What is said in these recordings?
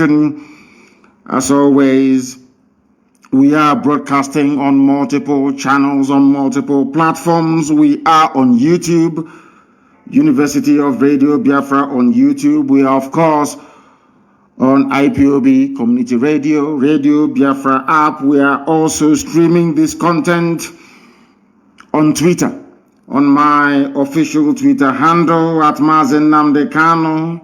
As always, we are broadcasting on multiple channels, on multiple platforms. We are on YouTube, University of Radio Biafra on YouTube. We are, of course, on IPOB, Community Radio, Radio Biafra app. We are also streaming this content on Twitter, on my official Twitter handle at Mazi Nnamdi KANU.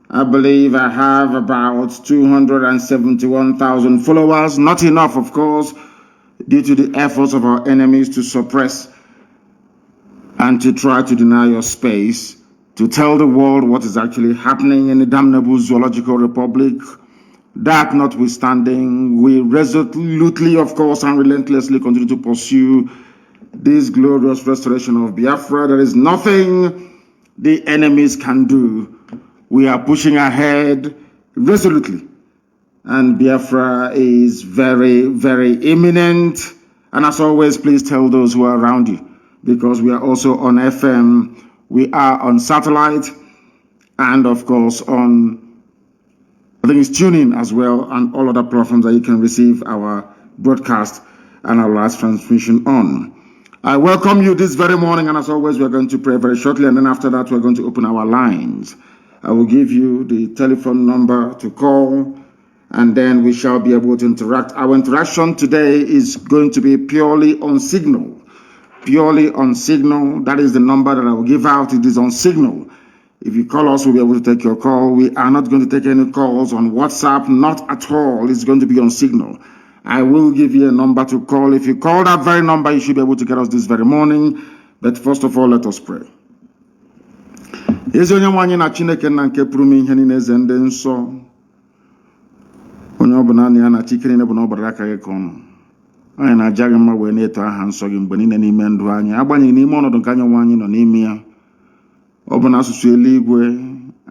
I believe I have about 271,000 followers. Not enough, of course, due to the efforts of our enemies to suppress and to try to deny your space, to tell the world what is actually happening in the damnable zoological republic. That notwithstanding, we resolutely, of course, and relentlessly continue to pursue this glorious restoration of Biafra. There is nothing the enemies can do. We are pushing ahead resolutely, and Biafra is very, very imminent. And as always, please tell those who are around you, because we are also on FM, we are on satellite, and of course on, I think it's TuneIn as well, and all other platforms that you can receive our broadcast and our live transmission on. I welcome you this very morning, and as always, we're going to pray very shortly, and then after that, we're going to open our lines. I will give you the telephone number to call, and then we shall be able to interact. Our interaction today is going to be purely on Signal. Purely on Signal. That is the number that I will give out. It is on Signal. If you call us, we'll be able to take your call. We are not going to take any calls on WhatsApp, not at all. It's going to be on Signal. I will give you a number to call. If you call that very number, you should be able to get us this very morning. But first of all, let us pray. Ezi onye nwanyị na Chineke na nke pụrụ ihe niile eze ndị nsọ, onye ọbụla na ya na Chike niile bụ na ọbara aka gị ka ọnụ. Anyị na-aja gị mma wee na-eto aha nsọ gị mgbe niile n'ime ndụ anyị, agbanyeghị n'ime ọnọdụ nke anyị nwe anyị nọ n'ime ya. Ọ bụ na asụsụ eluigwe,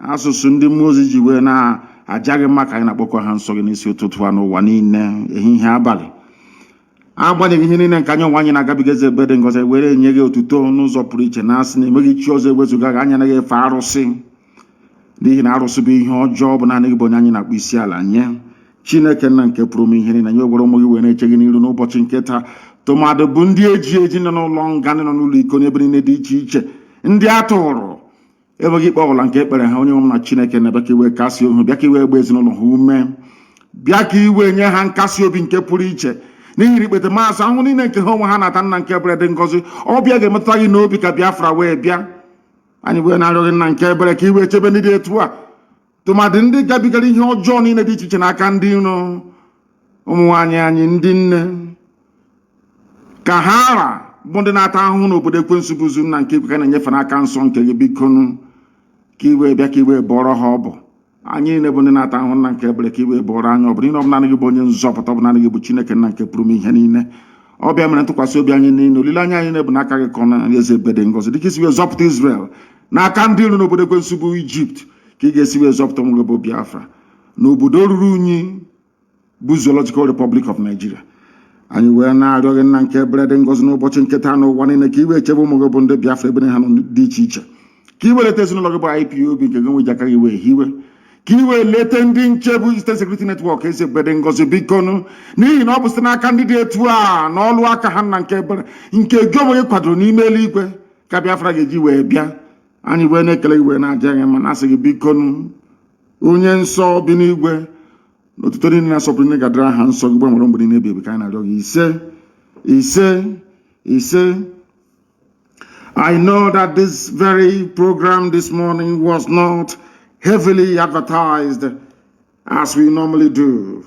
asụsụ ndị mmụọ ozi ji wee na-aja gị mma ka anyị na-akpọkọ ha nsọ gị n'isi ụtụtụ a n'ụwa niile, ehihie abalị. Agbanyeghị ihe niile nke anyị nwe anyị na-agabiga eze ebe dị ngọzi, were enye gị otuto n'ụzọ pụrụ iche, na-asị na emeghị chi ọzọ ewezuga gị, anya naghị efe arụsị, n'ihi na arụsị bụ ihe ọjọọ, bụ naanị gị bụ onye anyị na-akpọ isi ala nye. Chineke nna nke pụrụ ihe niile, anyị ogwere ụmụ gị wee na-eche gị n'iru n'ụbọchị nke taa, tụmadụ bụ ndị eji nọ n'ụlọ nga, ndị nọ n'ụlọ iko n'ebe niile dị iche iche, ndị a tụrụ enweghị ikpe ọbụla nke ekpere ha. Onye nwe m na Chineke na-abịa ka iwe kasị ohu, bịa ka iwe gba ezinụlọ ha ume, bịa ka iwe nye ha nkasi obi nke pụrụ iche, n'ihi ikpete maazị ahụ niile nke ha onwe ha na-ata nna nke ebere dị ngọzi. Ọbịa ga-emetụta gị n'obi ka Biafra wee bịa. Anyị wee na-arịọ gị nna nke ebere ka iwe chebe ndị dị etu a, tụmadị ndị gabigara ihe ọjọọ niile dị iche iche n'aka ndị iro, ụmụ nwaanyị anyị, ndị nne, ka ha ara bụ ndị na-ata ahụhụ n'obodo ekwensu bụzu nna nke ikwe ka na-enyefe n'aka nsọ nke gị. Bikonu ka iwe bịa ka iwe bọrọ ha ọbụ. Anyị niile bụ ndị na-ata ahụhụ nna nke ebere ka iwe bọrọ anyị ọbụ. N'ihi ọ bụ naanị gị bụ onye nzọpụta, ọ bụ naanị gị bụ Chineke nna nke pụrụ ihe niile. Ọ bịa mere ntụkwasị obi anyị niile, olileanya anyị na-ebu n'aka gị ka ọ na-eze ebe dị ngọzi, dịka isi wee zọpụta Israel n'aka ndị iro n'obodo ekwensu bụ Ijipt, ka ị ga-esi wee zọpụta ụmụ gị bụ Biafra n'obodo ruru unyi bụ Zoological Republic of Nigeria. Anyị wee na-arịọ gị nna nke ebere dị ngọzi n'ụbọchị nketa n'ụwa niile, ka iwe chebe ụmụ gị bụ ndị Biafra ebe ha nọ dị iche iche, ka iwe leta ezinụlọ gị bụ IPOB nke gị nweji aka gị wee hiwe, ka iwe leta ndị nche bụ Eastern Security Network ezi ebe dị ngọzi. Bikonu, n'ihi na ọ bụ site n'aka ndị dị etu a na ọlụ aka ha nna nke ebere nke gị onwe gị kwadoro n'ime eluigwe ka Biafra ga-eji wee bịa. Anyị wee na-ekele gị wee na-aja gị ma na-asị gị bikonu, onye nsọ bi n'igwe, n'otuto niile na-asọpụrụ ndị gadara aha nsọ gị gbanwere mgbe niile ebi ka anyị na-arịọ gị ise ise ise. I know that this very program this morning was not heavily advertised as we normally do,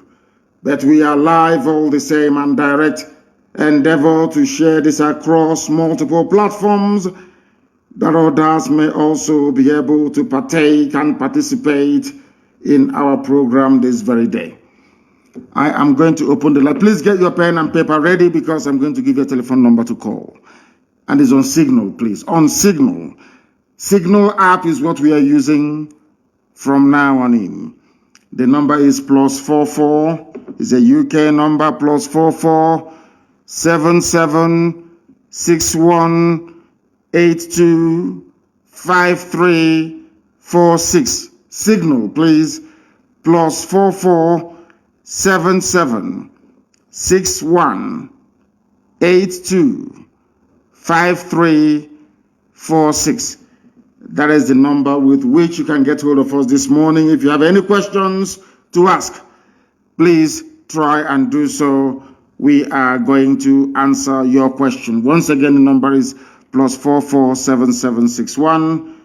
but we are live all the same and direct endeavor to share this across multiple platforms, that others may also be able to partake and participate in our program this very day. I am going to open the line. Please get your pen and paper ready, because I'm going to give you a telephone number to call. And it's on Signal, please. On Signal. Signal app is what we are using from now on in. The number is +44. It's a UK number, +44 77 61 82 53 46. Signal, please. +4477 61 82 5346. That is the number with which you can get hold of us this morning. If you have any questions to ask, please try and do so. We are going to answer your question. Once again, the number is +447761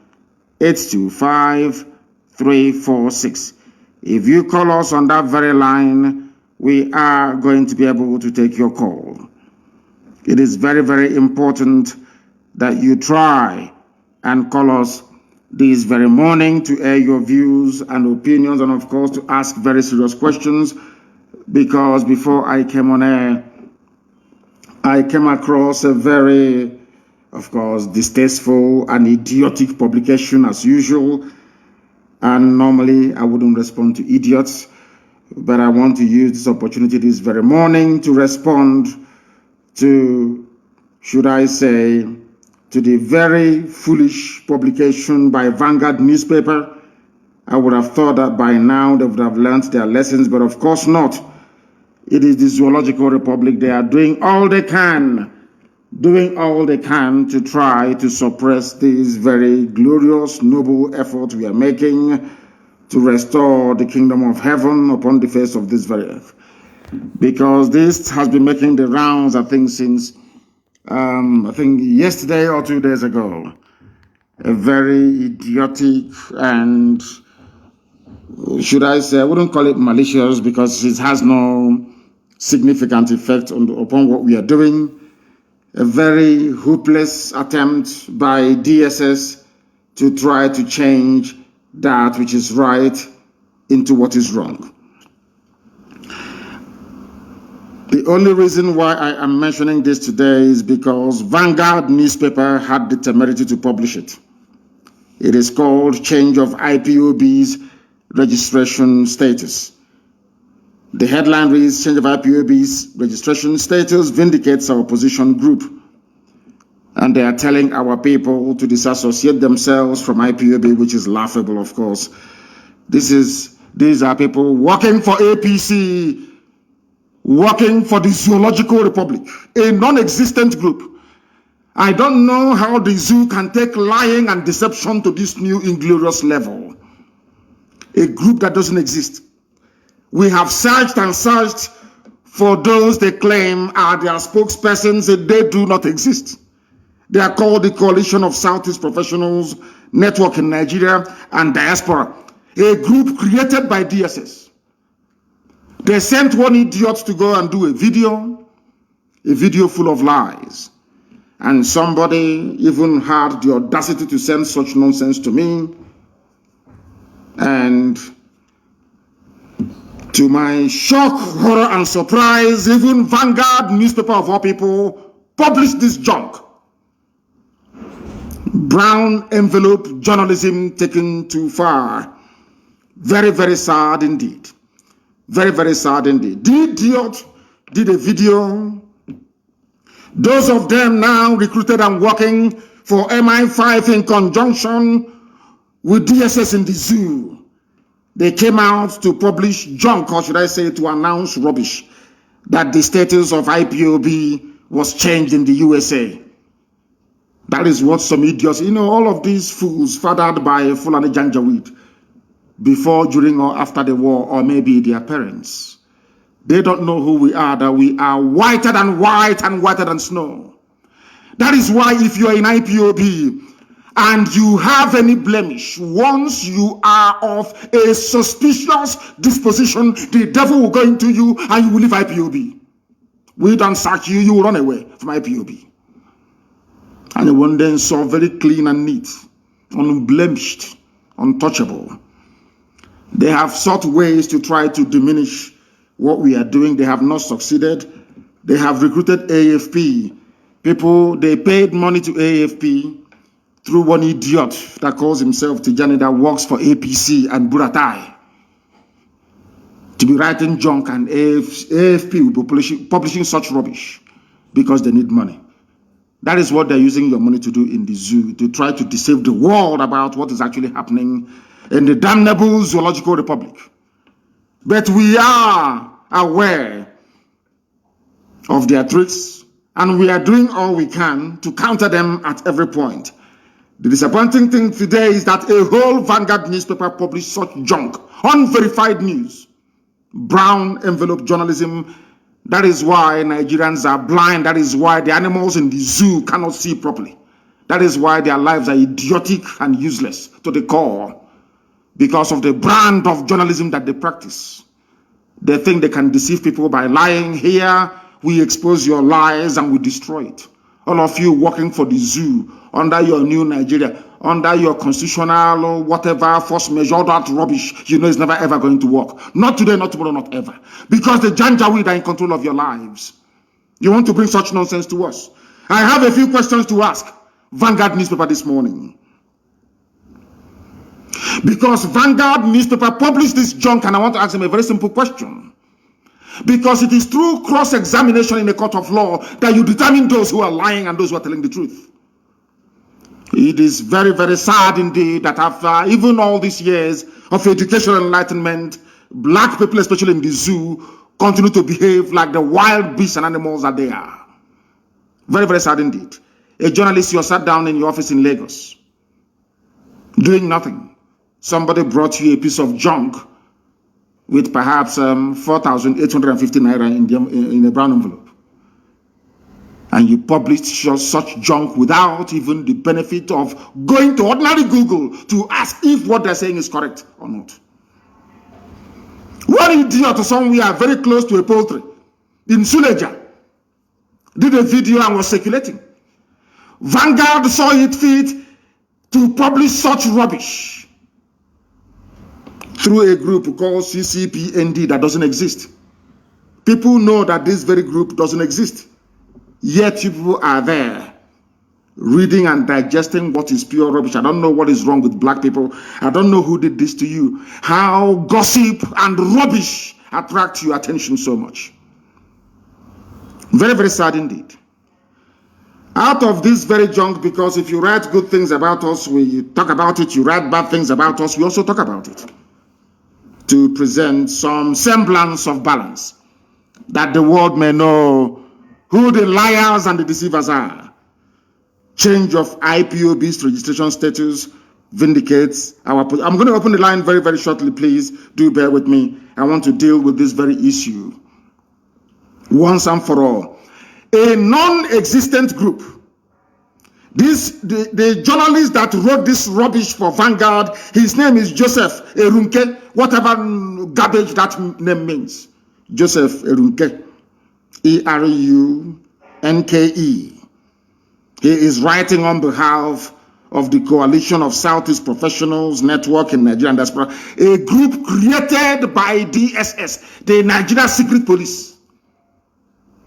825 346. If you call us on that very line, we are going to be able to take your call. It is very, very important that you try and call us this very morning to air your views and opinions, and of course to ask very serious questions, because before I came on air, I came across a very, of course, distasteful and idiotic publication as usual. And normally I wouldn't respond to idiots, but I want to use this opportunity this very morning to respond to, should I say, to the very foolish publication by Vanguard newspaper. I would have thought that by now they would have learned their lessons, but of course not. It is the Zoological Republic. They are doing all they can to try to suppress this very glorious, noble effort we are making to restore the kingdom of heaven upon the face of this very earth. Because this has been making the rounds, I think, since yesterday or 2 days ago. A very idiotic and, should I say, I wouldn't call it malicious because it has no significant effect upon what we are doing. A very hopeless attempt by DSS to try to change that which is right into what is wrong. The only reason why I am mentioning this today is because Vanguard newspaper had the temerity to publish it. It is called Change of IPOB's Registration Status. The headline reads, Change of IPOB's Registration Status vindicates our opposition group. And they are telling our people to disassociate themselves from IPOB, which is laughable, of course. These are people working for APC, working for the Zoological Republic, a non-existent group. I don't know how the zoo can take lying and deception to this new inglorious level. A group that doesn't exist. We have searched and searched for those they claim are their spokespersons, and they do not exist. They are called the Coalition of Southeast Professionals Network in Nigeria and Diaspora, a group created by DSS. They sent one idiot to go and do a video full of lies. And somebody even had the audacity to send such nonsense to me. And to my shock, horror, and surprise, even Vanguard newspaper of all people published this junk. Brown envelope journalism taken too far. Very, very sad indeed. Very, very sad indeed. The idiot did a video. Those of them now recruited and working for MI5 in conjunction with DSS in the zoo. They came out to publish junk, or should I say to announce rubbish, that the status of IPOB was changed in the USA. That is what some idiots, all of these fools fathered by Fulani Janjaweed before, during, or after the war, or maybe their parents. They don't know who we are, that we are whiter than white and whiter than snow. That is why if you are in IPOB and you have any blemish, once you are of a suspicious disposition, the devil will go into you and you will leave IPOB. We don't search you, you will run away from IPOB. And the one then saw very clean and neat, unblemished, untouchable. They have sought ways to try to diminish what we are doing. They have not succeeded. They have recruited AFP. People, they paid money to AFP through one idiot that calls himself Tijani, that works for APC and Buratai, to be writing junk, and AFP will be publishing such rubbish because they need money. That is what they're using your money to do in the zoo, to try to deceive the world about what is actually happening in the damnable Zoological Republic. But we are aware of their tricks, and we are doing all we can to counter them at every point. The disappointing thing today is that a whole Vanguard newspaper published such junk, unverified news, brown envelope journalism. That is why Nigerians are blind. That is why the animals in the zoo cannot see properly. That is why their lives are idiotic and useless to the core, because of the brand of journalism that they practice. They think they can deceive people by lying. Here, we expose your lies and we destroy it. All of you working for the zoo, under your new Nigeria, under your constitutional whatever force measure, all that rubbish, you know it's never ever going to work. Not today, not tomorrow, not ever. Because the Janjaweed are in control of your lives. You want to bring such nonsense to us? I have a few questions to ask Vanguard newspaper this morning. Because Vanguard newspaper published this junk, and I want to ask them a very simple question. Because it is through cross-examination in a court of law that you determine those who are lying and those who are telling the truth. It is very, very sad indeed that after even all these years of educational enlightenment, black people, especially in the zoo, continue to behave like the wild beasts and animals that they are. Very, very sad indeed. A journalist, you sat down in your office in Lagos, doing nothing. Somebody brought you a piece of junk with perhaps 4,850 naira in a brown envelope. And you published such junk without even the benefit of going to ordinary Google to ask if what they're saying is correct or not. One idiot somewhere very close to a poultry in Suleja did a video and was circulating. Vanguard saw it fit to publish such rubbish through a group called CCPND that doesn't exist. People know that this very group doesn't exist. Yet people are there reading and digesting what is pure rubbish. I don't know what is wrong with black people. I don't know who did this to you. How gossip and rubbish attract your attention so much. Very, very sad indeed. Out of this very junk, because if you write good things about us, we talk about it. You write bad things about us, we also talk about it, to present some semblance of balance, that the world may know who the liars and the deceivers are. Change of IPOB's registration status vindicates our position. I'm going to open the line very, very shortly, please. Do bear with me. I want to deal with this very issue once and for all. A non-existent group. The journalist that wrote this rubbish for Vanguard, his name is Joseph Erunke, whatever garbage that name means. Joseph Erunke, E-R-U-N-K-E. He is writing on behalf of the Coalition of Southeast Professionals Network in Nigeria and Diaspora, a group created by DSS, the Nigeria Secret Police.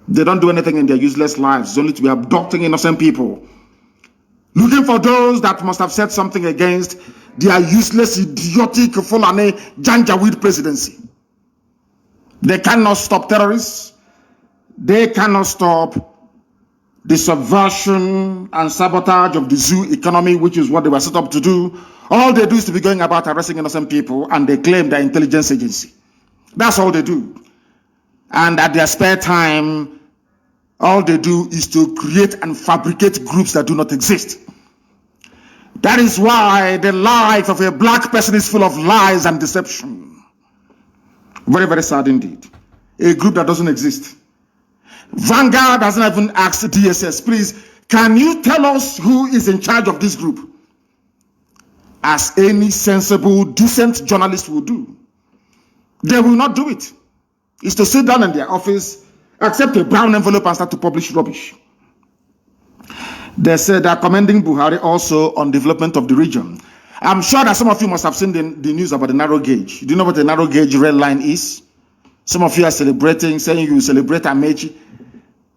They don't do anything in their useless lives. It's only to be abducting innocent people, looking for those that must have said something against their useless, idiotic, Fulani Janjaweed presidency. They cannot stop terrorists. They cannot stop the subversion and sabotage of the zoo economy, which is what they were set up to do. All they do is to be going about arresting innocent people, and they claim their intelligence agency. That's all they do. And at their spare time, all they do is to create and fabricate groups that do not exist. That is why the life of a black person is full of lies and deception. Very, very sad indeed. A group that doesn't exist. Vanguard hasn't even asked DSS, please, can you tell us who is in charge of this group? As any sensible, decent journalist will do. They will not do it. It's to sit down in their office, accept a brown envelope and start to publish rubbish. They said they're commending Buhari also on development of the region. I'm sure that some of you must have seen the news about the narrow gauge. Do you know what the narrow gauge red line is? Some of you are celebrating, saying you celebrate Amechi.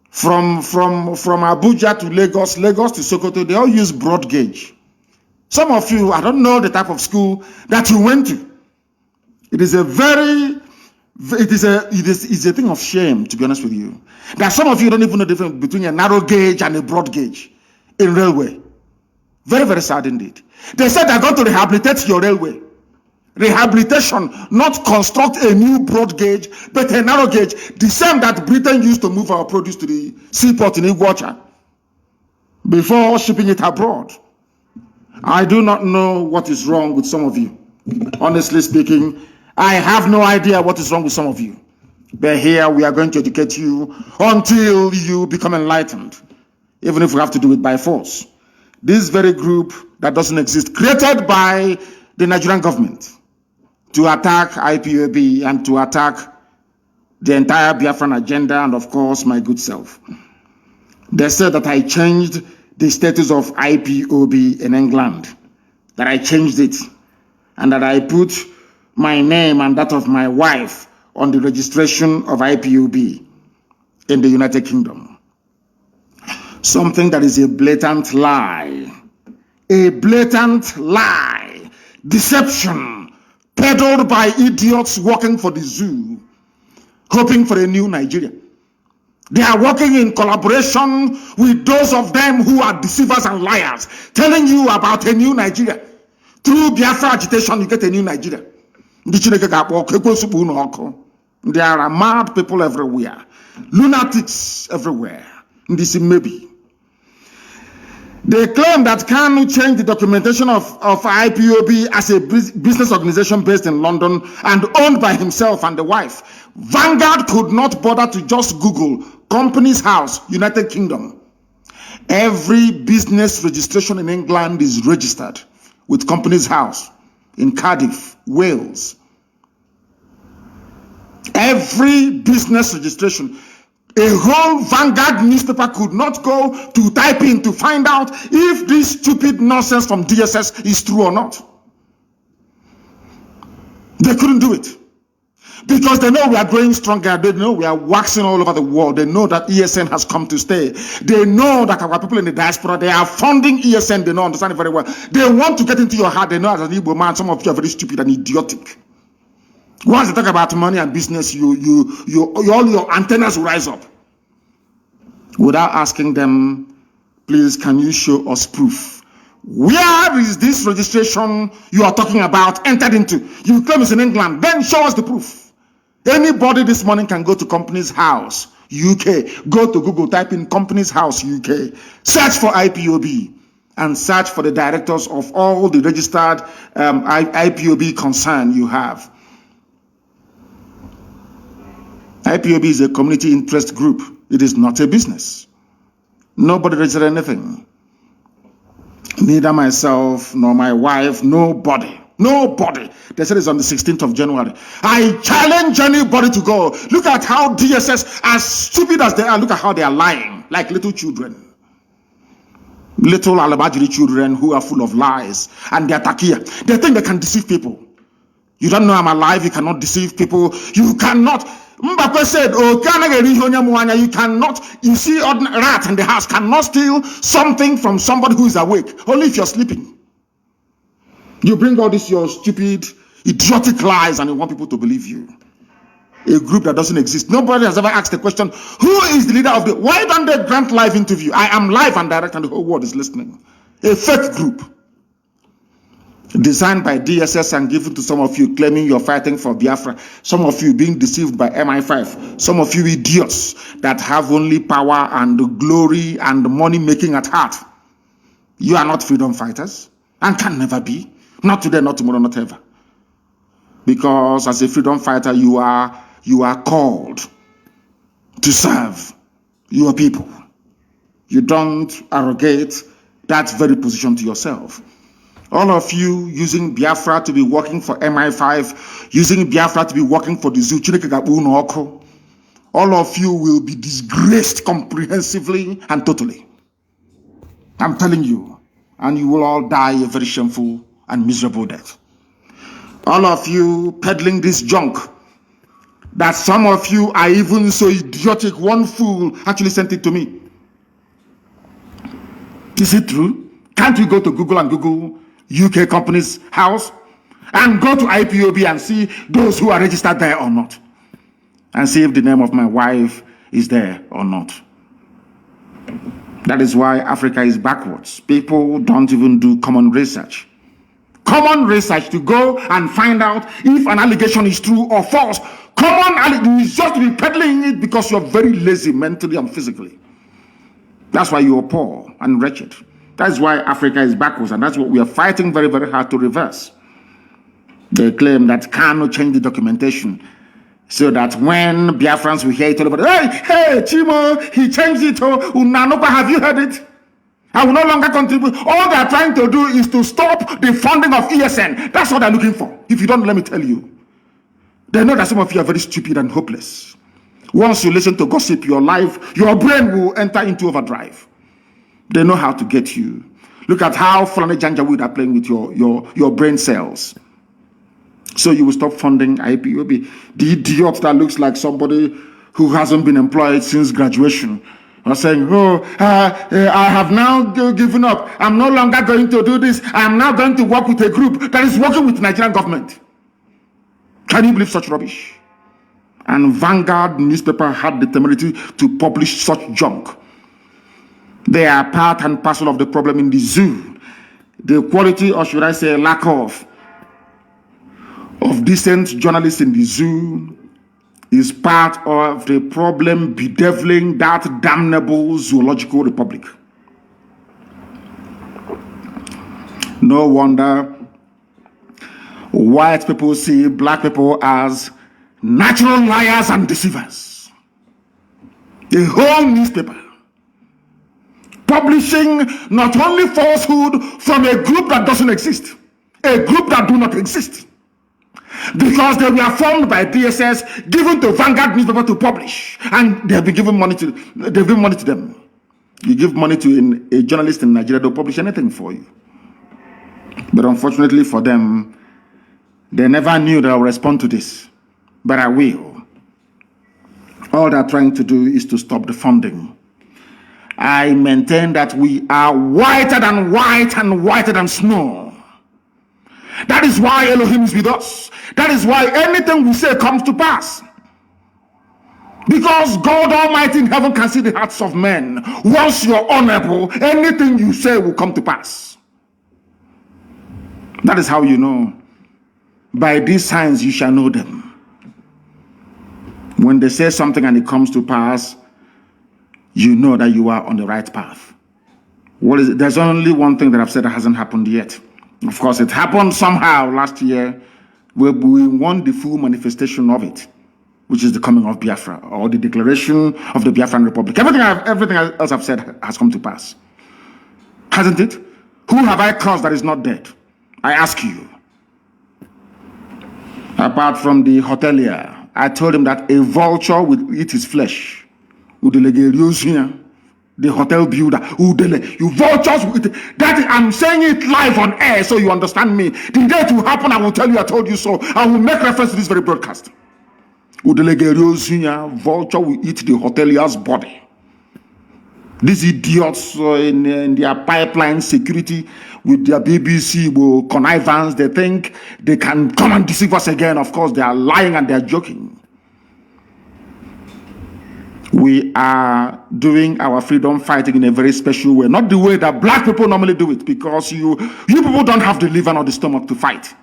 From Abuja to Lagos, Lagos to Sokoto, they all use broad gauge. Some of you, I don't know the type of school that you went to. It is a thing of shame, to be honest with you, that some of you don't even know the difference between a narrow gauge and a broad gauge in railway. Very, very sad indeed. They said they're going to rehabilitate your railway. Rehabilitation, not construct a new broad gauge, but a narrow gauge, the same that Britain used to move our produce to the seaport in Iguacha before shipping it abroad. I do not know what is wrong with some of you. Honestly speaking, I have no idea what is wrong with some of you. But here we are going to educate you until you become enlightened, even if we have to do it by force. This very group that doesn't exist, created by the Nigerian government to attack IPOB and to attack the entire Biafran agenda and, of course, my good self. They said that I changed the status of IPOB in England, that I changed it, and that I put my name and that of my wife on the registration of IPOB in the United Kingdom. Something that is a blatant lie. A blatant lie. Deception. Peddled by idiots working for the zoo, hoping for a new Nigeria. They are working in collaboration with those of them who are deceivers and liars, telling you about a new Nigeria. Through Biafra agitation, you get a new Nigeria. There are mad people everywhere, lunatics everywhere. This maybe. They claim that KANU changed the documentation of IPOB as a business organization based in London and owned by himself and the wife. Vanguard could not bother to just Google Companies House, United Kingdom. Every business registration in England is registered with Companies House in Cardiff, Wales. Every business registration. A whole Vanguard newspaper could not go to type in to find out if this stupid nonsense from DSS is true or not. They couldn't do it. Because they know we are growing stronger. They know we are waxing all over the world. They know that ESN has come to stay. They know that our people in the diaspora, they are funding ESN. They know, understand it very well. They want to get into your heart. They know as an Igbo man, some of you are very stupid and idiotic. Once they talk about money and business, all your antennas will rise up. Without asking them, please, can you show us proof? Where is this registration you are talking about entered into? You claim it's in England. Then show us the proof. Anybody this morning can go to Companies House, UK. Go to Google, type in Companies House, UK. Search for IPOB and search for the directors of all the registered IPOB concern you have. IPOB is a community interest group. It is not a business. Nobody registered anything. Neither myself nor my wife, nobody. Nobody. They said it's on the 16th of January. I challenge anybody to go. Look at how DSS, as stupid as they are, look at how they are lying, like little children. Little Alabajiri children who are full of lies. And they are takia. They think they can deceive people. You don't know I'm alive, you cannot deceive people. You cannot. Mbappe said, you cannot, you see a rat in the house, cannot steal something from somebody who is awake, only if you're sleeping. You bring all this, your stupid, idiotic lies, and you want people to believe you. A group that doesn't exist. Nobody has ever asked the question, who is the leader of the, why don't they grant live interview? I am live and direct and the whole world is listening. A fake group. Designed by DSS and given to some of you claiming you're fighting for Biafra, some of you being deceived by MI5, some of you idiots that have only power and glory and money making at heart. You are not freedom fighters and can never be. Not today, not tomorrow, not ever. Because as a freedom fighter, you are called to serve your people. You don't arrogate that very position to yourself. All of you using Biafra to be working for MI5, using Biafra to be working for the zoo, all of you will be disgraced comprehensively and totally. I'm telling you, and you will all die a very shameful and miserable death. All of you peddling this junk, that some of you are even so idiotic, one fool actually sent it to me. Is it true? Can't we go to Google and Google UK Companies House and go to IPOB and see those who are registered there or not, and see if the name of my wife is there or not? That is why Africa is backwards. People don't even do common research. Common research to go and find out if an allegation is true or false. You just be peddling it because you're very lazy mentally and physically. That's why you're poor and wretched. That's why Africa is backwards, and that's what we are fighting very, very hard to reverse. They claim that KANU changed the documentation so that when Biafrans will hear it all over, hey, Chimo, he changed it. Unanopa, have you heard it? I will no longer contribute. All they are trying to do is to stop the funding of ESN. That's what they're looking for. If you don't, let me tell you. They know that some of you are very stupid and hopeless. Once you listen to gossip, your brain will enter into overdrive. They know how to get you. Look at how Fulani Janjaweed are playing with your brain cells. So you will stop funding IPOB. The idiot that looks like somebody who hasn't been employed since graduation are saying, I have now given up. I'm no longer going to do this. I'm now going to work with a group that is working with the Nigerian government. Can you believe such rubbish? And Vanguard newspaper had the temerity to publish such junk. They are part and parcel of the problem in the zoo. The quality, or should I say lack of decent journalists in the zoo is part of the problem bedeviling that damnable zoological republic. No wonder white people see black people as natural liars and deceivers. The whole newspaper publishing not only falsehood from a group that doesn't exist, a group that do not exist, because they were formed by DSS, given to Vanguard newspaper to publish, and they have been given money to them. You give money to a journalist in Nigeria, they'll publish anything for you. But unfortunately for them, they never knew that I would respond to this. But I will. All they're trying to do is to stop the funding. I maintain that we are whiter than white and whiter than snow. That is why Elohim is with us. That is why anything we say comes to pass. Because God Almighty in heaven can see the hearts of men. Once you're honorable, anything you say will come to pass. That is how you know. By these signs you shall know them. When they say something and it comes to pass, you know that you are on the right path. What is it? There's only one thing that I've said that hasn't happened yet. Of course, it happened somehow last year, where we won the full manifestation of it, which is the coming of Biafra, or the declaration of the Biafran Republic. Everything else I've said has come to pass. Hasn't it? Who have I caused that is not dead? I ask you. Apart from the hotelier, I told him that a vulture will eat his flesh. The hotel builder, you vultures will eat. I'm saying it live on air so you understand me. The day it will happen, I will tell you I told you so. I will make reference to this very broadcast. Vulture will eat the hotelier's body. These idiots in their pipeline security with their BBC connivance, they think they can come and deceive us again. Of course, they are lying and they are joking. We are doing our freedom fighting in a very special way. Not the way that black people normally do it, because you people don't have the liver or the stomach to fight.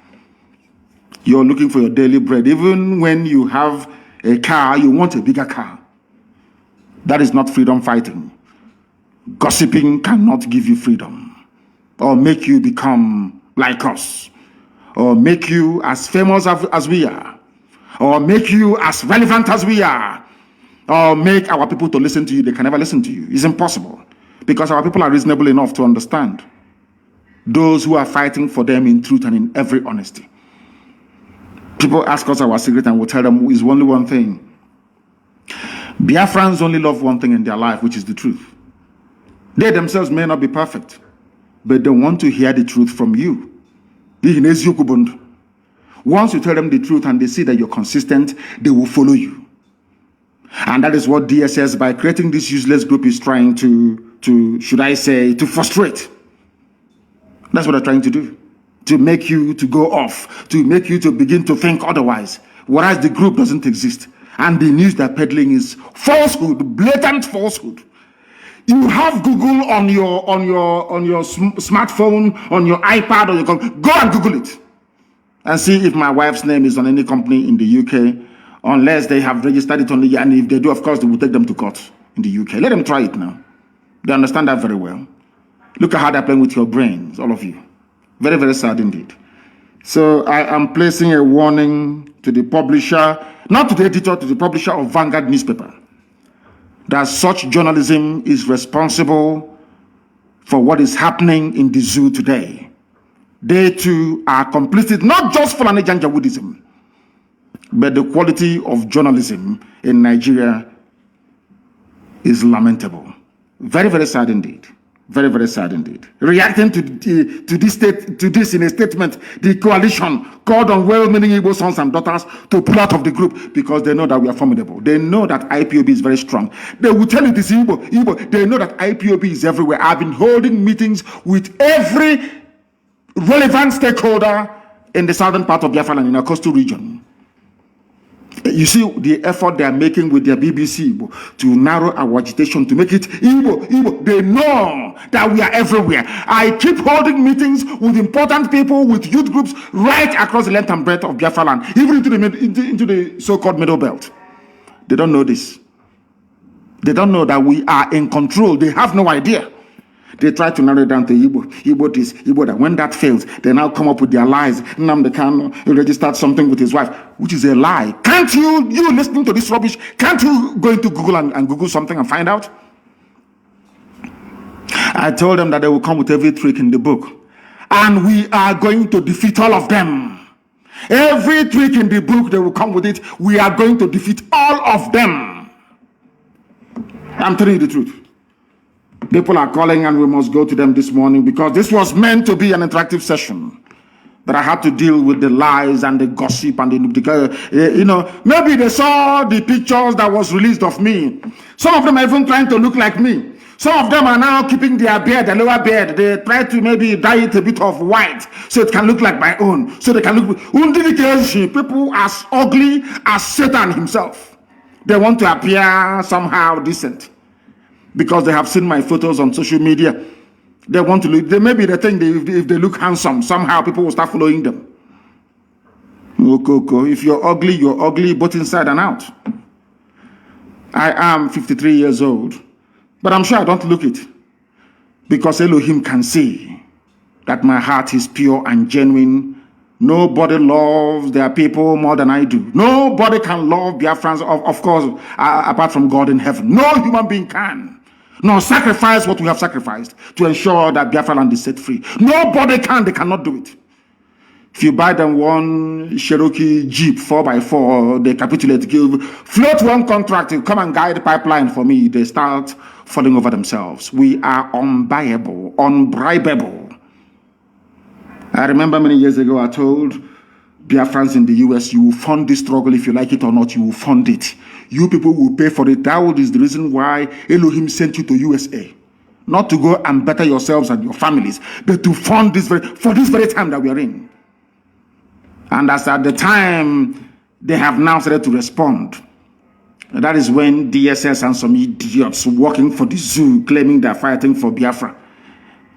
You're looking for your daily bread. Even when you have a car, you want a bigger car. That is not freedom fighting. Gossiping cannot give you freedom or make you become like us or make you as famous as we are or make you as relevant as we are or make our people to listen to you. They can never listen to you. It's impossible because our people are reasonable enough to understand those who are fighting for them in truth and in every honesty. People ask us our secret and we'll tell them it's only one thing. Biafrans only love one thing in their life, which is the truth. They themselves may not be perfect, but they want to hear the truth from you. Once you tell them the truth and they see that you're consistent, they will follow you. And that is what DSS, by creating this useless group, is trying to should I say, to frustrate. That's what they're trying to do. To make you to go off, to make you to begin to think otherwise, whereas the group doesn't exist. And the news they're peddling is falsehood, blatant falsehood. You have Google on your smartphone, on your iPad, or your go and Google it and see if my wife's name is on any company in the UK, unless they have registered it on the, and if they do, of course, they will take them to court in the UK. Let them try it now. They understand that very well. Look at how they're playing with your brains, all of you. Very, very sad indeed. So I am placing a warning to the publisher, not to the editor, to the publisher of Vanguard newspaper, that such journalism is responsible for what is happening in the zoo today. They too are complicit, not just Fulani Janjaweedism, but the quality of journalism in Nigeria is lamentable. Very, very sad indeed. Very, very sad indeed. Reacting to this in a statement, the coalition called on well-meaning Igbo sons and daughters to pull out of the group because they know that we are formidable. They know that IPOB is very strong. They will tell you this Igbo. They know that IPOB is everywhere. I've been holding meetings with every relevant stakeholder in the southern part of Biafra and in our coastal region. You see the effort they are making with their BBC to narrow our agitation, to make it Igbo. They know that we are everywhere. I keep holding meetings with important people, with youth groups right across the length and breadth of Biafra land, even into the so-called middle belt. They don't know this. They don't know that we are in control. They have no idea. They try to narrow it down to Igbo this, Igbo that. When that fails, they now come up with their lies. Nnamdi KANU registered something with his wife, which is a lie. Can't you listening to this rubbish, can't you go into Google and Google something and find out? I told them that they will come with every trick in the book. And we are going to defeat all of them. Every trick in the book, they will come with it. We are going to defeat all of them. I'm telling you the truth. People are calling and we must go to them this morning because this was meant to be an interactive session. But I had to deal with the lies and the gossip and the maybe they saw the pictures that was released of me. Some of them are even trying to look like me. Some of them are now keeping their beard, the lower beard. They try to maybe dye it a bit of white so it can look like my own. So they can look. People as ugly as Satan himself. They want to appear somehow decent. Because they have seen my photos on social media. They want to look, maybe they think if they look handsome, somehow people will start following them. If you're ugly both inside and out. I am 53 years old, but I'm sure I don't look it. Because Elohim can see that my heart is pure and genuine. Nobody loves their people more than I do. Nobody can love Biafrans, of course, apart from God in heaven. No human being can. Nor sacrifice what we have sacrificed to ensure that Biafra land is set free. Nobody can. They cannot do it. If you buy them one Cherokee Jeep 4x4, they capitulate, float one contract, come and guide the pipeline for me, they start falling over themselves. We are unbuyable, unbribable. I remember many years ago I told Biafrans in the US, you will fund this struggle if you like it or not, you will fund it. You people will pay for it. That is the reason why Elohim sent you to USA. Not to go and better yourselves and your families, but to fund this for this very time that we are in. And as at the time, they have now started to respond. That is when DSS and some idiots working for the zoo, claiming they're fighting for Biafra,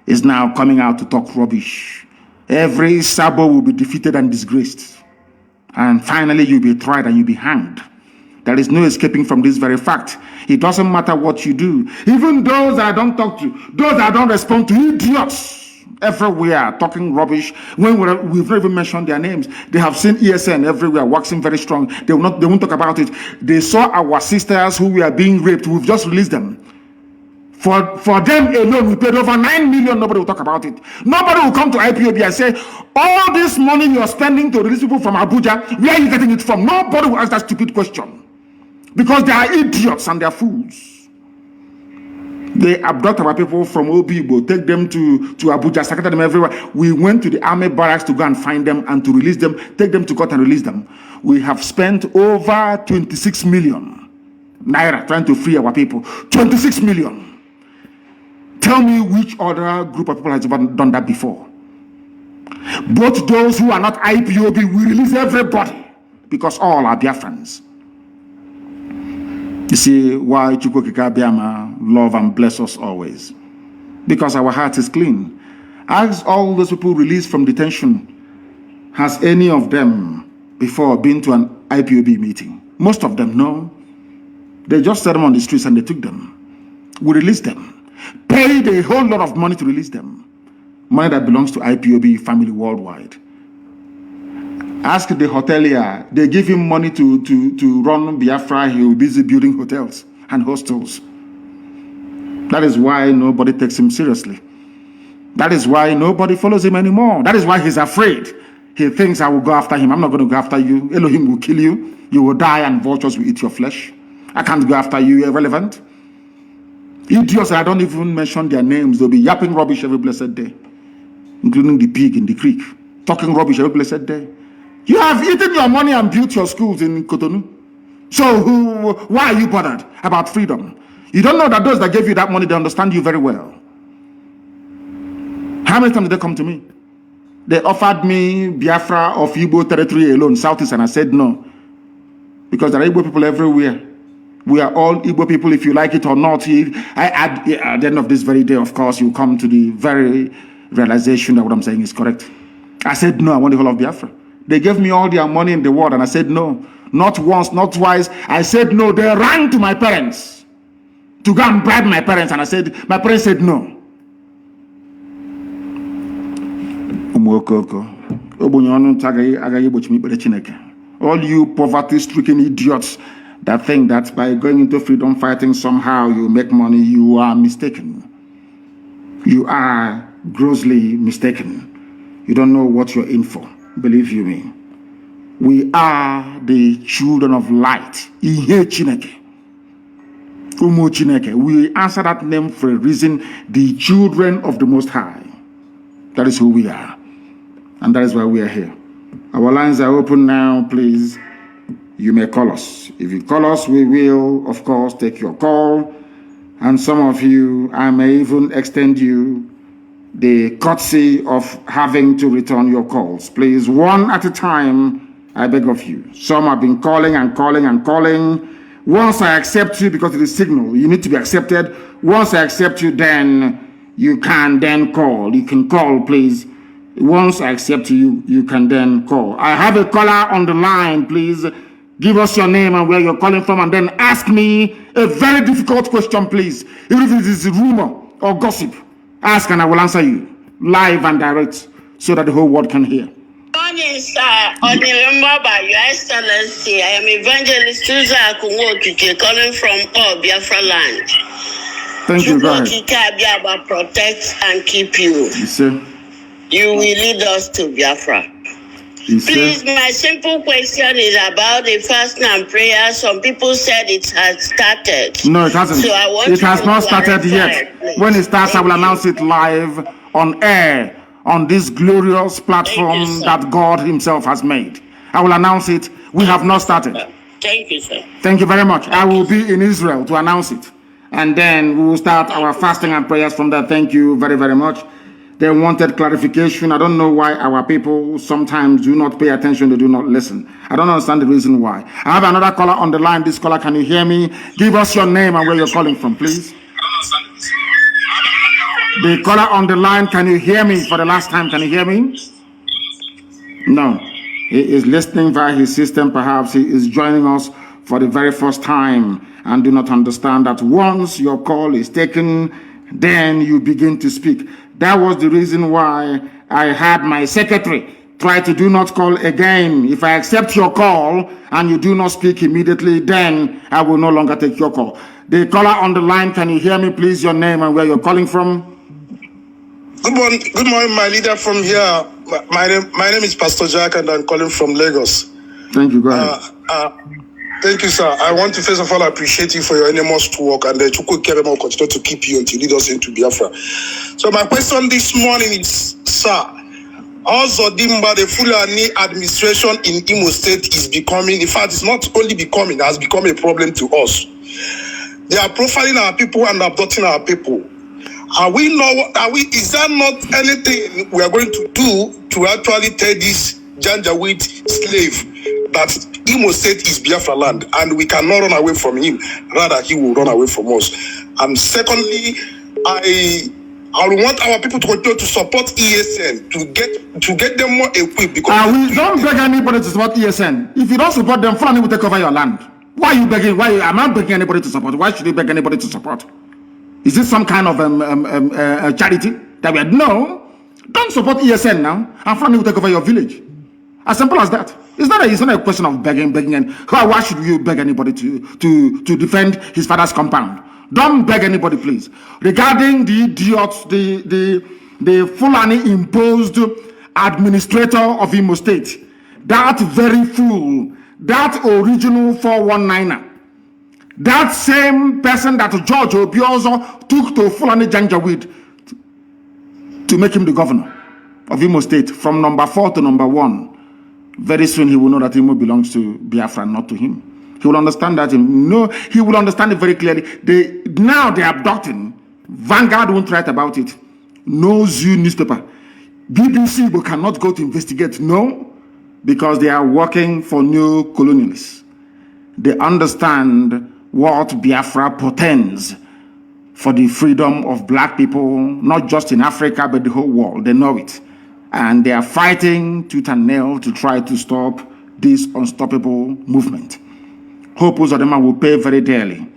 is now coming out to talk rubbish. Every Sabo will be defeated and disgraced. And finally, you'll be tried and you'll be hanged. There is no escaping from this very fact. It doesn't matter what you do. Even those that I don't talk to, those that I don't respond to, idiots everywhere talking rubbish. When we've not even mentioned their names, they have seen ESN everywhere waxing very strong. They won't talk about it. They saw our sisters who were being raped. We've just released them. For them alone, we paid over 9 million. Nobody will talk about it. Nobody will come to IPOB and say, all this money you're spending to release people from Abuja, where are you getting it from? Nobody will ask that stupid question. Because they are idiots and they are fools. They abduct our people from Obibo, take them to Abuja, scatter them everywhere. We went to the army barracks to go and find them and to release them, take them to court and release them. We have spent over 26 million naira trying to free our people. 26 million. Tell me which other group of people has ever done that before. Both those who are not IPOB, we release everybody because all are Biafrans. You see why Chukwukika Biama love and bless us always. Because our heart is clean. Ask all those people released from detention, has any of them before been to an IPOB meeting? Most of them, no. They just set them on the streets and they took them. We released them. Paid a whole lot of money to release them. Money that belongs to IPOB family worldwide. Ask the hotelier. They give him money to run Biafra. He will be busy building hotels and hostels. That is why nobody takes him seriously. That is why nobody follows him anymore. That is why he's afraid. He thinks I will go after him. I'm not going to go after you. Elohim will kill you. You will die and vultures will eat your flesh. I can't go after you. Irrelevant. Idiots, I don't even mention their names. They'll be yapping rubbish every blessed day. Including the pig in the creek. Talking rubbish every blessed day. You have eaten your money and built your schools in Cotonou. So why are you bothered about freedom? You don't know that those that gave you that money, they understand you very well. How many times did they come to me? They offered me Biafra of Igbo territory alone, Southeast, and I said no. Because there are Igbo people everywhere. We are all Igbo people, if you like it or not. At the end of this very day, of course, you come to the very realization that what I'm saying is correct. I said no, I want the whole of Biafra. They gave me all their money in the world, and I said no. Not once, not twice. I said no. They ran to my parents to go and bribe my parents, and my parents said no. All you poverty-stricken idiots that think that by going into freedom fighting somehow you make money, you are mistaken. You are grossly mistaken. You don't know what you're in for. Believe you me. We are the children of light. Ihe Chineke. Umu Chineke. We answer that name for a reason. The children of the Most High. That is who we are. And that is why we are here. Our lines are open now, please. You may call us. If you call us, we will, of course, take your call. And some of you, I may even extend you the courtesy of having to return your calls. Please, one at a time, I beg of you. Some have been calling and calling and calling. Once I accept you, because it is signal, you need to be accepted. Once I accept you, then you can then call. You can call, please. Once I accept you, you can then call. I have a caller on the line, please. Give us your name and where you're calling from, and then ask me a very difficult question, please. Even if it is rumor or gossip, ask and I will answer you live and direct so that the whole world can hear. Morning, sir. On Your Excellency, I am Evangelist Susan Akunwotuche calling from Biafra land. Thank you, go ahead. Protect and keep you. Yes, sir. You will lead us to Biafra. Yes, please, my simple question is about the fasting and prayer. Some people said it has started. No, it hasn't. So I want it has not started yet. Please. When it starts, I will announce it live on air on this glorious platform that God himself has made. I will announce it. We have not started. Thank you, sir. Thank you very much. I will be in Israel to announce it. And then we will start our fasting and prayers from there. Thank you very, very much. They wanted clarification. I don't know why our people sometimes do not pay attention. They do not listen. I don't understand the reason why. I have another caller on the line. This caller, can you hear me? Give us your name and where you're calling from, please. The caller on the line, can you hear me for the last time? Can you hear me? No. He is listening via his system. Perhaps he is joining us for the very first time and do not understand that once your call is taken, then you begin to speak. That was the reason why I had my secretary try to do not call again. If I accept your call and you do not speak immediately, then I will no longer take your call. The caller on the line, can you hear me, please? Your name and where you're calling from? Good morning, my leader from here. My name is Pastor Jack, and I'm calling from Lagos. Thank you. Go ahead. Thank you, sir. I want to first of all appreciate you for your enormous work, and Chukwu Keremo continue to keep you until you lead us into Biafra. So my question this morning is, sir, also Dimba, the Fulani administration in Imo State is becoming, in fact, it's not only becoming, it has become a problem to us. They are profiling our people and abducting our people. Is that not anything we are going to do to actually tell this Janjaweed slave that Imo State is Biafra land and we cannot run away from him. Rather, he will run away from us. And secondly, I want our people to continue to support ESN to get them more equipped because we don't beg anybody to support ESN. If you don't support them, Fulani will take over your land. Why are you begging? I'm not begging anybody to support. Why should you beg anybody to support? Is this some kind of charity that we had? No, don't support ESN now, and Fulani will take over your village. As simple as that. It's not a question of begging, and why should you beg anybody to defend his father's compound? Don't beg anybody, please. Regarding the idiots, the Fulani imposed administrator of Imo State, that very fool, that original 419er, that same person that George Obiozo took to Fulani Janjaweed to make him the governor of Imo State from number 4 to number 1. Very soon he will know that Imo belongs to Biafra, not to him. He will understand that. No, he will understand it very clearly. Now they are abducting. Vanguard won't write about it. No Zoo newspaper. BBC cannot go to investigate. No, because they are working for new colonialists. They understand what Biafra portends for the freedom of black people, not just in Africa, but the whole world. They know it. And they are fighting tooth and nail to try to stop this unstoppable movement. Hope Uzodinma will pay very dearly.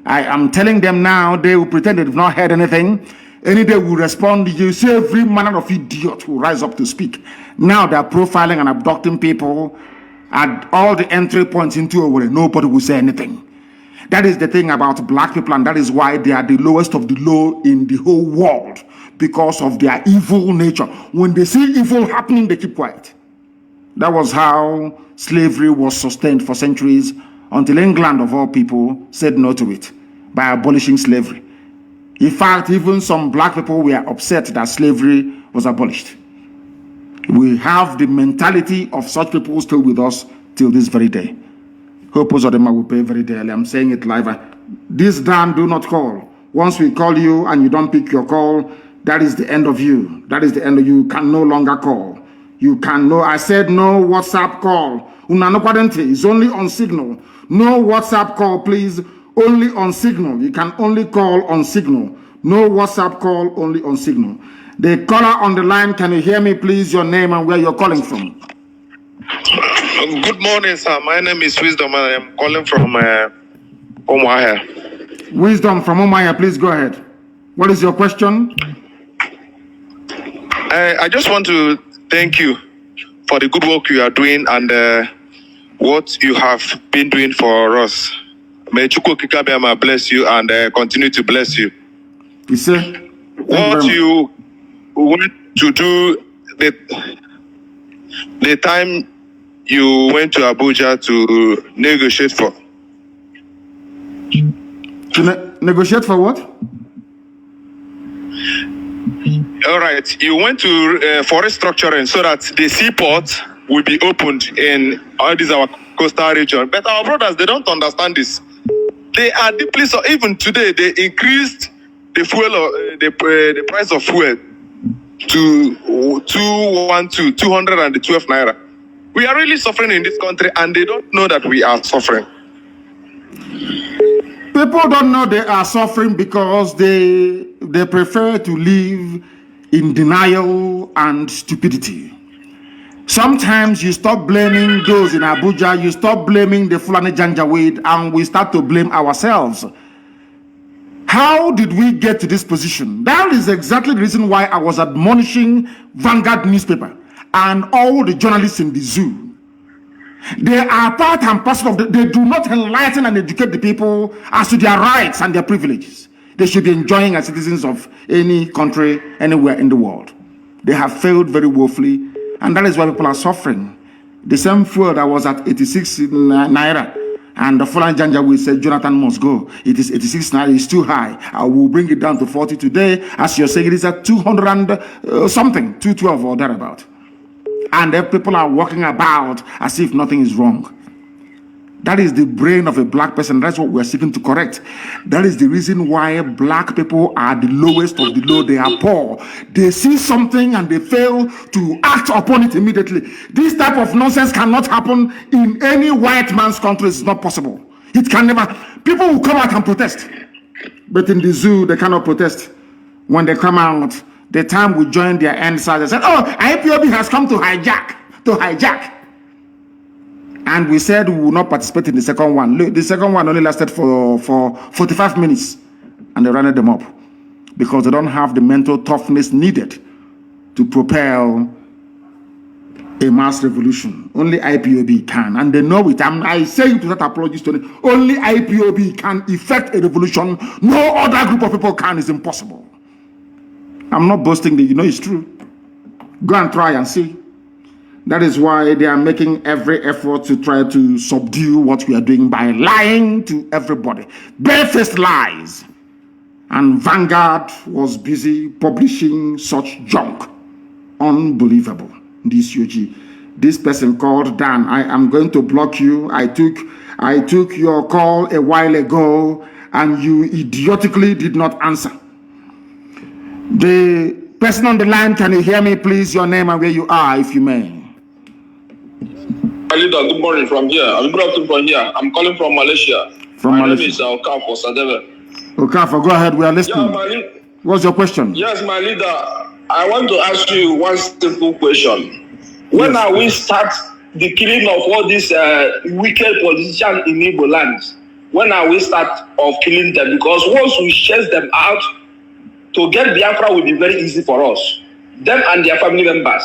I am telling them now, they will pretend they've not heard anything. Any day will respond. You see, every manner of idiot will rise up to speak. Now they are profiling and abducting people at all the entry points into Owerri. Nobody will say anything. That is the thing about black people, and that is why they are the lowest of the low in the whole world, because of their evil nature. When they see evil happening, they keep quiet. That was how slavery was sustained for centuries, until England, of all people, said no to it by abolishing slavery. In fact, even some black people were upset that slavery was abolished. We have the mentality of such people still with us till this very day. Hope Uzodinma will pay very dearly. I'm saying it live. This Dan, do not call. Once we call you and you don't pick your call, that is the end of you. That is the end of you. You can no longer call. You can no. I said no WhatsApp call. It's only on Signal. No WhatsApp call, please. Only on Signal. You can only call on Signal. No WhatsApp call, only on Signal. The caller on the line, can you hear me, please? Your name and where you're calling from. Good morning, sir. My name is Wisdom and I am calling from Umuahia. Wisdom from Umuahia, please go ahead. What is your question? I just want to thank you for the good work you are doing and what you have been doing for us. May Chukwu Kikabiama bless you and continue to bless you. You see? What you went to do the time you went to Abuja to negotiate for. To negotiate for what? All right. You went to for restructuring so that the seaport will be opened in all these our coastal region. But our brothers, they don't understand this. They are deeply so. Even today, they increased the fuel, the price of fuel to 212 naira. We are really suffering in this country, and they don't know that we are suffering. People don't know they are suffering because they prefer to live in denial and stupidity. Sometimes you stop blaming those in Abuja, you stop blaming the Fulani Janjaweed, and we start to blame ourselves. How did we get to this position? That is exactly the reason why I was admonishing Vanguard newspaper and all the journalists in the zoo. They are part and parcel of they do not enlighten and educate the people as to their rights and their privileges. They should be enjoying as citizens of any country, anywhere in the world. They have failed very woefully, and that is why people are suffering. The same fuel that was at 86 naira, and the Fulani Janjaweed said Jonathan must go. It is 86 naira, it's too high. I will bring it down to 40 today. As you're saying, it is at 200 and something, 212 or thereabout. And then people are walking about as if nothing is wrong. That is the brain of a black person. That's what we're seeking to correct. That is the reason why black people are the lowest of the low. They are poor. They see something and they fail to act upon it immediately. This type of nonsense cannot happen in any white man's country. It's not possible. It can never. People will come out and protest. But in the zoo, they cannot protest. When they come out, the time we join their end side, they said, oh, IPOB has come to hijack. And we said we will not participate in the second one. Look, the second one only lasted for 45 minutes. And they ran them up. Because they don't have the mental toughness needed to propel a mass revolution. Only IPOB can. And they know it. I say it without apologies to them. Only IPOB can effect a revolution. No other group of people can. It's impossible. I'm not boasting. You know it's true. Go and try and see. That is why they are making every effort to try to subdue what we are doing by lying to everybody. Barefaced lies. And Vanguard was busy publishing such junk. Unbelievable. This UG. This person called Dan. I am going to block you. I took your call a while ago and you idiotically did not answer. The person on the line, can you hear me please? Your name and where you are, if you may. Good morning from here. Good afternoon from here. I'm calling from Malaysia. My name is Okafor Sadeve. Okafor, go ahead. We are listening. Yeah, what's your question? Yes, my leader. I want to ask you one simple question. When are we start the killing of all these wicked politicians in Igbo land? When are we start of killing them? Because once we chase them out, to get Biafra will be very easy for us. Them and their family members.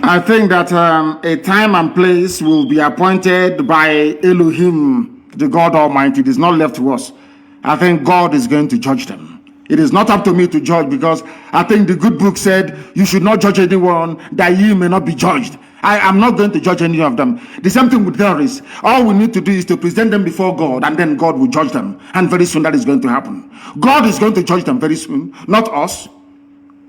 I think that a time and place will be appointed by Elohim, the God Almighty. It is not left to us. I think God is going to judge them. It is not up to me to judge, because I think the good book said you should not judge anyone that ye may not be judged. I am not going to judge any of them. The same thing with terrorists. All we need to do is to present them before God, and then God will judge them. And very soon that is going to happen. God is going to judge them very soon, not us.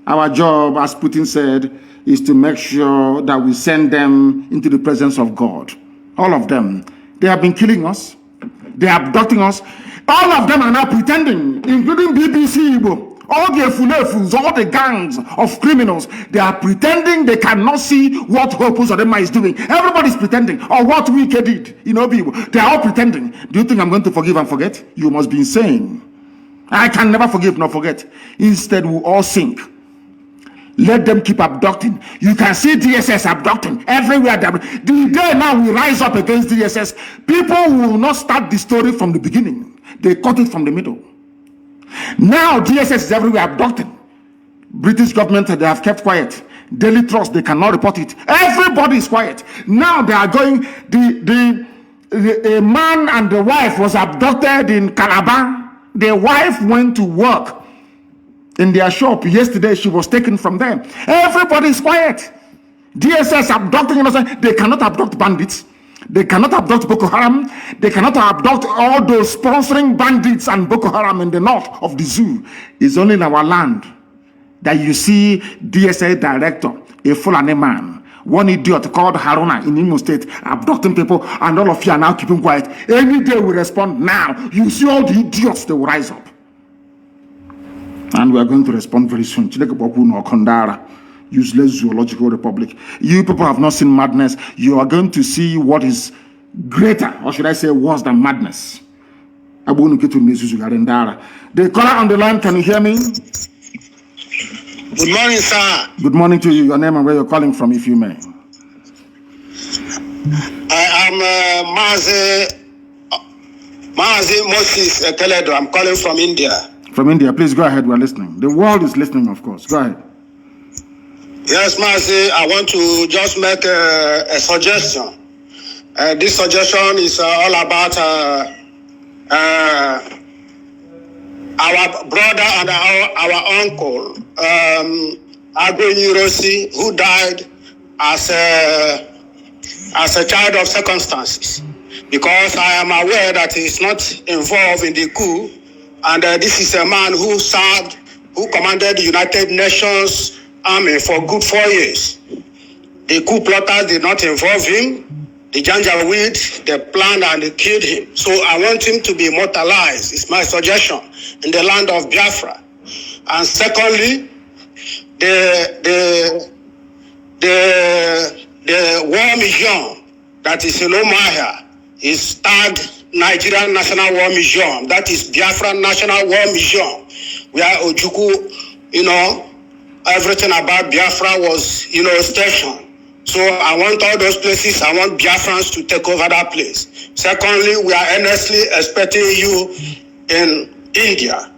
Our job, as Putin said, is to make sure that we send them into the presence of God. All of them. They have been killing us. They are abducting us. All of them are now pretending, including BBC Igbo. All the Efulefus, all the gangs of criminals, they are pretending they cannot see what Hopus Odema is doing. Everybody's pretending, or what Wike did in Obibo. They are all pretending. Do you think I'm going to forgive and forget? You must be insane. I can never forgive nor forget. Instead, we all sink. Let them keep abducting. You can see DSS abducting everywhere. The day now we rise up against DSS, people will not start the story from the beginning. They cut it from the middle. Now DSS is everywhere abducting. British government, they have kept quiet. Daily Trust, they cannot report it. Everybody is quiet. Now they are going, a man and the wife was abducted in Calabar. The wife went to work in their shop yesterday. She was taken from them. Everybody is quiet. DSS abducting innocent. They cannot abduct bandits. They cannot abduct Boko Haram. They cannot abduct all those sponsoring bandits and Boko Haram in the north of the zoo. It's only in our land that you see DSA director, a Fulani man, one idiot called Haruna in Imo State, abducting people, and all of you are now keeping quiet. Any day we respond now. You see all the idiots, they will rise up. And we are going to respond very soon. Useless zoological republic. You people have not seen madness. You are going to see what is greater, or should I say worse than madness. The caller on the line, can you hear me? Good morning, sir. Good morning to you. Your name and where you're calling from, if you may. I am Mazi Moses Keledo. I'm calling from India. From India, please go ahead. We're listening. The world is listening, of course. Go ahead. Yes, Mazi, I want to just make a suggestion. This suggestion is all about our brother and our uncle, Agro Rossi, who died as a child of circumstances. Because I am aware that he is not involved in the coup, and this is a man who commanded the United Nations Army for good 4 years. The coup plotters did not involve him. The Janjaweed, they planned and they killed him. So I want him to be immortalized. It's my suggestion in the land of Biafra. And secondly, the war museum that is in Omahia is tagged Nigerian National War Museum. That is Biafra National War Museum, where Ojukwu, everything about Biafra was, stationed. So I want all those places, I want Biafrans to take over that place. Secondly, we are earnestly expecting you in India.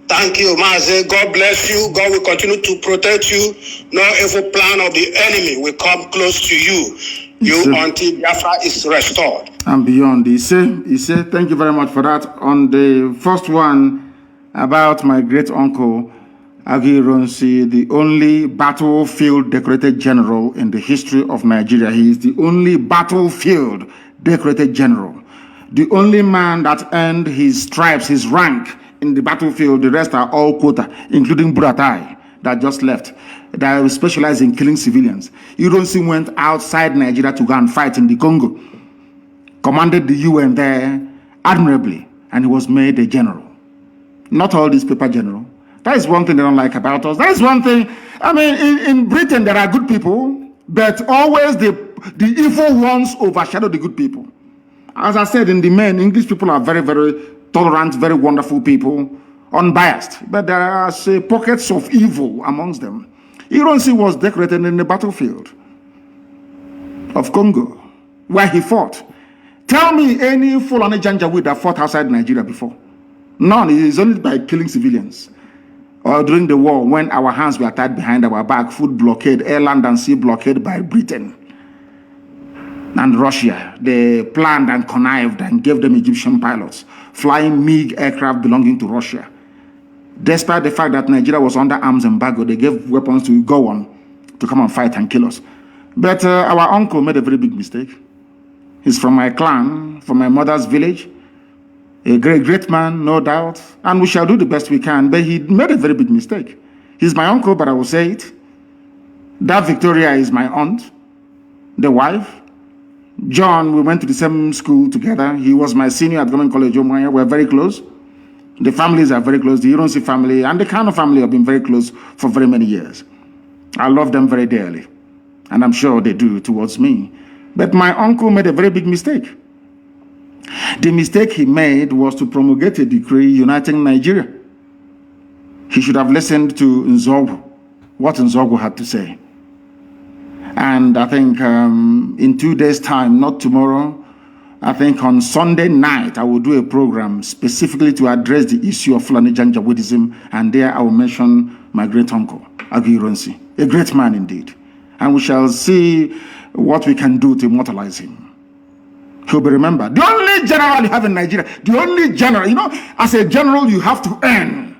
Thank you, Mazi. God bless you. God will continue to protect you. No evil plan of the enemy will come close to you. Until Biafra is restored. And beyond, he said, thank you very much for that. On the first one about my great uncle, Agironsi, the only battlefield decorated general in the history of Nigeria. He is the only battlefield decorated general. The only man that earned his stripes, his rank in the battlefield. The rest are all quota, including Buratai that just left. That specialize in killing civilians. Ironsi went outside Nigeria to go and fight in the Congo. Commanded the UN there admirably, and he was made a general. Not all these paper general. That is one thing they don't like about us. That is one thing. I mean, in Britain, there are good people, but always the evil ones overshadow the good people. As I said, in the men, English people are very, very tolerant, very wonderful people, unbiased. But there are pockets of evil amongst them. Ironsi was decorated in the battlefield of Congo, where he fought. Tell me any Fulani Janjaweed that fought outside Nigeria before. None. It is only by killing civilians. Or during the war, when our hands were tied behind our back, food blockade, air, land, and sea blockade by Britain and Russia. They planned and connived and gave them Egyptian pilots, flying MiG aircraft belonging to Russia. Despite the fact that Nigeria was under arms embargo, they gave weapons to go on to come and fight and kill us. But our uncle made a very big mistake. He's from my clan, from my mother's village. A great man, no doubt, and we shall do the best we can, but he made a very big mistake. He's my uncle, but I will say it. That Victoria is my aunt, the wife. John, we went to the same school together. He was my senior at Government College Omaya. We're very close. The families are very close. The Ironsi family and the KANU family have been very close for very many years. I love them very dearly, and I'm sure they do towards me. But my uncle made a very big mistake. The mistake he made was to promulgate a decree uniting Nigeria. He should have listened to Nzogwu, what Nzogwu had to say. And I think in 2 days' time, not tomorrow, I think on Sunday night, I will do a program specifically to address the issue of Fulani Janjaweedism, and there I will mention my great uncle, Agironsi, a great man indeed. And we shall see what we can do to immortalize him. He'll be remembered. The only general you have in Nigeria, the only general, as a general, you have to earn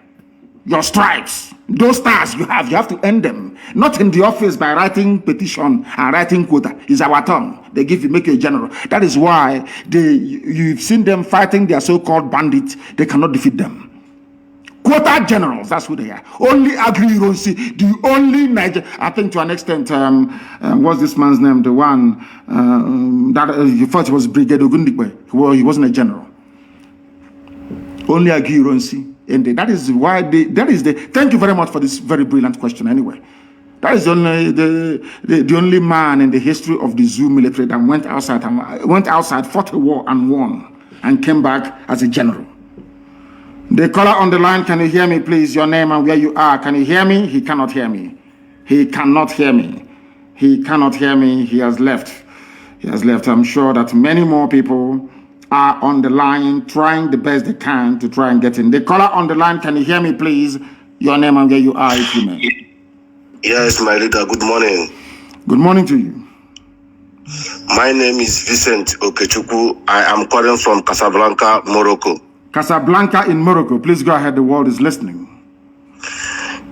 your stripes. Those stars you have to earn them. Not in the office by writing petition and writing quota. It's our turn. They make you a general. That is why you've seen them fighting their so-called bandits. They cannot defeat them. Quota generals, that's who they are. Only Agironsi, the only Niger. I think to an extent, what's this man's name? The one that you thought was Brigadier Ogundikwe. Well, he wasn't a general. Only Agironsi. And that is why thank you very much for this very brilliant question anyway. That is the only man in the history of the Zoo military that went outside, fought a war and won, and came back as a general. The caller on the line, can you hear me, please? Your name and where you are. Can you hear me? He cannot hear me. He cannot hear me. He cannot hear me. He has left. He has left. I'm sure that many more people are on the line trying the best they can to try and get in. The caller on the line, can you hear me, please? Your name and where you are, if you may. Yes, my leader. Good morning. Good morning to you. My name is Vincent Okechukwu. I am calling from Casablanca, Morocco. Casablanca in Morocco. Please go ahead. The world is listening.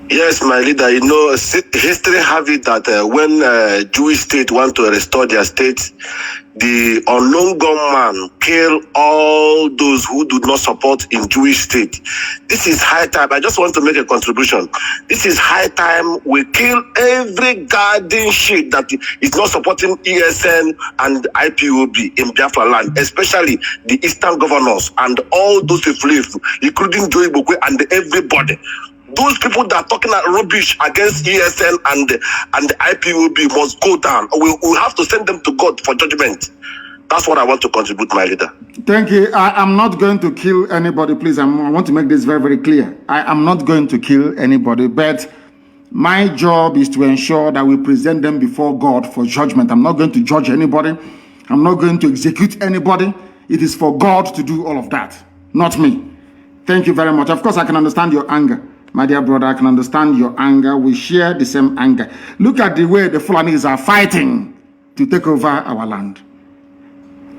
Yes, my leader, you know, history have it that when Jewish state want to restore their state, the unknown gunman kill all those who do not support in Jewish state. This is high time. I just want to make a contribution. This is high time we kill every garden shit that is not supporting ESN and IPOB in Biafra land, especially the eastern governors and all those people, including Joey Bokwe and everybody. Those people that are talking rubbish against ESN and the IPOB must go down. We have to send them to God for judgment. That's what I want to contribute, my leader. Thank you. I am not going to kill anybody, please. I want to make this very, very clear. I am not going to kill anybody, but my job is to ensure that we present them before God for judgment. I'm not going to judge anybody. I'm not going to execute anybody. It is for God to do all of that, not me. Thank you very much. Of course, I can understand your anger. My dear brother, I can understand your anger. We share the same anger. Look at the way the Fulanis are fighting to take over our land.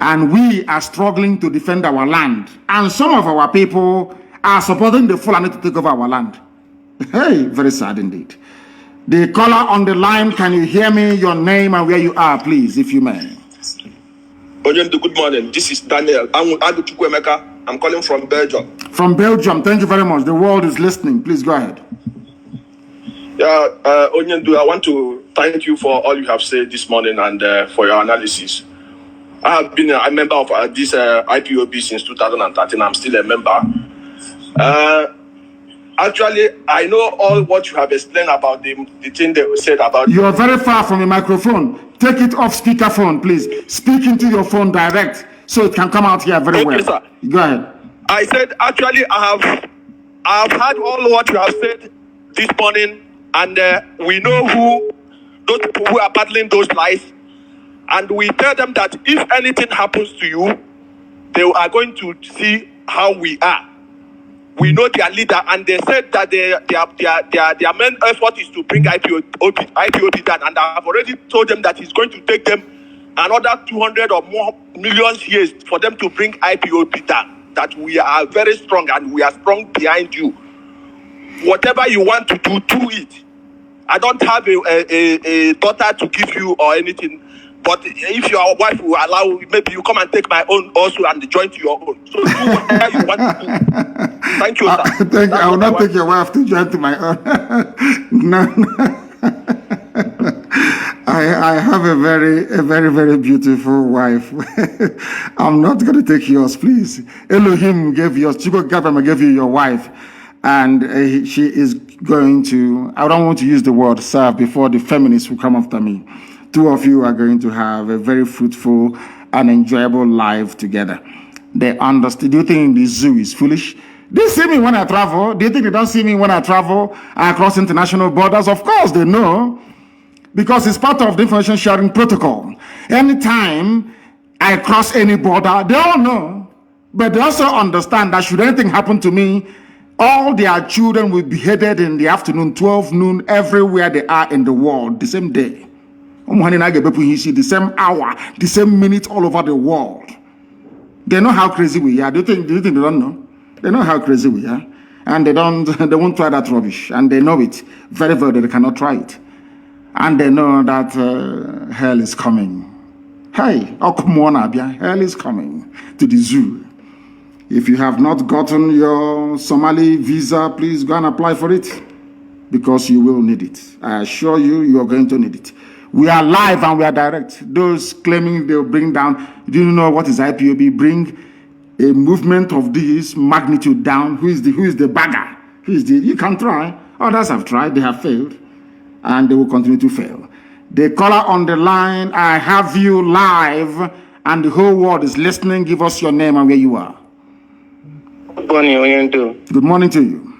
And we are struggling to defend our land. And some of our people are supporting the Fulani to take over our land. Hey, very sad indeed. The caller on the line, can you hear me? Your name and where you are, please, if you may. Good morning. This is Daniel. I'm calling from Belgium. From Belgium. Thank you very much. The world is listening. Please go ahead. Yeah, Onyendu, I want to thank you for all you have said this morning and for your analysis. I have been a member of this IPOB since 2013. I'm still a member. Actually, I know all what you have explained about the thing they said about... You are very far from the microphone. Take it off speakerphone, please. Speak into your phone direct so it can come out here very well. Sir. Go ahead. I said, actually, I have heard all what you have said this morning, and we know who those people who are battling those lies, and we tell them that if anything happens to you, they are going to see how we are. We know their leader, and they said that their main effort is to bring IPOB down, and I have already told them that it's going to take them another 200 or more million years for them to bring IPOB down. That we are very strong and we are strong behind you. Whatever you want to do it. I don't have a daughter to give you or anything, but if your wife will allow, maybe you come and take my own also and join to your own. So do whatever you want to do. Thank you, sir. I will not take your wife to join to my own. No. I have a very beautiful wife. I'm not going to take yours, please. Elohim gave yours. Chico Gabama gave you your wife. And she is going to, I don't want to use the word serve before the feminists will come after me. Two of you are going to have a very fruitful and enjoyable life together. They understand. Do you think the zoo is foolish? They see me when I travel. Do you think they don't see me when I travel across international borders? Of course they know. Because it's part of the information sharing protocol. Anytime I cross any border, they all know. But they also understand that should anything happen to me, all their children will be beheaded in the afternoon, 12 noon, everywhere they are in the world, the same day. The same hour, the same minute, all over the world. They know how crazy we are. Do you think they don't know? They know how crazy we are. And they won't try that rubbish. And they know it very well. They cannot try it. And they know that hell is coming. Hey, hell is coming to the zoo. If you have not gotten your Somali visa, please go and apply for it, because you will need it. I assure you, you are going to need it. We are live and we are direct. Those claiming they'll bring down, do you know what is IPOB? Bring a movement of this magnitude down. Who is the bagger? You can try. Others have tried, they have failed. And they will continue to fail. The caller on the line, I have you live, and the whole world is listening. Give us your name and where you are. Good morning, Oyendu. Good morning to you.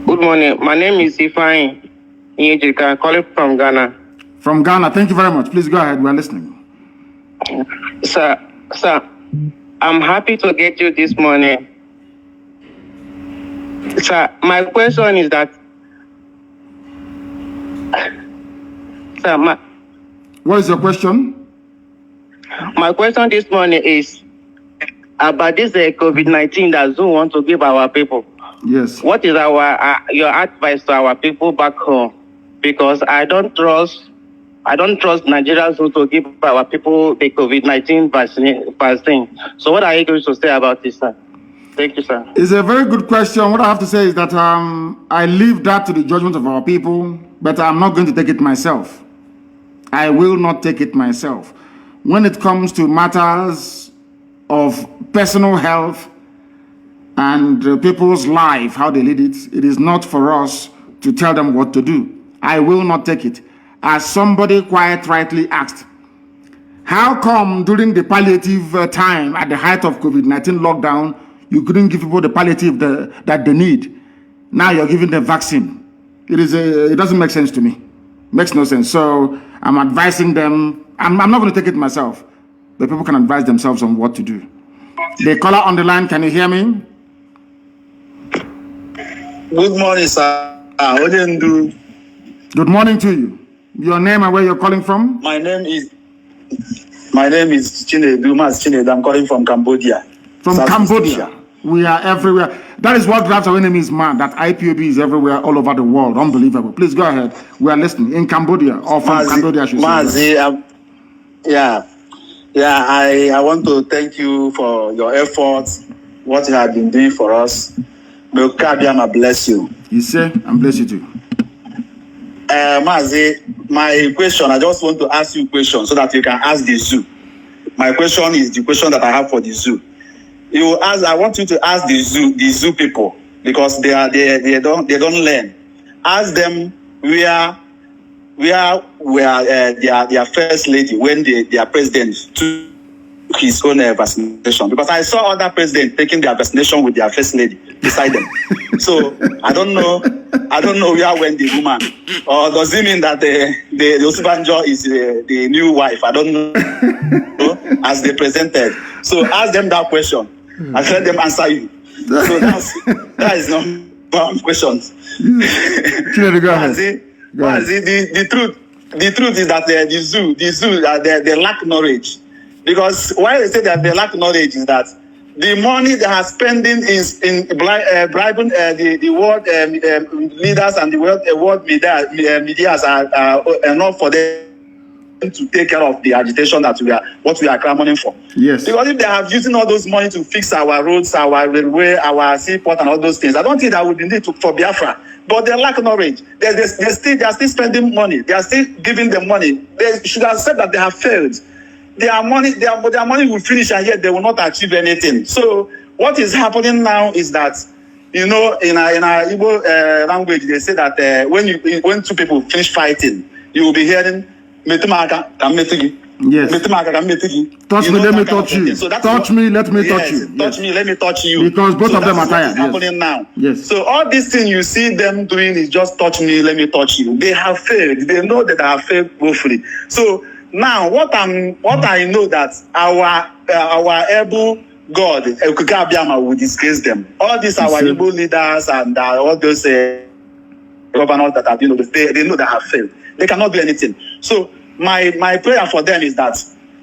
Good morning. My name is Ifeanyi Nyejika, calling from Ghana. From Ghana. Thank you very much. Please go ahead. We are listening. Sir, I'm happy to get you this morning. Sir, my question is that what is your question? My question this morning is about this COVID-19 that Zoom want to give our people. Yes. What is your advice to our people back home? Because I don't trust Nigerians to give our people the COVID-19 vaccine. So what are you going to say about this, sir? Thank you, sir. It's a very good question. What I have to say is that I leave that to the judgment of our people, but I'm not going to take it myself. I will not take it myself. When it comes to matters of personal health and people's life, how they lead it, it is not for us to tell them what to do. I will not take it. As somebody quite rightly asked, how come during the palliative time at the height of COVID-19 lockdown, you couldn't give people the palliative that they need? Now you're giving them vaccine. It doesn't make sense to me. Makes no sense. So I'm advising them. I'm not going to take it myself, but people can advise themselves on what to do. The caller on the line, can you hear me? Good morning, sir. Good morning to you. Your name and where you're calling from? My name is Chinedu, Mazi Nnamdi. I'm calling from Cambodia. From South Cambodia. Asia. We are everywhere. That is what drives our enemies mad, that IPOB is everywhere, all over the world. Unbelievable. Please go ahead. We are listening. In Cambodia, or from Cambodia, I should say. I want to thank you for your efforts, what you have been doing for us. May God bless you. You say, and bless you too. Mazi, my question, I just want to ask you a question so that you can ask the zoo. My question is the question that I have for the zoo. I want you to ask the zoo people, because they don't learn. Ask them where their first lady, when their president took his own vaccination, because I saw other presidents taking their vaccination with their first lady beside them. So I don't know where went the woman, or does it mean that the Osubanjo is the new wife? I don't know. As they presented. So ask them that question and let them answer you. So that is not one question. Go ahead. The truth is that the zoo they lack knowledge. Because why they say that they lack knowledge is that the money they are spending in bribing the world leaders and the world media are enough for them to take care of the agitation that we are clamoring for. Yes. Because if they have using all those money to fix our roads, our railway, our seaport, and all those things, I don't think that would be needed for Biafra. But they lack knowledge. They are still spending money. They are still giving them money. They should have said that they have failed. Their money will finish, and yet they will not achieve anything. So what is happening now is that, in our Igbo language, they say that when two people finish fighting, you will be hearing, yes. Touch me, let me touch you. So touch me, let me touch you. Touch me, let me touch you. Because both of them are tired. Happening now. Yes. So all these things you see them doing is just touch me, let me touch you. They have failed. They know that they have failed woefully. So now, what I know that our able God, Abiyama, will disgrace them. All these our Igbo leaders and all those governors that have, they know they have failed. They cannot do anything. So my prayer for them is that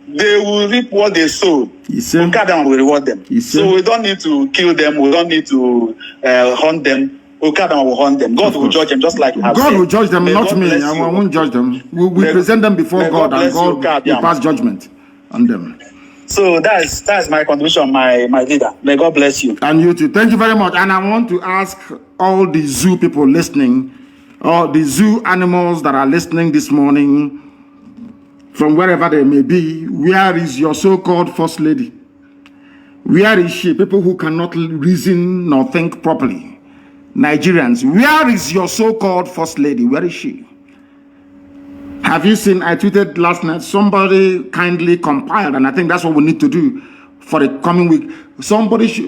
they will reap what they sow. Abiyama will reward them. So we don't need to kill them. We don't need to hunt them. Okada will hunt them. God will judge them, just like God will judge them, not me. I won't judge them. We present them before God, and God will pass judgment on them. So that's my contribution, my leader. May God bless you. And you too. Thank you very much. And I want to ask all the zoo people listening, or the zoo animals that are listening this morning, from wherever they may be, where is your so-called first lady? Where is she? People who cannot reason nor think properly. Nigerians, where is your so-called first lady? Where is she? Have you seen, I tweeted last night, somebody kindly compiled, and I think that's what we need to do for the coming week.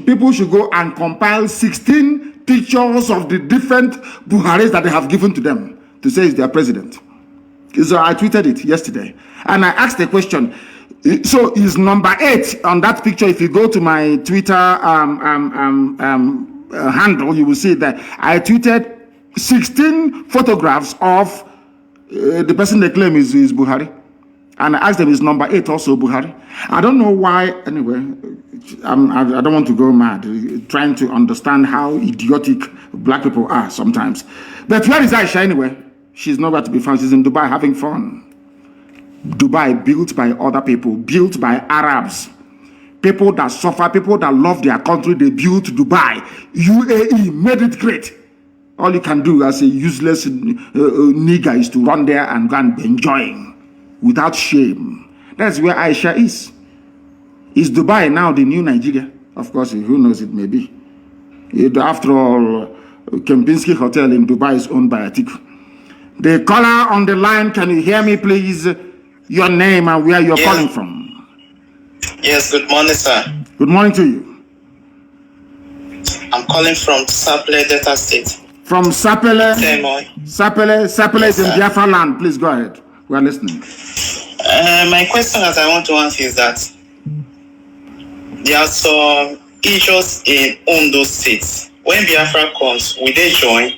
People should go and compile 16 pictures of the different Buharis that they have given to them to say is their president. So I tweeted it yesterday, and I asked the question. So is number 8 on that picture? If you go to my Twitter handle, you will see that I tweeted 16 photographs of the person they claim is Buhari. And I asked them, is number 8 also Buhari? I don't know why. Anyway, I don't want to go mad trying to understand how idiotic black people are sometimes. But where is Aisha anyway? She's nowhere to be found. She's in Dubai having fun. Dubai built by other people, built by Arabs. People that suffer, people that love their country, they built Dubai. UAE made it great. All you can do as a useless nigger is to run there and go and be enjoying without shame. That's where Aisha is. Is Dubai now the new Nigeria? Of course, who knows, it may be. After all, Kempinski Hotel in Dubai is owned by Atiku. The caller on the line, can you hear me, please? Your name and where you're calling from. Yes, good morning, sir. Good morning to you. I'm calling from Sapele, Delta State. From Sapele? Sapele yes, is in Biafra land. Please go ahead. We are listening. My question that I want to ask is that there are some issues in Ondo State. When Biafra comes, will they join?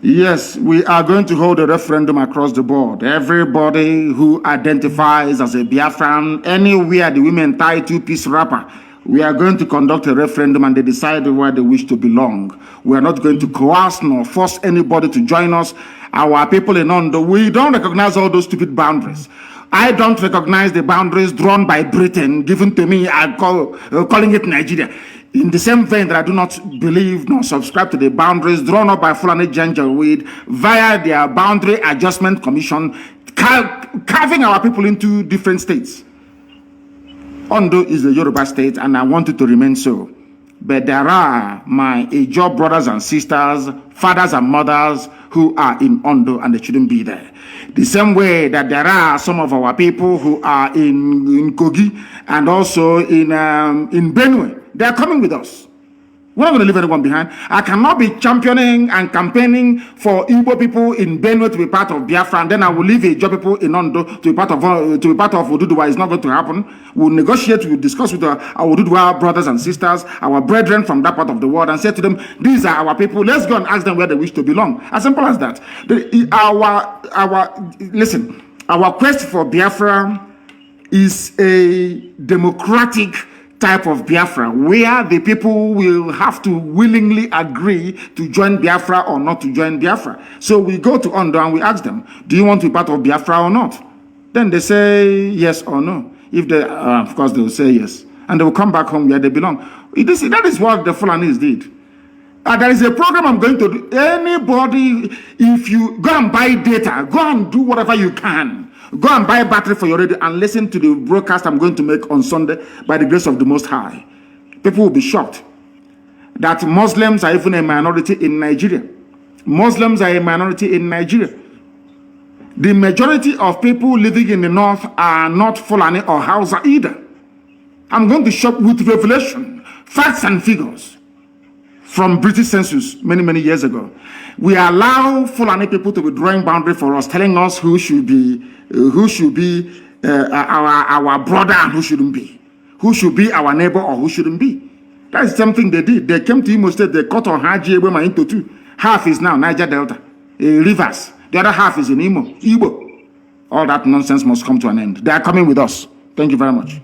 Yes, we are going to hold a referendum across the board. Everybody who identifies as a Biafran, anywhere the women tie two-piece wrapper, we are going to conduct a referendum and they decide where they wish to belong. We are not going to coerce nor force anybody to join us. Our people in Ondo, we don't recognize all those stupid boundaries. I don't recognize the boundaries drawn by Britain, given to me, calling it Nigeria. In the same vein that I do not believe nor subscribe to the boundaries drawn up by Fulani Janjaweed via their Boundary Adjustment Commission, carving our people into different states. Ondo is a Yoruba state and I want it to remain so. But there are my Ijaw brothers and sisters, fathers and mothers who are in Ondo and they shouldn't be there. The same way that there are some of our people who are in Kogi and also in Benue. They are coming with us. We're not going to leave anyone behind. I cannot be championing and campaigning for Igbo people in Benue to be part of Biafra, and then I will leave Ijaw people in Ondo to be part of Oduduwa. It's not going to happen. We'll negotiate, we'll discuss with our Oduduwa brothers and sisters, our brethren from that part of the world, and say to them, these are our people. Let's go and ask them where they wish to belong. As simple as that. Listen, our quest for Biafra is a democratic type of Biafra where the people will have to willingly agree to join Biafra or not to join Biafra. So we go to Ondo and we ask them, do you want to be part of Biafra or not? Then they say yes or no. If they, of course, they will say yes. And they will come back home where they belong. That is what the Fulanis did. There is a program I'm going to do. Anybody, if you go and buy data, go and do whatever you can. Go and buy a battery for your radio and listen to the broadcast I'm going to make on Sunday by the grace of the Most High. People will be shocked that Muslims are even a minority in Nigeria. Muslims are a minority in Nigeria. The majority of people living in the north are not Fulani or Hausa either. I'm going to shock with revelation, facts and figures from British census many years ago. We allow Fulani people to be drawing boundary for us, telling us who should be our brother and who shouldn't be, who should be our neighbor or who shouldn't be. That is something they did. They came to Imo State, they cut on Haji Ebema into two. Half is now Niger Delta, rivers. The other half is in Igbo. All that nonsense must come to an end. They are coming with us. Thank you very much.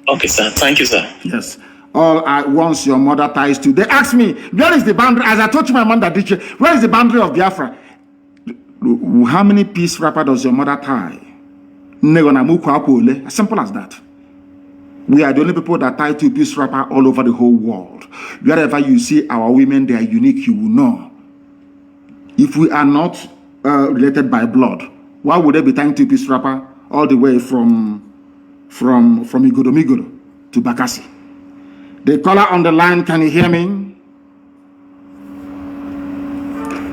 Okay, sir. Thank you, sir. Yes. All at once your mother ties to. They asked me, where is the boundary? As I told you, my mother did, where is the boundary of Biafra? How many piece wrapper does your mother tie? As simple as that. We are the only people that tie two-piece wrapper all over the whole world. Wherever you see our women, they are unique, you will know. If we are not related by blood, why would they be tying two-piece wrapper all the way from Igodo to Bakassi? The caller on the line, can you hear me?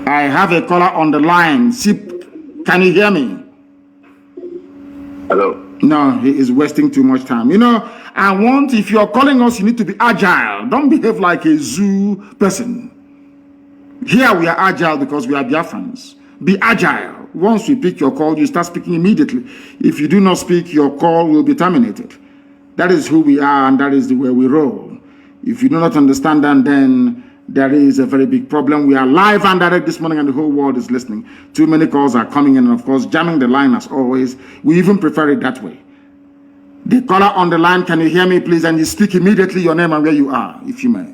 I have a caller on the line. Can you hear me? Hello. No, he is wasting too much time. You know, if you're calling us, you need to be agile. Don't behave like a zoo person. Here we are agile because we are Biafrans. Be agile. Once we pick your call, you start speaking immediately. If you do not speak, your call will be terminated. That is who we are and that is the way we roll. If you do not understand that, then there is a very big problem. We are live and direct this morning and the whole world is listening. Too many calls are coming in and, of course, jamming the line as always. We even prefer it that way. The caller on the line, can you hear me, please? And you speak immediately your name and where you are, if you may.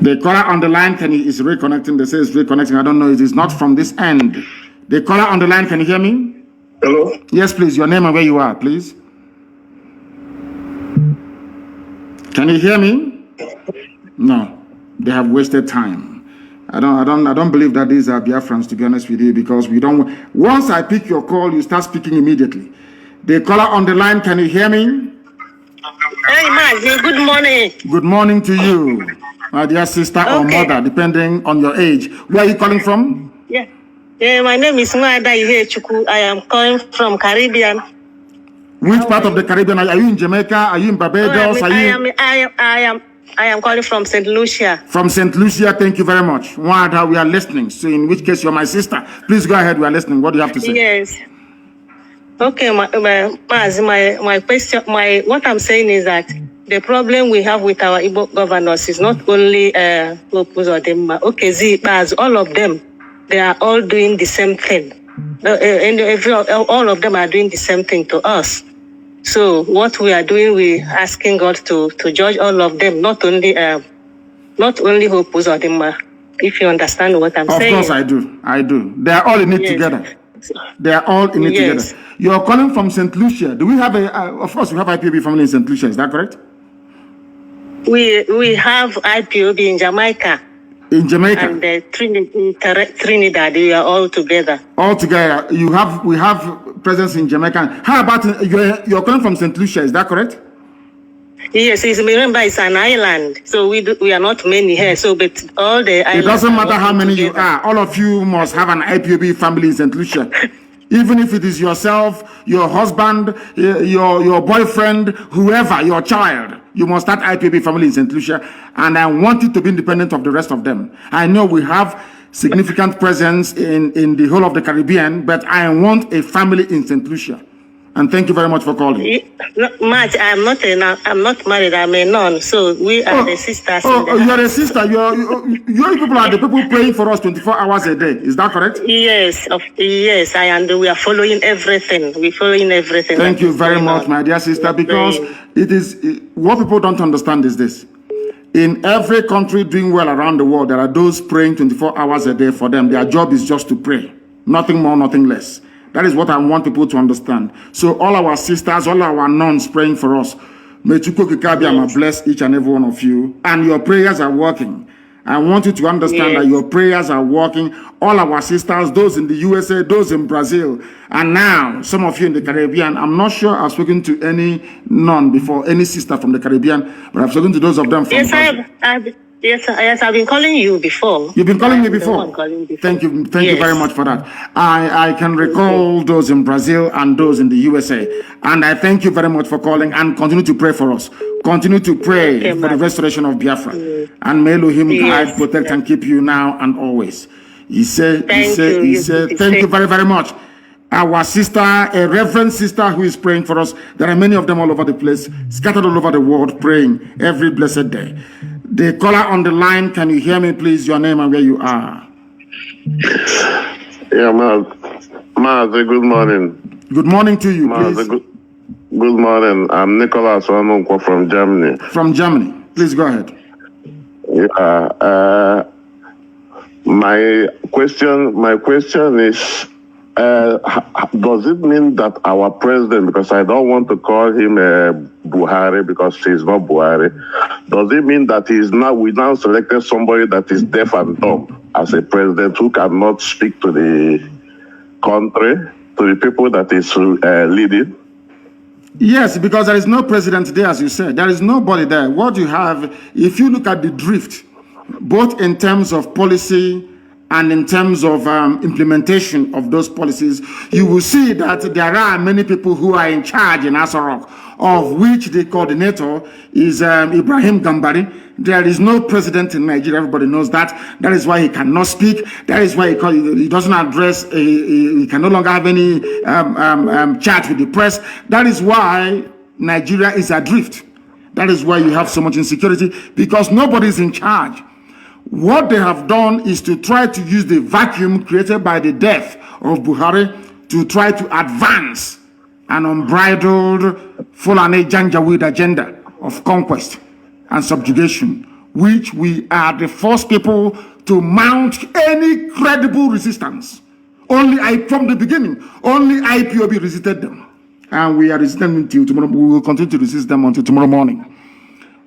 The caller on the line is reconnecting. They say it's reconnecting. I don't know. It is not from this end. The caller on the line, can you hear me? Hello? Yes, please. Your name and where you are, please. Can you hear me? No. They have wasted time. I don't believe that these are Biafrans, to be honest with you, because we don't. Once I pick your call, you start speaking immediately. The caller on the line, can you hear me? Hey, Mazi, good morning. Good morning to you, my dear sister or mother, depending on your age. Where are you calling from? Yeah, my name is Nwada Ihechuku. I am calling from Caribbean. Which part of the Caribbean? Are you in Jamaica? Are you in Barbados? I am calling from St. Lucia. From St. Lucia, thank you very much. Nwada, we are listening. So in which case you're my sister. Please go ahead, we are listening. What do you have to say? Yes. Okay, my question, what I'm saying is that the problem we have with our Igbo governors is not only Opus or them. Okay, all of them, they are all doing the same thing. All of them are doing the same thing to us. So what we are doing, we asking God to judge all of them, not only Opus or them. If you understand what I'm saying. Of course I do. They are all in it together. They are all in it together. You are calling from St. Lucia. Do we have of course we have IPOB family in St. Lucia, is that correct? We have IPOB in Jamaica. In Jamaica. And Trinidad, we are all together. All together. We have presence in Jamaica. How about you're calling from St. Lucia, is that correct? Yes, remember it's an island, so we are not many here. So, but all the islands. It doesn't matter how many you are. All of you must have an IPOB family in St. Lucia. Even if it is yourself, your husband, your boyfriend, whoever, your child, you must start IPOB family in St. Lucia. And I want it to be independent of the rest of them. I know we have significant presence in the whole of the Caribbean, but I want a family in St. Lucia. And thank you very much for calling. Matt, I'm not married. I'm a nun. So we are the sisters. You're a sister. Your people are the people praying for us 24 hours a day. Is that correct? Yes. Yes. And we are following everything. We're following everything. Thank you very much, my dear sister, because it is what people don't understand is this. In every country doing well around the world, there are those praying 24 hours a day for them. Their job is just to pray. Nothing more, nothing less. That is what I want people to understand. So all our sisters, all our nuns praying for us, may Chukwu bless each and every one of you. And your prayers are working. I want you to understand that your prayers are working. All our sisters, those in the USA, those in Brazil, and now some of you in the Caribbean. I'm not sure I've spoken to any nun before, any sister from the Caribbean, but I've spoken to those of them from Brazil. Yes, I've been calling you before. You've been calling me before? Thank you very much for that. I can recall those in Brazil and those in the USA. And I thank you very much for calling and continue to pray for us. Continue to pray for the restoration of Biafra. And may Elohim guide, protect, and keep you now and always. He said, thank you very, very much. Our sister, a reverend sister who is praying for us. There are many of them all over the place, scattered all over the world, praying every blessed day. The caller on the line, can you hear me, please? Your name and where you are. Yeah, Mazi, good morning. Good morning to you, please. Good morning. I'm Nicholas Wamunko from Germany. From Germany. Please go ahead. Yeah. My question is, does it mean that our president, because I don't want to call him Buhari because he's not Buhari, does it mean that we now selected somebody that is deaf and dumb as a president who cannot speak to the country, to the people that is leading? Yes, because there is no president there, as you said. There is nobody there. What you have, if you look at the drift, both in terms of policy and in terms of implementation of those policies, you will see that there are many people who are in charge in Asarok, of which the coordinator is Ibrahim Gambari. There is no president in Nigeria. Everybody knows that. That is why he cannot speak. That is why he doesn't address, he can no longer have any chat with the press. That is why Nigeria is adrift. That is why you have so much insecurity, because nobody is in charge. What they have done is to try to use the vacuum created by the death of Buhari to try to advance an unbridled Fulani Janjaweed agenda of conquest and subjugation, which we are the first people to mount any credible resistance. From the beginning, only IPOB resisted them. And we are resisting until tomorrow. We will continue to resist them until tomorrow morning.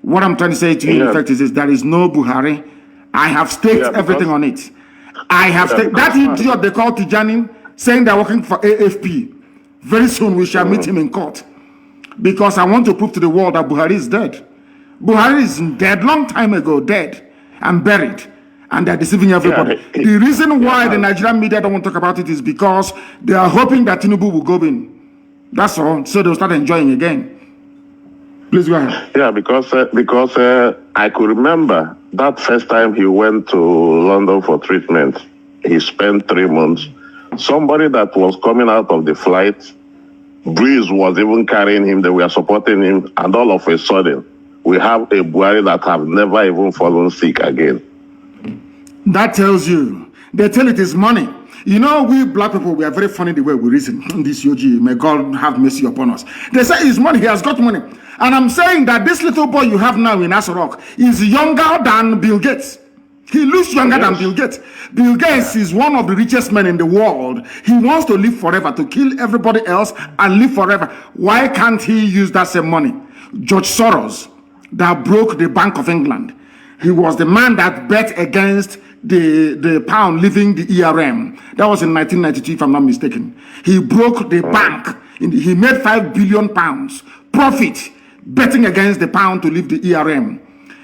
What I'm trying to say to you, in fact, is this: there is no Buhari. I have staked everything on it. I have staked that idiot they call Tijani, saying they're working for AFP. Very soon we shall meet him in court, because I want to prove to the world that Buhari is dead. Buhari is dead long time ago, dead and buried, and they're deceiving everybody. The reason why the Nigerian media don't want to talk about it is because they are hoping that Tinubu will go in. That's all. So they'll start enjoying again. Please go ahead. Yeah, because I could remember that first time he went to London for treatment. He spent 3 months. Somebody that was coming out of the flight, Breeze was even carrying him. They were supporting him, and all of a sudden, we have a Buhari that have never even fallen sick again. That tells you. They tell it is money. You know, we black people, we are very funny the way we reason. This UG, may God have mercy upon us. They say it's money, he has got money. And I'm saying that this little boy you have now in Asorok is younger than Bill Gates. He looks younger than Bill Gates. Bill Gates is one of the richest men in the world. He wants to live forever, to kill everybody else and live forever. Why can't he use that same money? George Soros, that broke the Bank of England. He was the man that bet against the pound leaving the ERM. That was in 1992, if I'm not mistaken. He broke the bank. He made £5 billion profit betting against the pound to leave the ERM.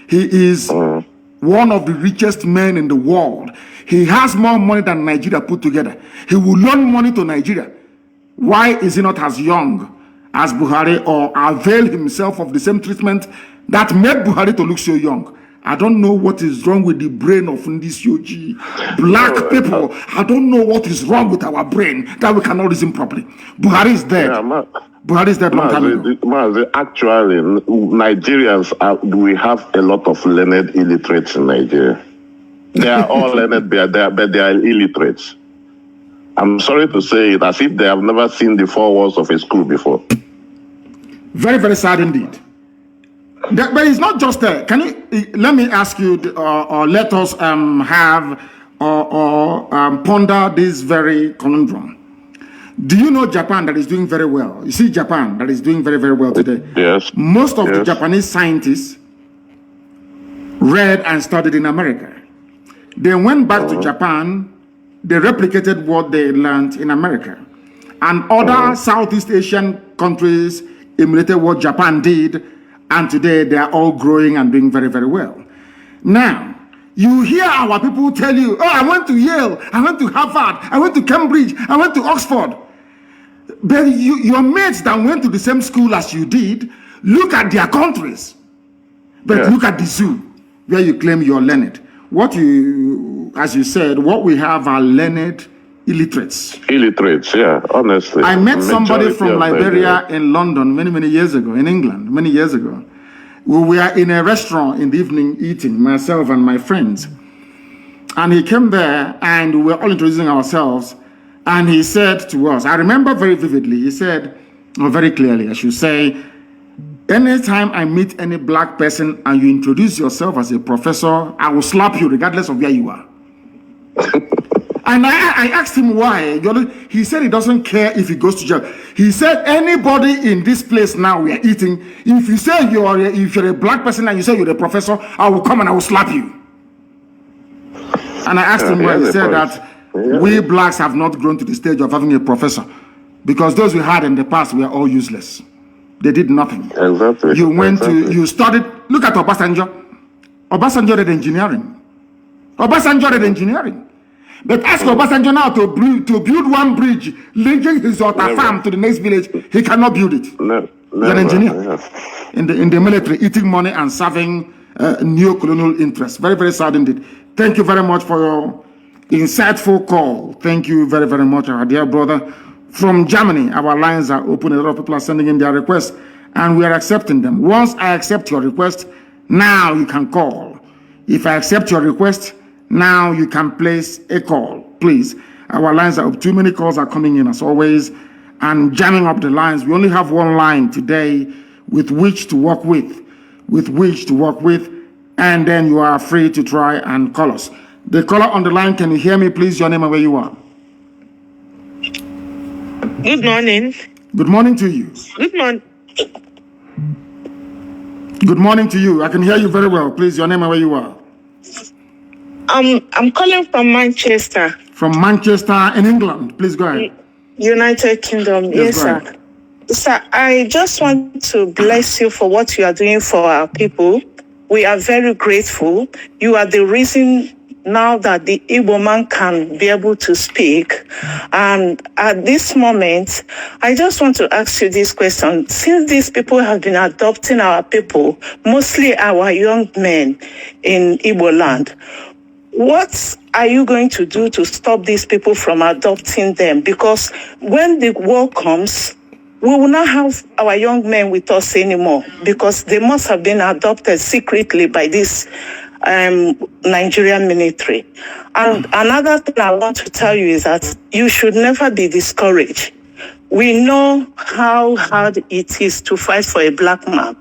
He is one of the richest men in the world. He has more money than Nigeria put together. He will loan money to Nigeria. Why is he not as young as Buhari, or avail himself of the same treatment that made Buhari to look so young? I don't know what is wrong with the brain of this UG. Black people, I don't know what is wrong with our brain that we cannot reason properly. Buhari is dead. Buhari is dead long time ago. Actually, Nigerians, we have a lot of learned illiterates in Nigeria. They are all learned, but they are illiterates. I'm sorry to say it, as if they have never seen the 4 walls of a school before. Very, very sad indeed. But it's not just there. Let me ask you, or let us ponder this very conundrum. Do you know Japan that is doing very well? You see Japan that is doing very, very well today. Yes. Most of the Japanese scientists read and studied in America. They went back to Japan. They replicated what they learned in America. And other Southeast Asian countries emulated what Japan did. And today they are all growing and doing very, very well. Now, you hear our people tell you, oh, I went to Yale, I went to Harvard, I went to Cambridge, I went to Oxford. But your mates that went to the same school as you did, look at their countries. But look at the zoo, where you claim you're learned. As you said, what we have are learned illiterates. Illiterates, yeah, honestly. I met somebody from Liberia in London many years ago, in England, many years ago. We were in a restaurant in the evening eating, myself and my friends. And he came there and we were all introducing ourselves. And he said to us, I remember very vividly, he said, or very clearly, I should say, anytime I meet any black person and you introduce yourself as a professor, I will slap you regardless of where you are. And I asked him why. He said he doesn't care if he goes to jail. He said anybody in this place now we are eating, if you say if you're a black person and you say you're a professor, I will come and I will slap you. And I asked him why. He said that we blacks have not grown to the stage of having a professor, because those we had in the past were all useless. They did nothing. Exactly. You studied. Look at Obasanjo. Obasanjo did engineering. But ask Obasanjo now to build one bridge linking his farm to the next village. He cannot build it. He's an engineer in the military, eating money and serving neo-colonial interests. Very, very sad indeed. Thank you very much for your insightful call. Thank you very, very much, our dear brother. From Germany, our lines are open. A lot of people are sending in their requests. and we are accepting them. Once I accept your request, now you can call. If I accept your request, now you can place a call. Please, our lines are up. Too many calls are coming in as always and jamming up the lines. We only have one line today with which to work with, and then you are free to try and call us. The caller on the line, can you hear me, please? Your name and where you are. Good morning. Good morning to you. Good morning. Good morning to you. I can hear you very well. Please, your name and where you are. I'm calling from Manchester. From Manchester in England. Please go ahead. United Kingdom. Yes, sir. Sir, I just want to bless you for what you are doing for our people. We are very grateful. You are the reason now that the Igbo man can be able to speak. And at this moment, I just want to ask you this question. Since these people have been adopting our people, mostly our young men in Igbo land, what are you going to do to stop these people from adopting them? Because when the war comes, we will not have our young men with us anymore because they must have been adopted secretly by this Nigerian military. And another thing I want to tell you is that you should never be discouraged. We know how hard it is to fight for a black man.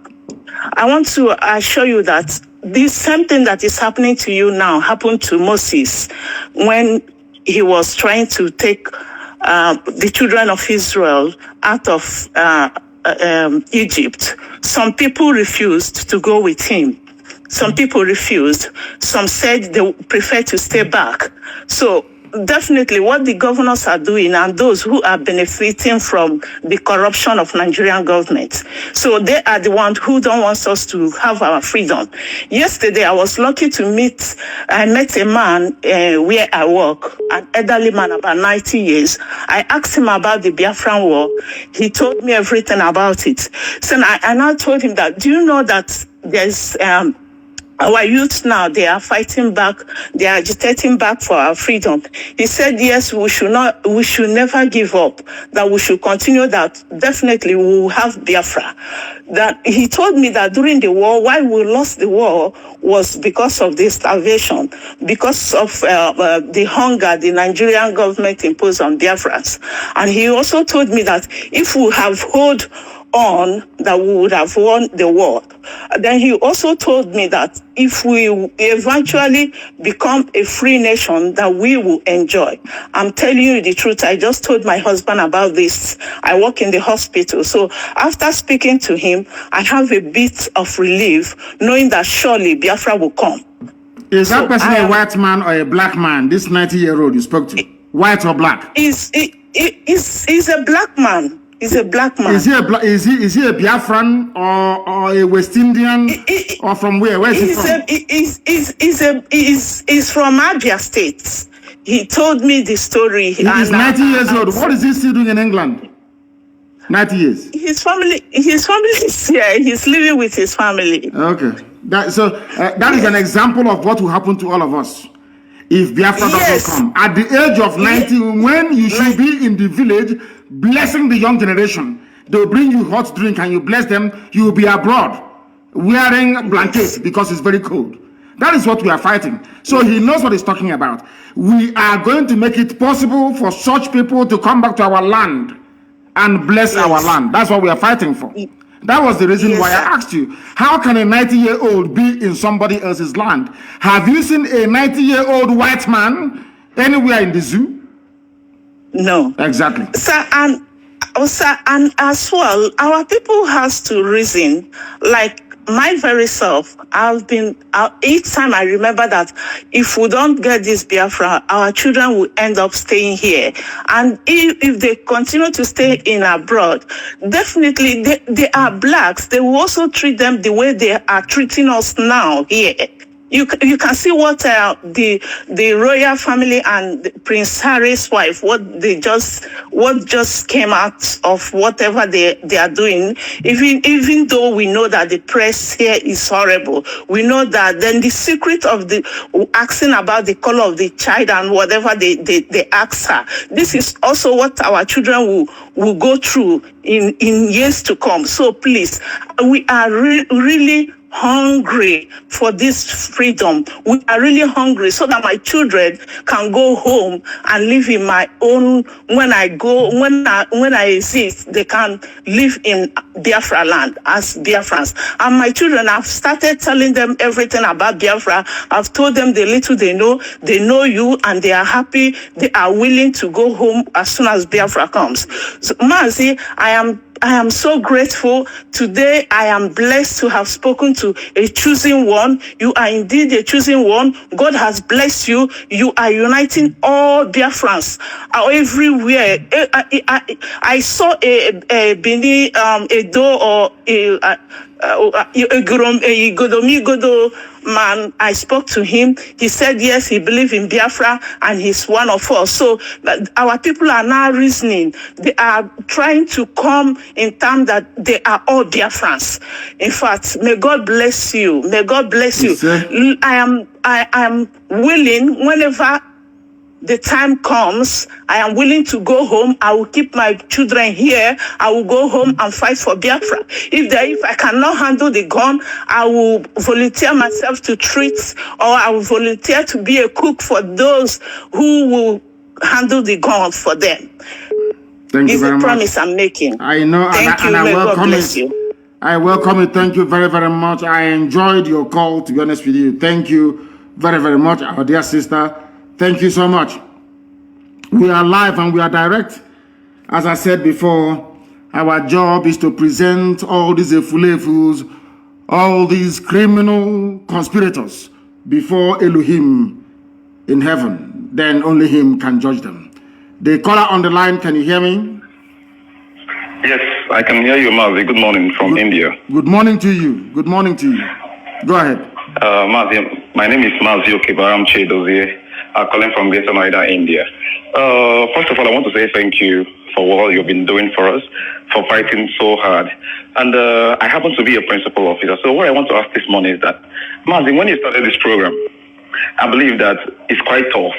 I want to assure you that this same thing that is happening to you now happened to Moses when he was trying to take the children of Israel out of Egypt. Some people refused to go with him. Some people refused. Some said they prefer to stay back. So definitely what the governors are doing and those who are benefiting from the corruption of Nigerian government. So they are the ones who don't want us to have our freedom. Yesterday, I was lucky to I met a man where I work, an elderly man about 90 years. I asked him about the Biafran war. He told me everything about it. So I now told him that, do you know that there's our youth now, they are fighting back, they are agitating back for our freedom. He said, yes, we should never give up, that we should continue, that definitely we will have Biafra. That he told me that during the war, why we lost the war was because of the starvation, because of the hunger the Nigerian government imposed on Biafrans. And he also told me that if we have held on, that we would have won the war. Then he also told me that if we eventually become a free nation, that we will enjoy. I'm telling you the truth. I just told my husband about this. I work in the hospital. So after speaking to him, I have a bit of relief, knowing that surely Biafra will come. Is that person a white man or a black man, this 90-year-old you spoke to? White or black? He's a black man. He's a black man. Is he a Biafran or a West Indian or from where? Where is he from? He's from Abia State. He told me the story. He is 90 years old. What is he still doing in England? 90 years. His family is here. He's living with his family. Okay. That is an example of what will happen to all of us if Biafra doesn't come. At the age of 90, when you should be in the village blessing the young generation, they'll bring you hot drink and you bless them, you will be abroad wearing blankets because it's very cold. That is what we are fighting. So he knows what he's talking about. We are going to make it possible for such people to come back to our land and bless our land. That's what we are fighting for. That was the reason why I asked you, how can a 90-year-old be in somebody else's land? Have you seen a 90-year-old white man anywhere in the zoo? No. Exactly. Sir, and as well, our people has to reason, like my very self, each time I remember that if we don't get this Biafra, our children will end up staying here. And if they continue to stay in abroad, definitely they are blacks. They will also treat them the way they are treating us now here. You can see what the royal family and Prince Harry's wife, what just came out of whatever they are doing. Even though we know that the press here is horrible, we know that then the secret of the asking about the color of the child and whatever they ask her. This is also what our children will go through in years to come. So please, we are really hungry for this freedom. We are really hungry so that my children can go home and live in my own. When I exist, they can live in Biafra land as Biafrans. And my children, I've started telling them everything about Biafra. I've told them the little they know you, and they are happy. They are willing to go home as soon as Biafra comes. So, Mazi, I am so grateful. Today, I am blessed to have spoken to a chosen one. You are indeed a chosen one. God has blessed you. You are uniting all Biafrans everywhere. I saw a Bini, a Do or a Godomigodo man. I spoke to him. He said, yes, he believes in Biafra and he's one of us. So our people are now reasoning. They are trying to come in terms that they are all Biafrans. In fact, may God bless you. May God bless you. I am willing, whenever the time comes, I am willing to go home. I will keep my children here. I will go home and fight for Biafra. If I cannot handle the gun, I will volunteer myself to treat, or I will volunteer to be a cook for those who will handle the gun for them. Thank you very much. It's a promise I'm making. I know, and I welcome it. I welcome it. Thank you very, very much. I enjoyed your call, to be honest with you. Thank you very, very much, our dear sister. Thank you so much. We are live and we are direct. As I said before, our job is to present all these efulefus, all these criminal conspirators before Elohim in heaven. Then only him can judge them. The caller on the line, can you hear me? Yes, I can hear you, Mazi. Good morning from India. Good morning to you. Good morning to you. Go ahead. Mazi, my name is Mazi Okebaram Chedozie. I'm calling from Greater Noida, India. First of all, I want to say thank you for what you've been doing for us, for fighting so hard. And I happen to be a principal officer. So what I want to ask this morning is that, Mazi, when you started this program, I believe that it's quite tough.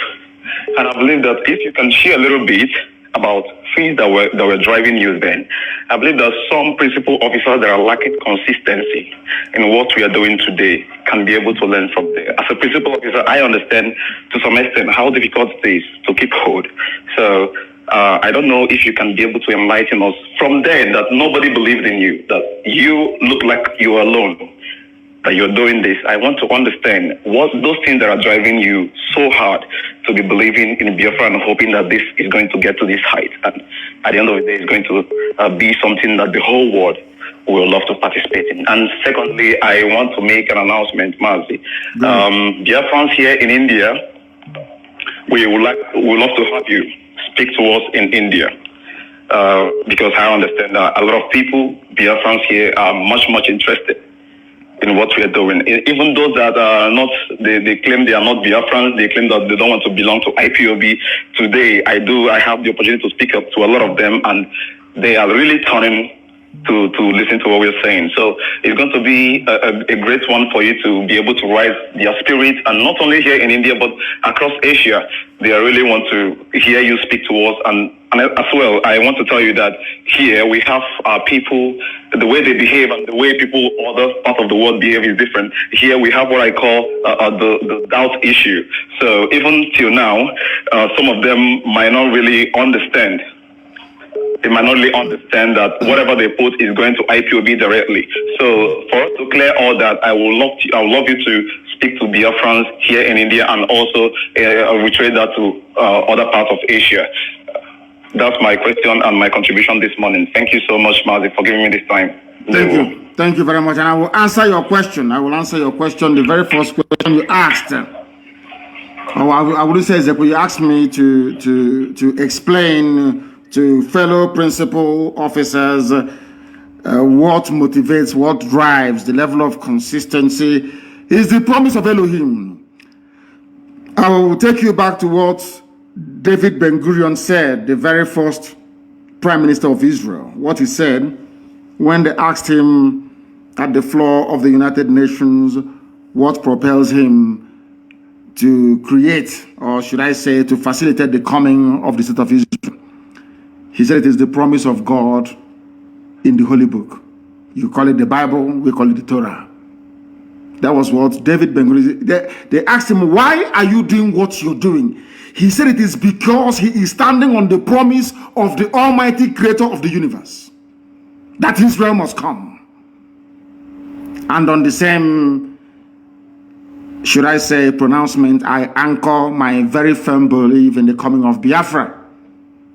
And I believe that if you can share a little bit about things that were driving you then, I believe that some principal officers that are lacking consistency in what we are doing today can be able to learn from there. As a principal officer, I understand to some extent how difficult it is to keep hold. So I don't know if you can be able to enlighten us from there that nobody believed in you, that you look like you are alone, that you're doing this. I want to understand what those things that are driving you so hard to be believing in Biafra and hoping that this is going to get to this height. And at the end of the day, it's going to be something that the whole world will love to participate in. And secondly, I want to make an announcement, Mazi. Biafrans here in India, we would love to have you speak to us in India. Because I understand that a lot of people, Biafrans here, are much interested in what we are doing. Even those that are not, they claim they are not Biafrans, they claim that they don't want to belong to IPOB. Today, I have the opportunity to speak up to a lot of them, and they are really turning to listen to what we're saying. So it's going to be a great one for you to be able to rise their spirit, and not only here in India, but across Asia. They really want to hear you speak to us. And as well, I want to tell you that here we have our people, the way they behave and the way people other parts of the world behave is different. Here we have what I call the doubt issue. So even till now, some of them might not really understand. They might not really understand that whatever they put is going to IPOB directly. So for us to clear all that, I would love you to speak to Biafrans here in India, and also reiterate that to other parts of Asia. That's my question and my contribution this morning. Thank you so much, Mazi, for giving me this time. Thank you. Thank you very much. And I will answer your question. The very first question you asked. I wouldn't say exactly. You asked me to explain to fellow principal officers what motivates, what drives, the level of consistency is the promise of Elohim. I will take you back to what David Ben-Gurion said, the very first Prime Minister of Israel, what he said when they asked him at the floor of the United Nations what propels him to create, or should I say, to facilitate the coming of the state of Israel. He said it is the promise of God in the Holy Book. You call it the Bible, we call it the Torah. That was what David Ben-Gurion, they asked him, why are you doing what you're doing? He said it is because he is standing on the promise of the Almighty Creator of the universe, that Israel must come. And on the same, should I say, pronouncement, I anchor my very firm belief in the coming of Biafra.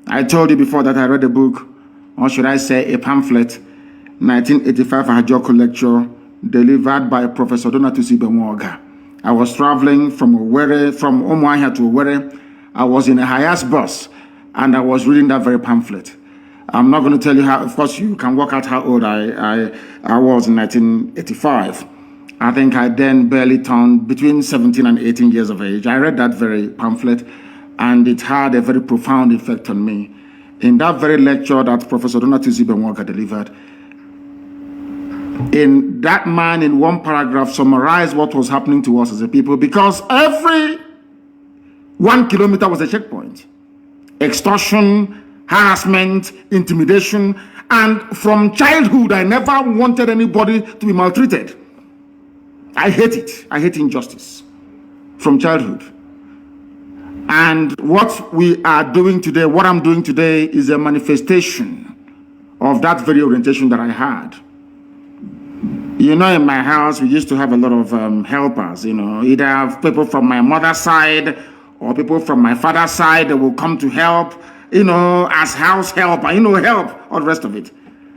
I told you before that I read a book, or should I say a pamphlet, 1985 Ajoko lecture, delivered by Professor Donatus Ibenwoga. I was traveling from Umuahia to Owerri. I was in a Hiace bus, and I was reading that very pamphlet. I'm not going to tell you how, of course, you can work out how old I was in 1985. I think I then barely turned between 17 and 18 years of age. I read that very pamphlet, and it had a very profound effect on me. In that very lecture that Professor Donatus Ibenwoga delivered, in that man, in one paragraph, summarized what was happening to us as a people, because every 1 kilometer was a checkpoint. Extortion, harassment, intimidation, and from childhood, I never wanted anybody to be maltreated. I hate it. I hate injustice from childhood. And what we are doing today, what I'm doing today, is a manifestation of that very orientation that I had. You know, in my house, we used to have a lot of helpers, you know, either people from my mother's side or people from my father's side that will come to help, you know, as house helper, you know, help, all the rest of it.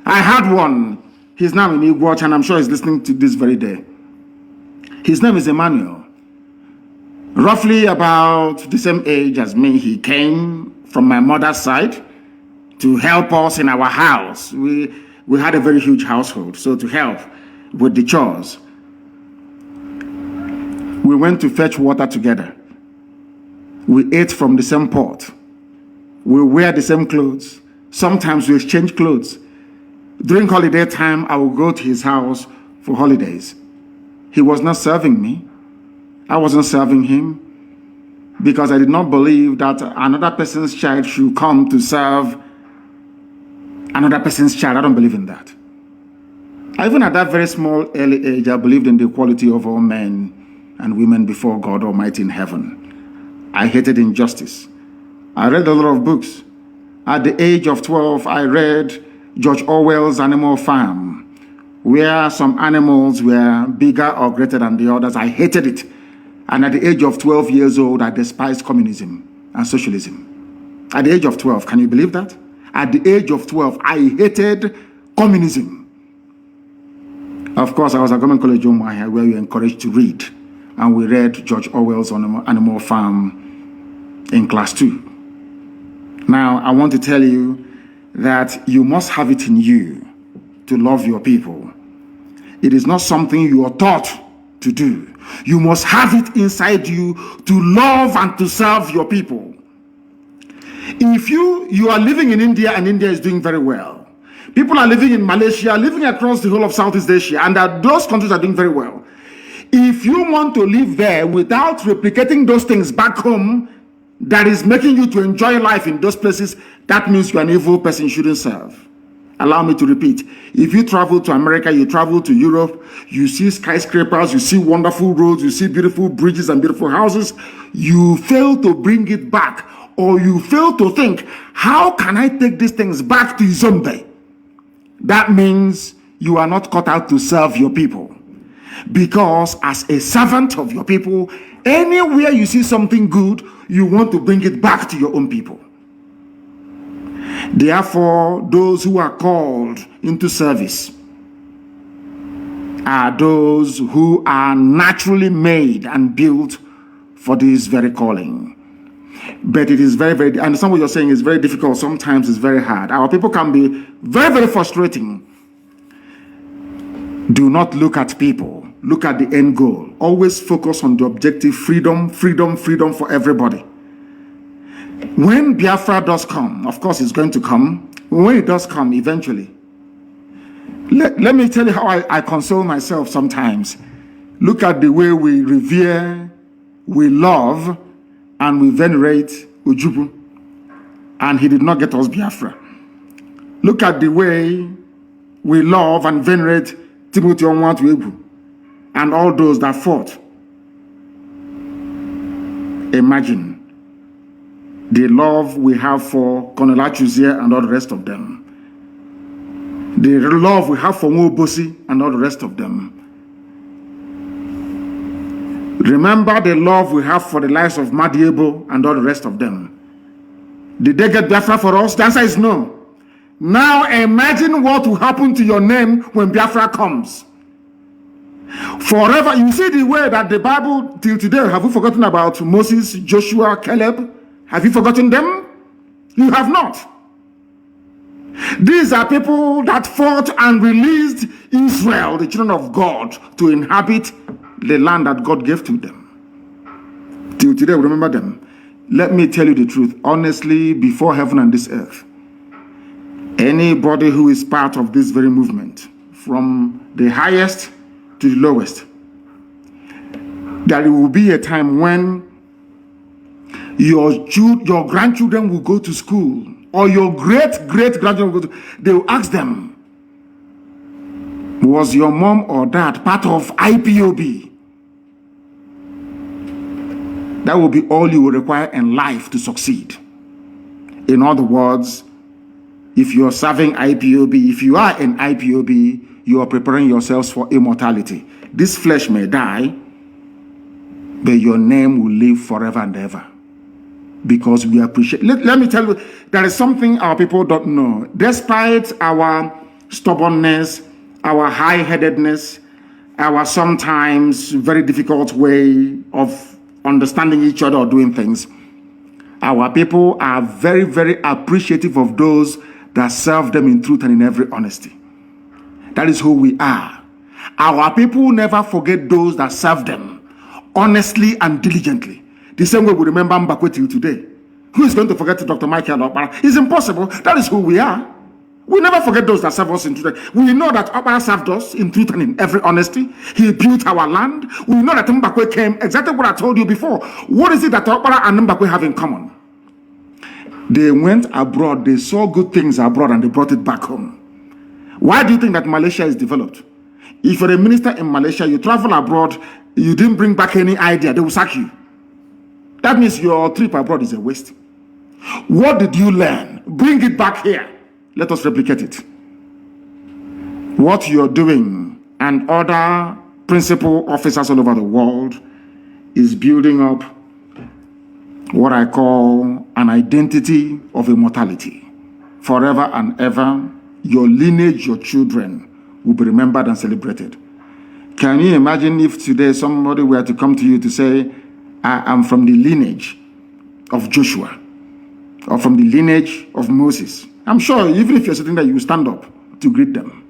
I had one. He's now in Igwatch, and I'm sure he's listening to this very day. His name is Emmanuel. Roughly about the same age as me, he came from my mother's side to help us in our house. We had a very huge household, so to help with the chores. We went to fetch water together. We ate from the same pot. We wear the same clothes. Sometimes we exchange clothes. During holiday time, I would go to his house for holidays. He was not serving me. I wasn't serving him, because I did not believe that another person's child should come to serve another person's child. I don't believe in that. Even at that very small, early age, I believed in the equality of all men and women before God Almighty in heaven. I hated injustice. I read a lot of books. At the age of 12, I read George Orwell's Animal Farm, where some animals were bigger or greater than the others. I hated it. And at the age of 12 years old, I despised communism and socialism. At the age of 12, can you believe that? At the age of 12, I hated communism. Of course, I was at Government College Umuahia, where we were encouraged to read. And we read George Orwell's Animal Farm in class 2. Now, I want to tell you that you must have it in you to love your people. It is not something you are taught to do. You must have it inside you to love and to serve your people. If you are living in India, and India is doing very well, people are living in Malaysia, living across the whole of Southeast Asia, and that those countries are doing very well. If you want to live there without replicating those things back home, that is making you to enjoy life in those places, that means you're an evil person you shouldn't serve. Allow me to repeat. If you travel to America, you travel to Europe, you see skyscrapers, you see wonderful roads, you see beautiful bridges and beautiful houses, you fail to bring it back, or you fail to think, how can I take these things back to Izombe? That means you are not cut out to serve your people. Because as a servant of your people, anywhere you see something good, you want to bring it back to your own people. Therefore, those who are called into service are those who are naturally made and built for this very calling. But it is very, very, I understand what you're saying, is very difficult. Sometimes it's very hard. Our people can be very, very frustrating. Do not look at people. Look at the end goal. Always focus on the objective: freedom, freedom, freedom for everybody. When Biafra does come, of course it's going to come. When it does come, eventually, let me tell you how I console myself sometimes. Look at the way we revere, we love, and we venerate Ujubu. And he did not get us Biafra. Look at the way we love and venerate Timothy Onwatuegwu and all those that fought. Imagine the love we have for Colonel Achuzie and all the rest of them. The love we have for Nwobosi and all the rest of them. Remember the love we have for the lives of Madiebo and all the rest of them. Did they get Biafra for us? The answer is no. Now imagine what will happen to your name when Biafra comes. Forever, you see the way that the Bible till today, have you forgotten about Moses, Joshua, Caleb? Have you forgotten them? You have not. These are people that fought and released Israel, the children of God, to inhabit the land that God gave to them. Till today, we remember them. Let me tell you the truth, honestly, before heaven and this earth. Anybody who is part of this very movement, from the highest to the lowest, there will be a time when your grandchildren will go to school, or your great-grandchildren will go to, they will ask them, was your mom or dad part of IPOB? That will be all you will require in life to succeed. In other words, if you're serving IPOB, if you are in IPOB, you are preparing yourselves for immortality. This flesh may die, but your name will live forever and ever. Because we appreciate. Let me tell you, there is something our people don't know. Despite our stubbornness, our high-headedness, our sometimes very difficult way of understanding each other or doing things, our people are very, very appreciative of those that serve them in truth and in every honesty. That is who we are. Our people never forget those that serve them honestly and diligently. The same way we remember Mbakwe till today. Who is going to forget Dr. Michael Okpara? It's impossible. That is who we are. We never forget those that serve us in truth. We know that Okpara served us in truth and in every honesty. He built our land. We know that Mbakwe came, exactly what I told you before. What is it that Okpara and Mbakwe have in common? They went abroad, they saw good things abroad, and they brought it back home. Why do you think that Malaysia is developed? If you're a minister in Malaysia, you travel abroad, you didn't bring back any idea, they will sack you. That means your trip abroad is a waste. What did you learn? Bring it back here. Let us replicate it. What you're doing and other principal officers all over the world is building up what I call an identity of immortality. Forever and ever, your lineage, your children will be remembered and celebrated. Can you imagine if today somebody were to come to you to say, I am from the lineage of Joshua, or from the lineage of Moses? I'm sure even if you're sitting there, you will stand up to greet them.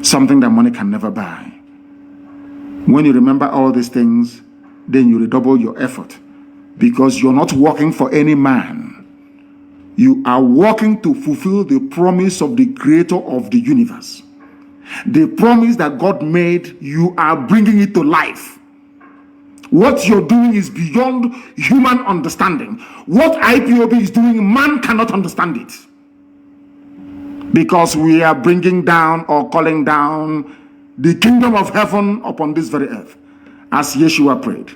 Something that money can never buy. When you remember all these things, then you redouble your effort, because you're not working for any man. You are working to fulfill the promise of the creator of the universe. The promise that God made, you are bringing it to life. What you're doing is beyond human understanding. What IPOB is doing, man cannot understand it. Because we are bringing down or calling down the kingdom of heaven upon this very earth. As Yeshua prayed,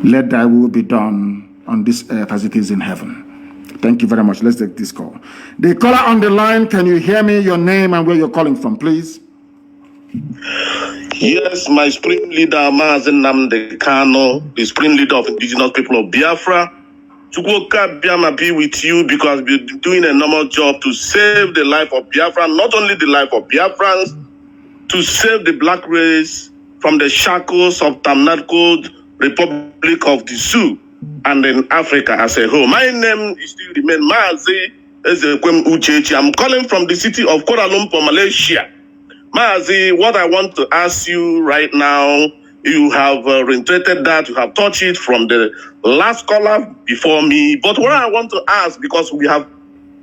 let thy will be done on this earth as it is in heaven. Thank you very much. Let's take this call. The caller on the line, can you hear me? Your name and where you're calling from, please. Yes, my supreme leader, Mazi Nnamdi KANU, the supreme leader of indigenous people of Biafra. Chukwuka Biama be with you, because we're doing a normal job to save the life of Biafra, not only the life of Biafrans, to save the black race from the shackles of Tamnadko Republic of the Sioux, and in Africa as a whole. My name is still remain Mazi Nnamdi. I'm calling from the city of Kuala Lumpur, Malaysia. Mazi, what I want to ask you right now, you have reiterated that, you have touched it from the last caller before me, but what I want to ask, because we have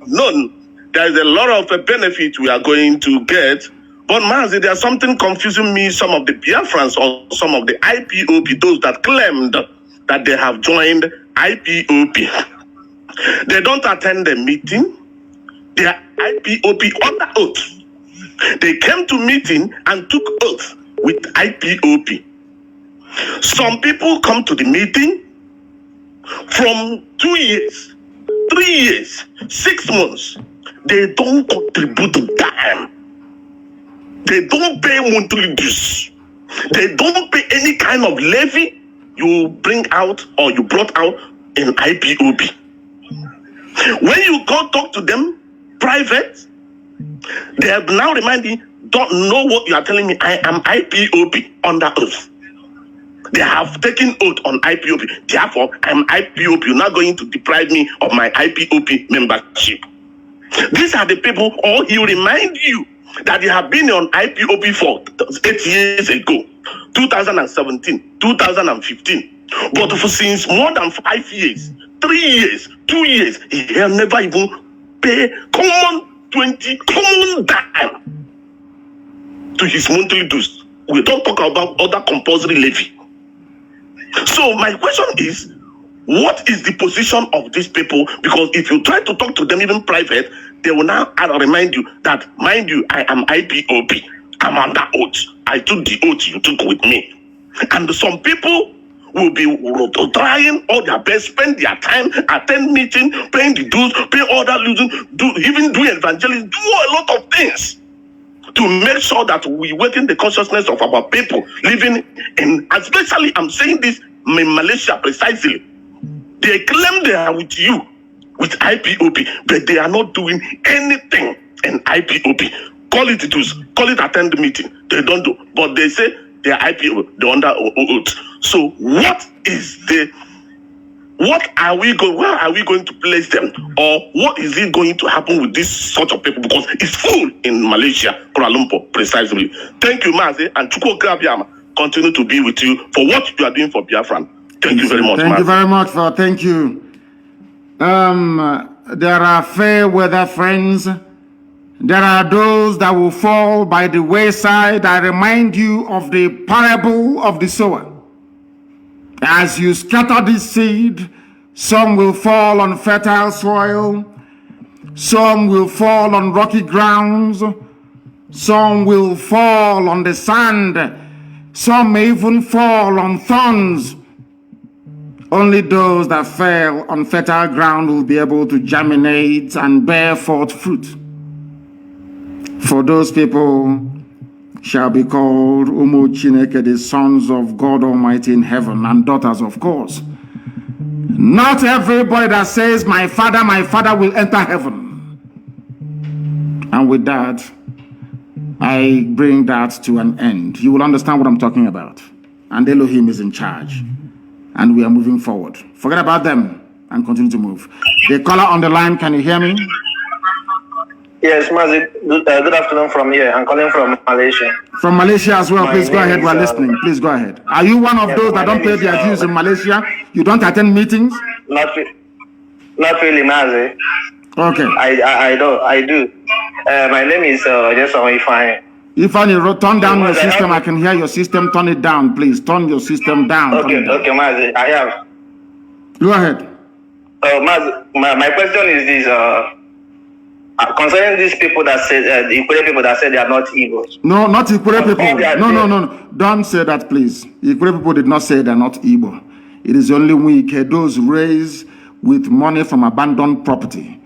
known there is a lot of benefit we are going to get, but Mazi, there's something confusing me, some of the Biafrans or some of the IPOB, those that claimed that they have joined IPOB. They don't attend the meeting. They are IPOP under oath. They came to meeting and took oath with IPOP. Some people come to the meeting from 2 years, 3 years, 6 months. They don't contribute to dime. They don't pay monthly dues. They don't pay any kind of levy you bring out or you brought out in IPOP. When you go talk to them private, they have now reminded you, don't know what you are telling me. I am IPOP under oath. They have taken oath on IPOP. Therefore, I am IPOP. You're not going to deprive me of my IPOP membership. These are the people, or he will remind you that you have been on IPOP for 8 years ago, 2017, 2015. But for since more than 5 years, 3 years, 2 years, he has never even paid common dime to his monthly dues. We don't talk about other compulsory levy. So my question is, what is the position of these people? Because if you try to talk to them even private, they will now remind you that, mind you, I am IPOP. I'm under oath. I took the oath you took with me. And some people will be trying all their best, spend their time, attend meeting, paying the dues, pay all that, even do evangelism, do a lot of things to make sure that we awaken the consciousness of our people living in, especially I'm saying this in Malaysia precisely. They claim they are with you, with IPOP, but they are not doing anything in IPOP. Call it dues, call it attend the meeting. They don't do, but they say they are IPOP, they're under oath. So what are we going? Where are we going to place them, or what is it going to happen with this sort of people? Because it's full in Malaysia, Kuala Lumpur, precisely. Thank you, Mazi, and Chukwu Okeabiama continue to be with you for what you are doing for Biafran. Thank you very much, Thank Mazi. you very much for thank you. There are fair weather friends. There are those that will fall by the wayside. I remind you of the parable of the sower. As you scatter this seed, some will fall on fertile soil, some will fall on rocky grounds, some will fall on the sand, some may even fall on thorns. Only those that fell on fertile ground will be able to germinate and bear forth fruit. For those people shall be called Umu Chineke, the sons of God Almighty in heaven, and daughters, of course. Not everybody that says, my father will enter heaven. And with that, I bring that to an end. You will understand what I'm talking about. And Elohim is in charge. And we are moving forward. Forget about them and continue to move. The caller on the line, can you hear me? Yes, Mazi, good afternoon from here. I'm calling from Malaysia. From Malaysia as well. Please go ahead. We're listening. Please go ahead. Are you one of those that don't pay their dues in Malaysia? You don't attend meetings? Not really, Mazi. Okay. I do. My name is just Ifeanyi. Ifeanyi, turn down your system. I can hear your system. Turn it down, please. Turn your system down. Okay, Mazi. I have. Go ahead. Mazi, my question is this. Concerning these people that say the Ikure people that say they are not evil. No, not Ikure people. No. Don't say that, please. Ikure people did not say they are not evil. It is only Wike, those raised with money from abandoned property.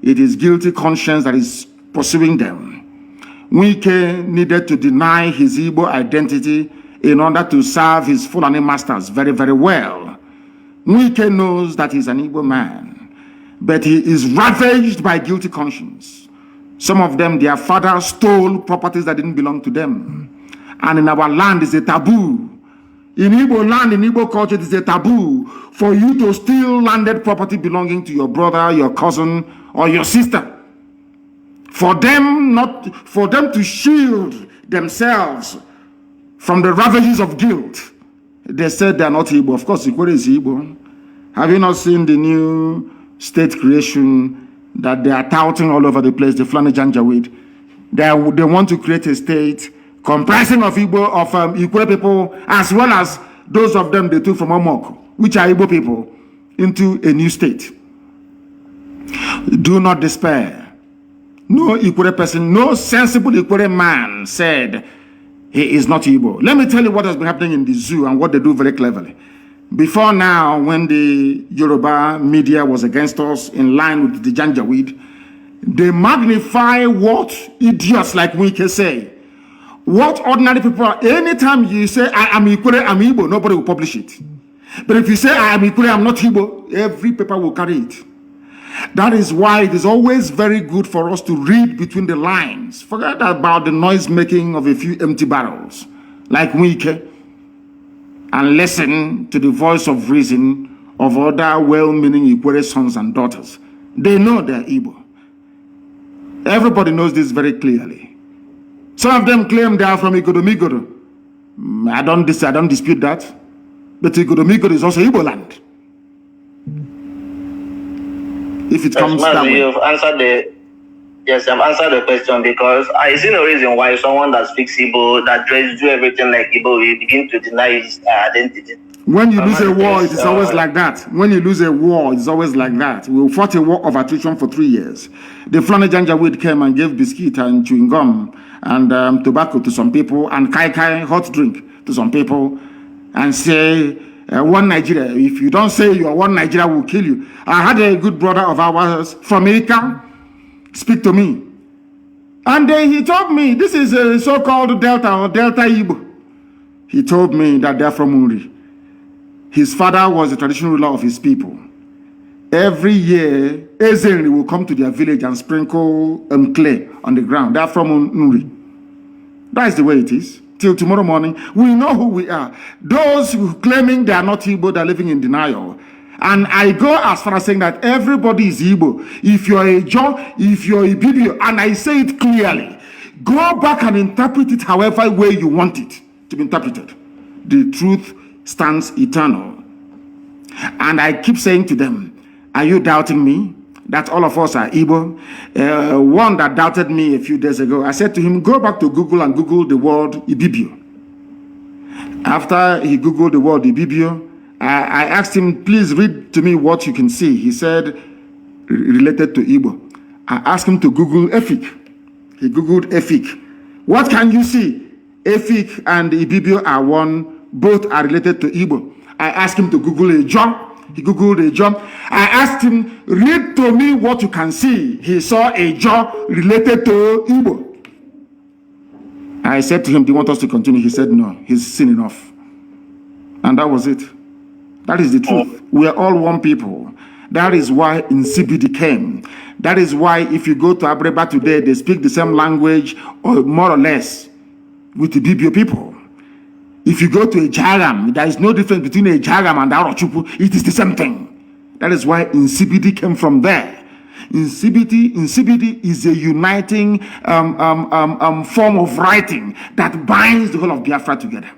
It is guilty conscience that is pursuing them. Wike needed to deny his Igbo identity in order to serve his Fulani masters very, very well. Wike knows that he's an Igbo man, but he is ravaged by guilty conscience. Some of them, their father stole properties that didn't belong to them. And in our land, it's a taboo. In Igbo land, in Igbo culture, it is a taboo for you to steal landed property belonging to your brother, your cousin, or your sister. For them to shield themselves from the ravages of guilt, they said they are not Igbo. Of course, Ikwere is Igbo. Have you not seen the new state creation that they are touting all over the place, the Fulani Janjaweed? They want to create a state comprising of Ikure people, as well as those of them they took from Omok, which are Igbo people, into a new state. Do not despair. No Ikwere person, no sensible Ikwere man said he is not Igbo. Let me tell you what has been happening in the zoo and what they do very cleverly. Before now, when the Yoruba media was against us in line with the Janjaweed, they magnify what idiots like we can say. What ordinary people are. Anytime you say, I am Ikwere, I'm Igbo, nobody will publish it. But if you say, I am Ikwere, I'm not Igbo, every paper will carry it. That is why it is always very good for us to read between the lines. Forget about the noise making of a few empty barrels, like Wike, and listen to the voice of reason of other well-meaning Ikwere sons and daughters. They know they're Igbo. Everybody knows this very clearly. Some of them claim they are from Igodomigodo. I don't dispute that. But Igodomigodo is also Igbo land. If it comes that way. You've answered I've answered the question, because I see no reason why someone that speaks Igbo, that tries to do everything like Igbo, will begin to deny his identity. When you lose a war, it is always like that. When you lose a war, it's always like that. We fought a war of attrition for 3 years. The Flana Janjaweed came and gave biscuit and chewing gum and tobacco to some people and kai hot drink to some people and say, one Nigeria. If you don't say you are one Nigeria, will kill you. I had a good brother of ours from America speak to me. And he told me, this is a so-called Delta or Delta Igbo. He told me that they're from Uri. His father was the traditional ruler of his people. Every year, Ezenri will come to their village and sprinkle clay on the ground. They're from Uri. That is the way it is. Till tomorrow morning, we know who we are. Those who claiming they are not Igbo, they're living in denial. And I go as far as saying that everybody is Igbo. If you're a Joe, if you're a Bibio, and I say it clearly, go back and interpret it however way you want it to be interpreted. The truth stands eternal. And I keep saying to them, are you doubting me? That all of us are Igbo. One that doubted me a few days ago, I said to him, go back to Google and Google the word Ibibio. After he Googled the word Ibibio, I asked him, please read to me what you can see. He said, related to Igbo. I asked him to Google Efik. He Googled Efik. What can you see? Efik and Ibibio are one, both are related to Igbo. I asked him to Google a job. He Googled a job. I asked him, read to me what you can see. He saw a job related to Igbo. I said to him, do you want us to continue? He said, no, he's seen enough. And that was it. That is the truth. We are all one people. That is why Nsibidi came. That is why if you go to Abreba today, they speak the same language, or more or less, with the Bibio people. If you go to a Jagam, there is no difference between a Jagam and Arochupu. It is the same thing. That is why Nsibidi came from there. Nsibidi is a uniting form of writing that binds the whole of Biafra together.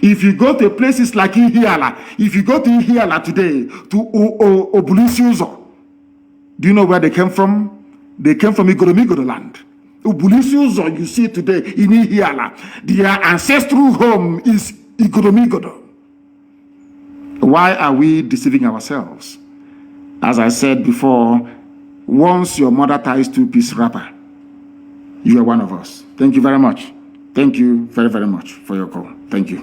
If you go to places like Ihiala, if you go to Ihiala today, to Obulisuzo, do you know where they came from? They came from Igodomigodo land. Obulisuzo, you see today in Ihiala, their ancestral home is Igodomigodo. Why are we deceiving ourselves? As I said before, once your mother ties two-piece wrapper, you are one of us. Thank you very much. Thank you very, very much for your call. Thank you.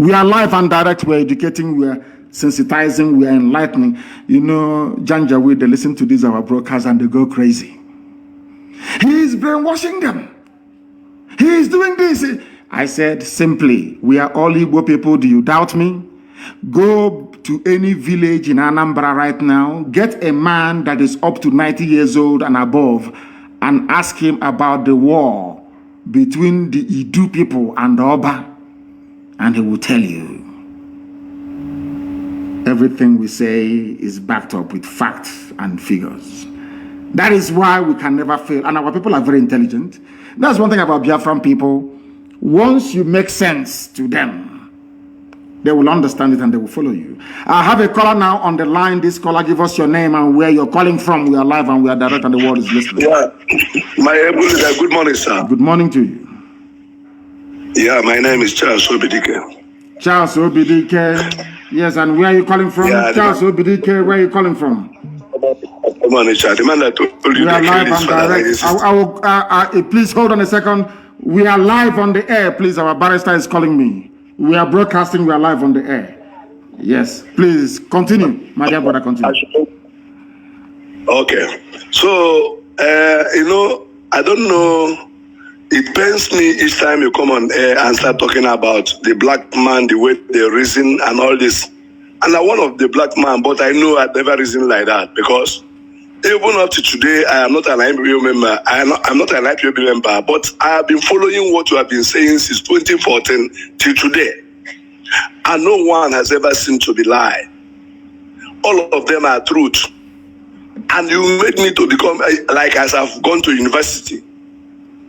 We are live and direct. We're educating. We're sensitizing. We're enlightening. You know, Janjaweed, they listen to these our brokers and they go crazy. He is brainwashing them. He is doing this. I said simply, we are all Igbo people. Do you doubt me? Go to any village in Anambra right now. Get a man that is up to 90 years old and above and ask him about the war between the Idu people and the Oba, and he will tell you. Everything we say is backed up with facts and figures. That is why we can never fail. And our people are very intelligent. That's one thing about Biafran people. Once you make sense to them, they will understand it and they will follow you. I have a caller now on the line. This caller, give us your name and where you're calling from. We are live and we are direct and the world is listening. Yeah, good morning, sir. Good morning to you. Yeah, my name is Charles Obidike. Charles Obidike. Yes, and where are you calling from? Yeah, Charles Obidike, where are you calling from? Come on, Richard. The man that told you We are they live killed his and father like direct. this. Please hold on a second. We are live on the air. Please, our barrister is calling me. We are broadcasting. We are live on the air. Yes. Please continue, my dear brother. Continue. Okay. So, I don't know. It pains me each time you come on air and start talking about the black man, the way they reason and all this. And I'm one of the black man, but I know I'd never reason like that because even up to today, I am not an IPOB member. I'm not an IPOB member, but I have been following what you have been saying since 2014 till today. And no one has ever seemed to be lie. All of them are truth. And you made me to become, like as I've gone to university,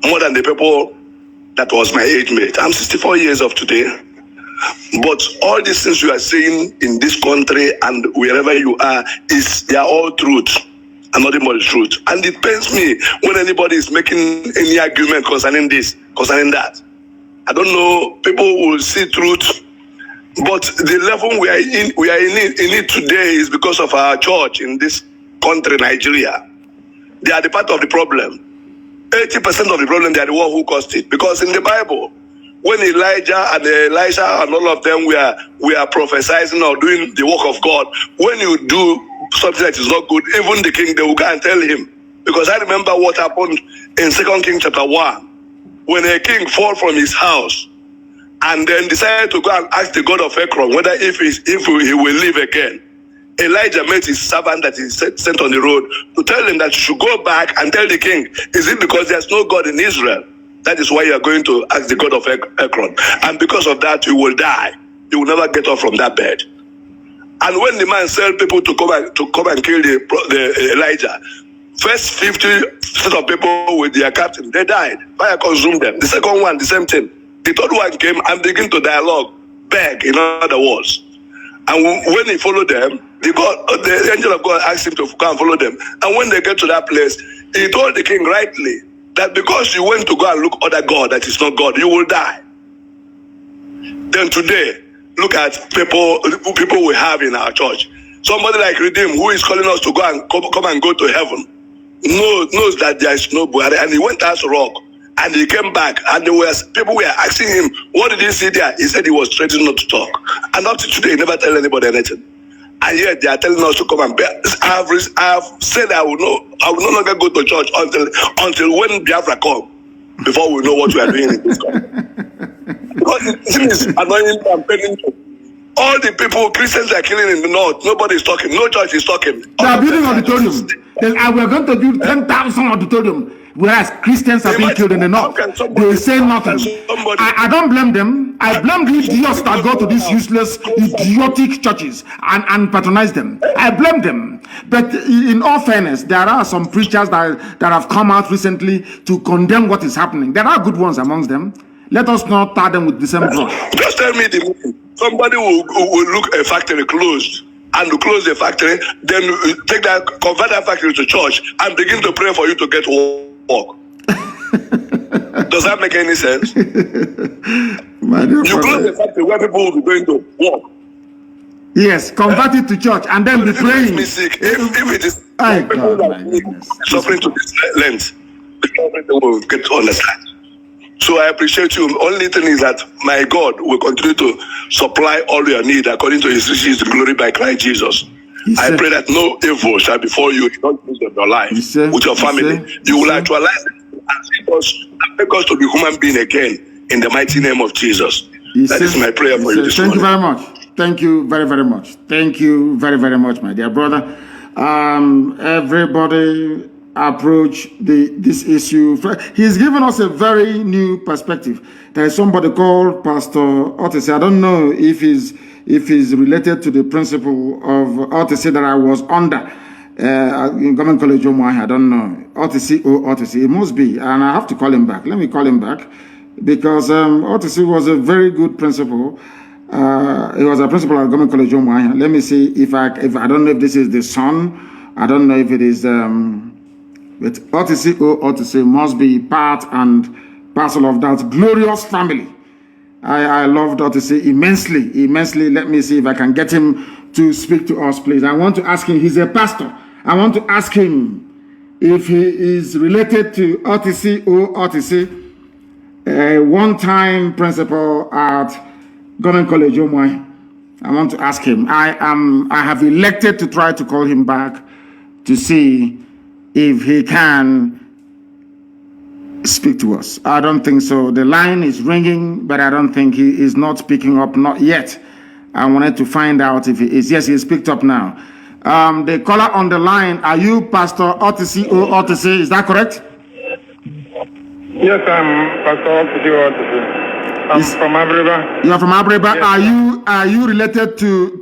more than the people that was my age mate. I'm 64 years of today. But all these things you are saying in this country and wherever you are, they are all truth and nothing but the truth. And it pains me when anybody is making any argument concerning this, concerning that. I don't know, people will see truth, but the level we are in it today is because of our church in this country, Nigeria. They are the part of the problem. 80% of the problem, they are the one who caused it. Because in the Bible, when Elijah and Elisha and all of them were prophesying or doing the work of God, when you do something that is not good, even the king, they will go and tell him. Because I remember what happened in 2 Kings chapter 1, when a king fall from his house and then decided to go and ask the God of Ekron whether if he will live again. Elijah met his servant that he sent on the road to tell him that you should go back and tell the king, is it because there's no God in Israel? That is why you are going to ask the God of Ekron. And because of that, you will die. You will never get up from that bed. And when the man sent people to come and kill the Elijah, first 50 set of people with their captain, they died. Fire consumed them. The second one, the same thing. The third one came and began to dialogue, beg, in other words. And when he followed them, the angel of God asked him to go and follow them. And when they get to that place, he told the king rightly that because you went to go and look other God that is not God, you will die. Then today, look at people we have in our church. Somebody like Redeem, who is calling us to go and come and go to heaven, knows that there is no Buhari, and he went as rock, and he came back, and people were asking him, what did he see there? He said he was threatening not to talk. And up to today, he never tell anybody anything. And yet they are telling us to come and bear. I have said I will no longer go to church until when Biafra come, before we know what we are doing in this country. Because it is annoying and paining. All the people, Christians are killing in the north. Nobody is talking. No church is talking. They are building auditorium. We're going to build 10,000 auditorium. Whereas Christians have been killed in the north. They say nothing. I don't blame them. I blame the idiots that go to these useless, idiotic churches and patronize them. I blame them. But in all fairness, there are some preachers that have come out recently to condemn what is happening. There are good ones amongst them. Let us not tar them with the same brush. Just tell me somebody will look a factory closed and to close the factory, then convert that factory to church and begin to pray for you to get work. Does that make any sense? You close the factory where people will be going to work. Yes, convert it to church and then be praying. If it is people like me suffering to this length, people will get to understand. So I appreciate you. Only thing is that my God will continue to supply all your need according to his riches in glory by Christ Jesus. I pray that no evil shall befall you in all things of your life, with your family. You will actualize it and make us to be human being again in the mighty name of Jesus. That is my prayer for you this morning. Thank you very much. Thank you very, very much. Thank you very, very much, my dear brother. Everybody approach this issue. He's given us a very new perspective. There is somebody called Pastor Otis. I don't know if he's related to the principle of Otis that I was under in Government College Omuahi. I don't know. Otis. It must be. And I have to call him back. Let me call him back because Otis was a very good principal. He was a principal at Government College Omuahi. Let me see if I don't know if this is the son. I don't know if it is. But OTC must be part and parcel of that glorious family. I love OTC immensely. Let me see if I can get him to speak to us, please. I want to ask him. He's a pastor, I want to ask him if he is related to OTC or OTC, a one-time principal at Government College Omwai. I want to ask him. I have elected to try to call him back to see if he can speak to us. I don't think so. The line is ringing, but I don't think he is not picking up, not yet. I wanted to find out if he is. Yes, he is picked up now. The caller on the line, are you Pastor OTC or OTC? Is that correct? Yes, I'm Pastor OTC or OTC. I'm from Abreba. You are from Abreba. Yes, are you related to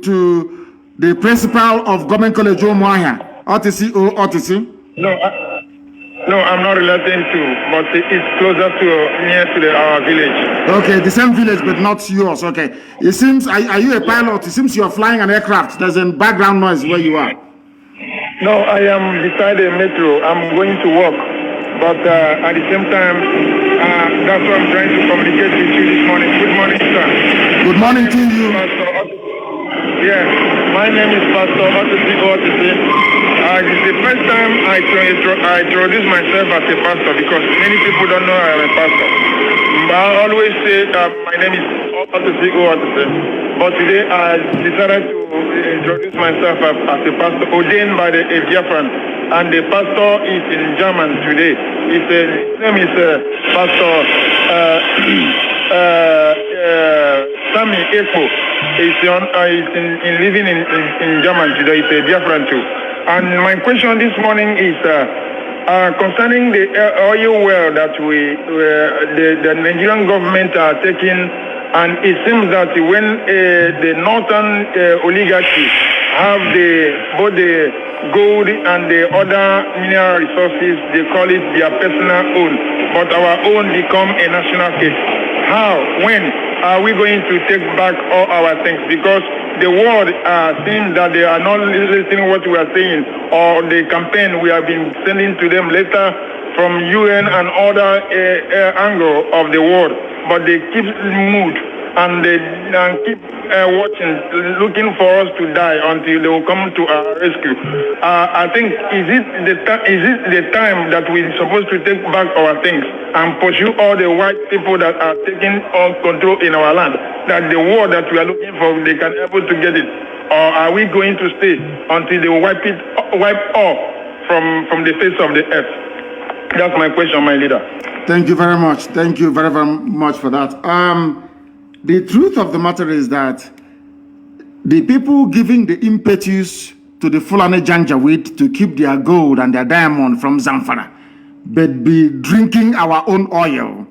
the principal of Government College Omoahia? OTC or OTC? No, I'm not related to, but it's closer to near to our village. Okay, the same village, but not yours. Okay. It seems, are you a pilot? It seems you're flying an aircraft. There's a background noise where you are. No, I am beside a metro. I'm going to work. But at the same time, that's what I'm trying to communicate with you this morning. Good morning, sir. Good morning to you. Yes, my name is Pastor OTC. It's the first time I introduce myself as a pastor because many people don't know I am a pastor. But I always say my name is OTC. But today I decided to introduce myself as a pastor ordained by the Biafran. And the pastor is in German today. His name is Pastor Sami Eko. He's living in German today. He's a Biafran too. And my question this morning is concerning the oil well that the Nigerian government are taking, and it seems that when the northern oligarchy have both the gold and the other mineral resources, they call it their personal own, but our own become a national case. How? When are we going to take back all our things? Because the world seems that they are not listening what we are saying, or the campaign we have been sending to them later from UN and other angle of the world, but they keep mood and they keep watching, looking for us to die until they will come to our rescue. I think is it the time that we're supposed to take back our things and pursue all the white people that are taking all control in our land? That the war that we are looking for, they can able to get it, or are we going to stay until they wipe off from the face of the earth? That's my question, my leader. Thank you very much. Thank you very, very much for that. The truth of the matter is that the people giving the impetus to the Fulani Janjaweed to keep their gold and their diamond from Zamfara, but be drinking our own oil,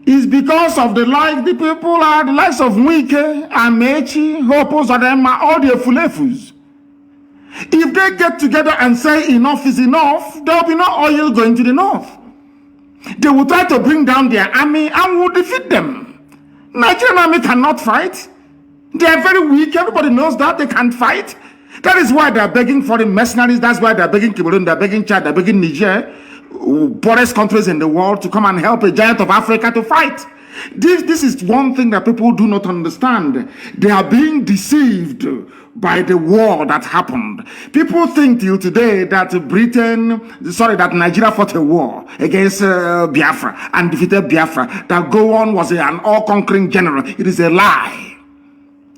is because of the life the people are, the likes of Wike, Amechi, Hopos, Adema, all the Fulefus. If they get together and say enough is enough, there will be no oil going to the north. They will try to bring down their army and will defeat them. Nigerian army cannot fight. They are very weak. Everybody knows that. They can't fight. That is why they are begging foreign mercenaries. That's why they are begging Cameroon, they are begging Chad, they are begging Niger, poorest countries in the world, to come and help a giant of Africa to fight. This is one thing that people do not understand. They are being deceived by the war that happened. People think till today that that Nigeria fought a war against Biafra and defeated Biafra, that Gowon was an all-conquering general. It is a lie.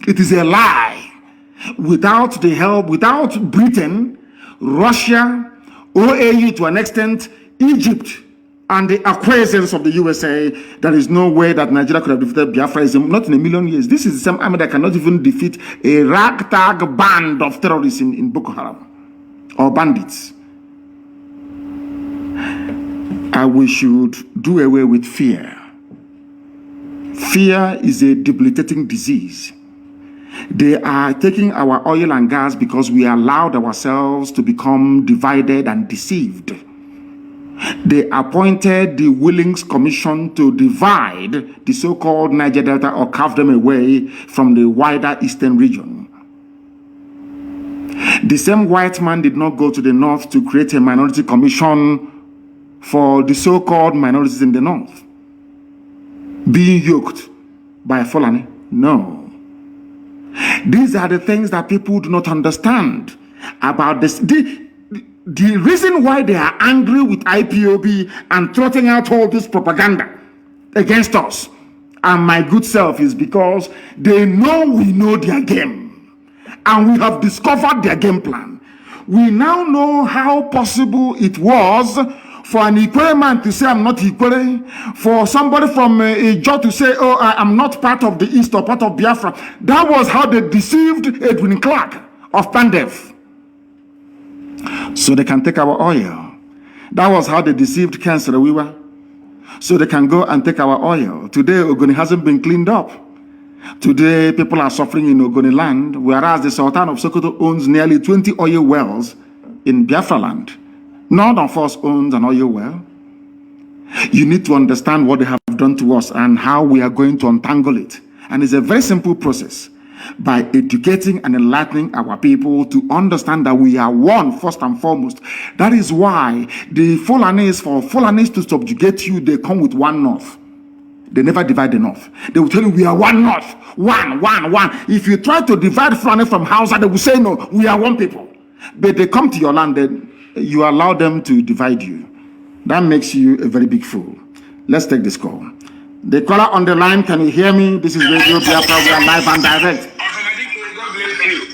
It is a lie. Without the help, without Britain, Russia, OAU to an extent, Egypt, and the acquiescence of the USA, there is no way that Nigeria could have defeated Biafra, not in a million years. This is the same army that cannot even defeat a ragtag band of terrorists in Boko Haram or bandits. We should do away with fear. Fear is a debilitating disease. They are taking our oil and gas because we allowed ourselves to become divided and deceived. They appointed the Willings Commission to divide the so-called Niger Delta or carve them away from the wider eastern region. The same white man did not go to the north to create a minority commission for the so-called minorities in the north being yoked by Fulani. No. These are the things that people do not understand about this. the reason why they are angry with IPOB and trotting out all this propaganda against us and my good self is because they know we know their game and we have discovered their game plan. We now know how possible it was for an Ikwere man to say I'm not Ikwere, for somebody from Ijo to say, oh, I'm not part of the East or part of Biafra. That was how they deceived Edwin Clark of Pandef, so they can take our oil. That was how they deceived Ken Sarawiwa, so they can go and take our oil. Today, Ogoni hasn't been cleaned up. Today, people are suffering in Ogoni land, whereas the Sultan of Sokoto owns nearly 20 oil wells in Biafra land. None of us owns an oil well. You need to understand what they have done to us and how we are going to untangle it. And it's a very simple process. By educating and enlightening our people to understand that we are one first and foremost. That is why the Fulanis, for Fulanis to subjugate you, they come with one north. They never divide the north. They will tell you we are one north, one. If you try to divide Fulani from Hausa, they will say no, we are one people. But they come to your land, then you allow them to divide you. That makes you a very big fool. Let's take this call. The caller on the line, can you hear me? This is Radio Biafra. We are live and direct.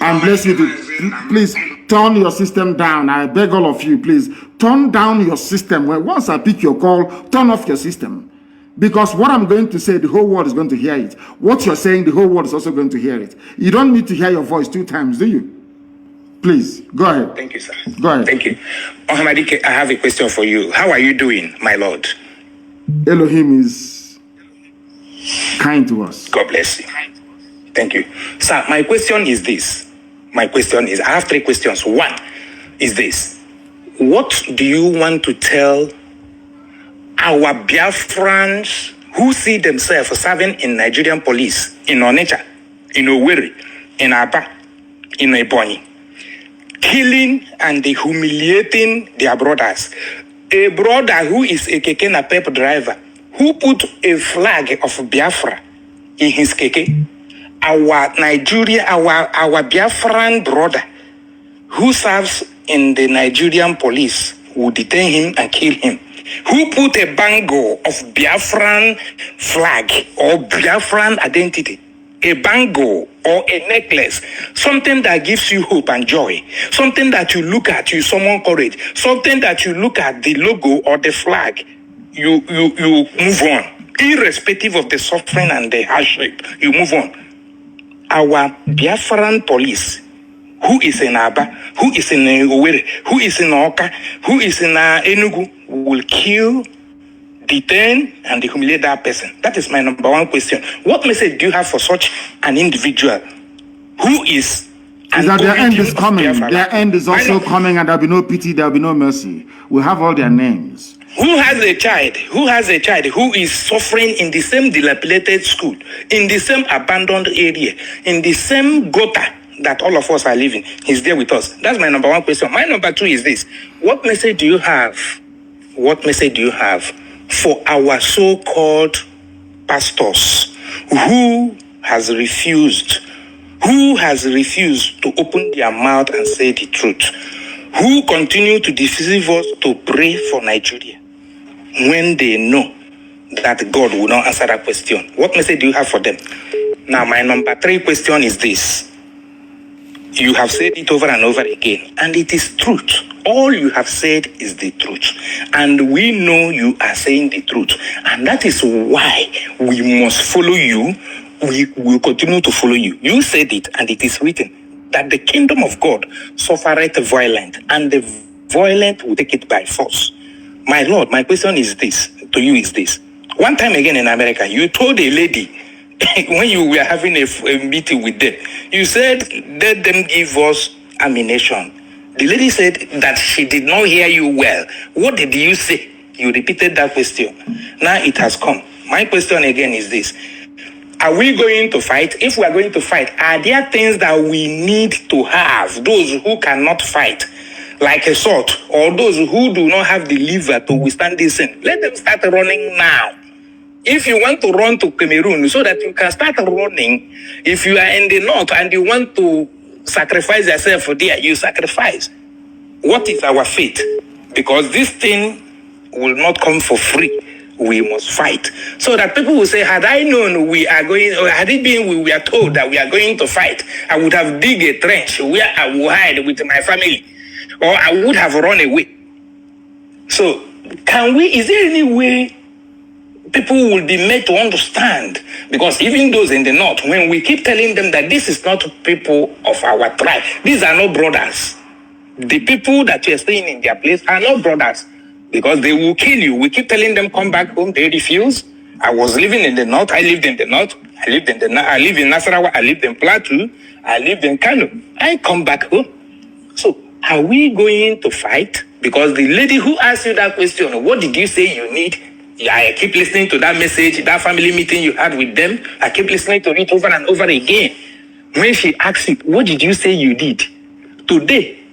And bless you. Please turn your system down. I beg all of you, please turn down your system. Well, once I pick your call, turn off your system. Because what I'm going to say, the whole world is going to hear it. What you're saying, the whole world is also going to hear it. You don't need to hear your voice 2 times, do you? Please, go ahead. Thank you, sir. Go ahead. Thank you. Ohamadike, I have a question for you. How are you doing, my Lord? Elohim is kind to us. God bless you. Thank you. Sir, my question is this. I have 3 questions. One is this. What do you want to tell our Biafrans who see themselves serving in Nigerian police, in Onitsha, in Owerri, in Aba, in Ebonyi, killing and humiliating their brothers? A brother who is a keke napep driver, who put a flag of Biafra in his keke. Our Biafran brother who serves in the Nigerian police will detain him and kill him. Who put a bangle of Biafran flag or Biafran identity, a bangle or a necklace, something that gives you hope and joy, something that you look at, you summon courage, something that you look at the logo or the flag, you move on, irrespective of the suffering and the hardship, you move on. Our Biafran police, who is in Aba, who is in Owerri, who is in Oka, who is in Enugu, will kill, detain, and humiliate that person. That is my number 1 question. What message do you have for such an individual who is... Is that their end is coming. Their end is also coming, and there will be no pity, there will be no mercy. We have all their names. Who has a child who is suffering in the same dilapidated school, in the same abandoned area, in the same gutter that all of us are living? He's there with us. That's my number 1 question. My number 2 is this. What message do you have? What message do you have for our so-called pastors who has refused to open their mouth and say the truth, who continue to deceive us to pray for Nigeria when they know that God will not answer that question? What message do you have for them? Now, my number 3 question is this. You have said it over and over again, and it is truth. All you have said is the truth. And we know you are saying the truth. And that is why we must follow you. We will continue to follow you. You said it, and it is written that the kingdom of God suffereth violent, and the violent will take it by force. My Lord, my question is this, to you is this. One time again in America, you told a lady, when you were having a meeting with them, you said, let them give us ammunition. The lady said that she did not hear you well. What did you say? You repeated that question. Now it has come. My question again is this. Are we going to fight? If we are going to fight, are there things that we need to have? Those who cannot fight, like a sword, or those who do not have the liver to withstand this thing, let them start running now. If you want to run to Cameroon so that you can start running, if you are in the north and you want to sacrifice yourself there, you sacrifice. What is our fate? Because this thing will not come for free. We must fight. So that people will say, had I known we are going, or had it been we were told that we are going to fight, I would have dig a trench where I will hide with my family, or I would have run away. So, is there any way people will be made to understand? Because even those in the north, when we keep telling them that this is not people of our tribe, these are not brothers. The people that you are staying in their place are not brothers, because they will kill you. We keep telling them, come back home. They refuse. I was living in the north. I lived in the north. I live in Nasarawa. I lived in Plateau. I lived in KANU. I come back home. So are we going to fight? Because the lady who asked you that question, what did you say you need? I keep listening to that message, that family meeting you had with them. I keep listening to it over and over again. When she asked you, what did you say you did? Today,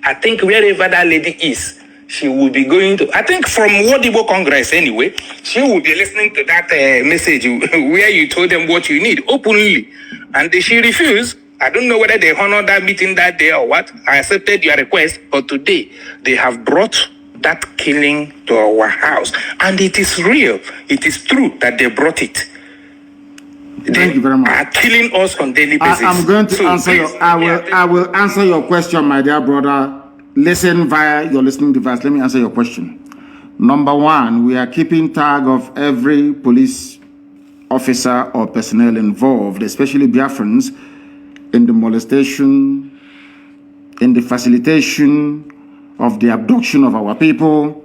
I think wherever that lady is, she will be going to, I think from Wodibo Congress anyway, she will be listening to that message where you told them what you need openly. And she refused. I don't know whether they honored that meeting that day or what. I accepted your request, but today they have brought that killing to our house. And it is real. It is true that they brought it. Thank you very much. Are killing us on daily basis. I'm going to answer your, I will answer your question, my dear brother. Listen via your listening device. Let me answer your question. Number one, we are keeping tag of every police officer or personnel involved, especially Biafrans, in the molestation, in the facilitation of the abduction of our people.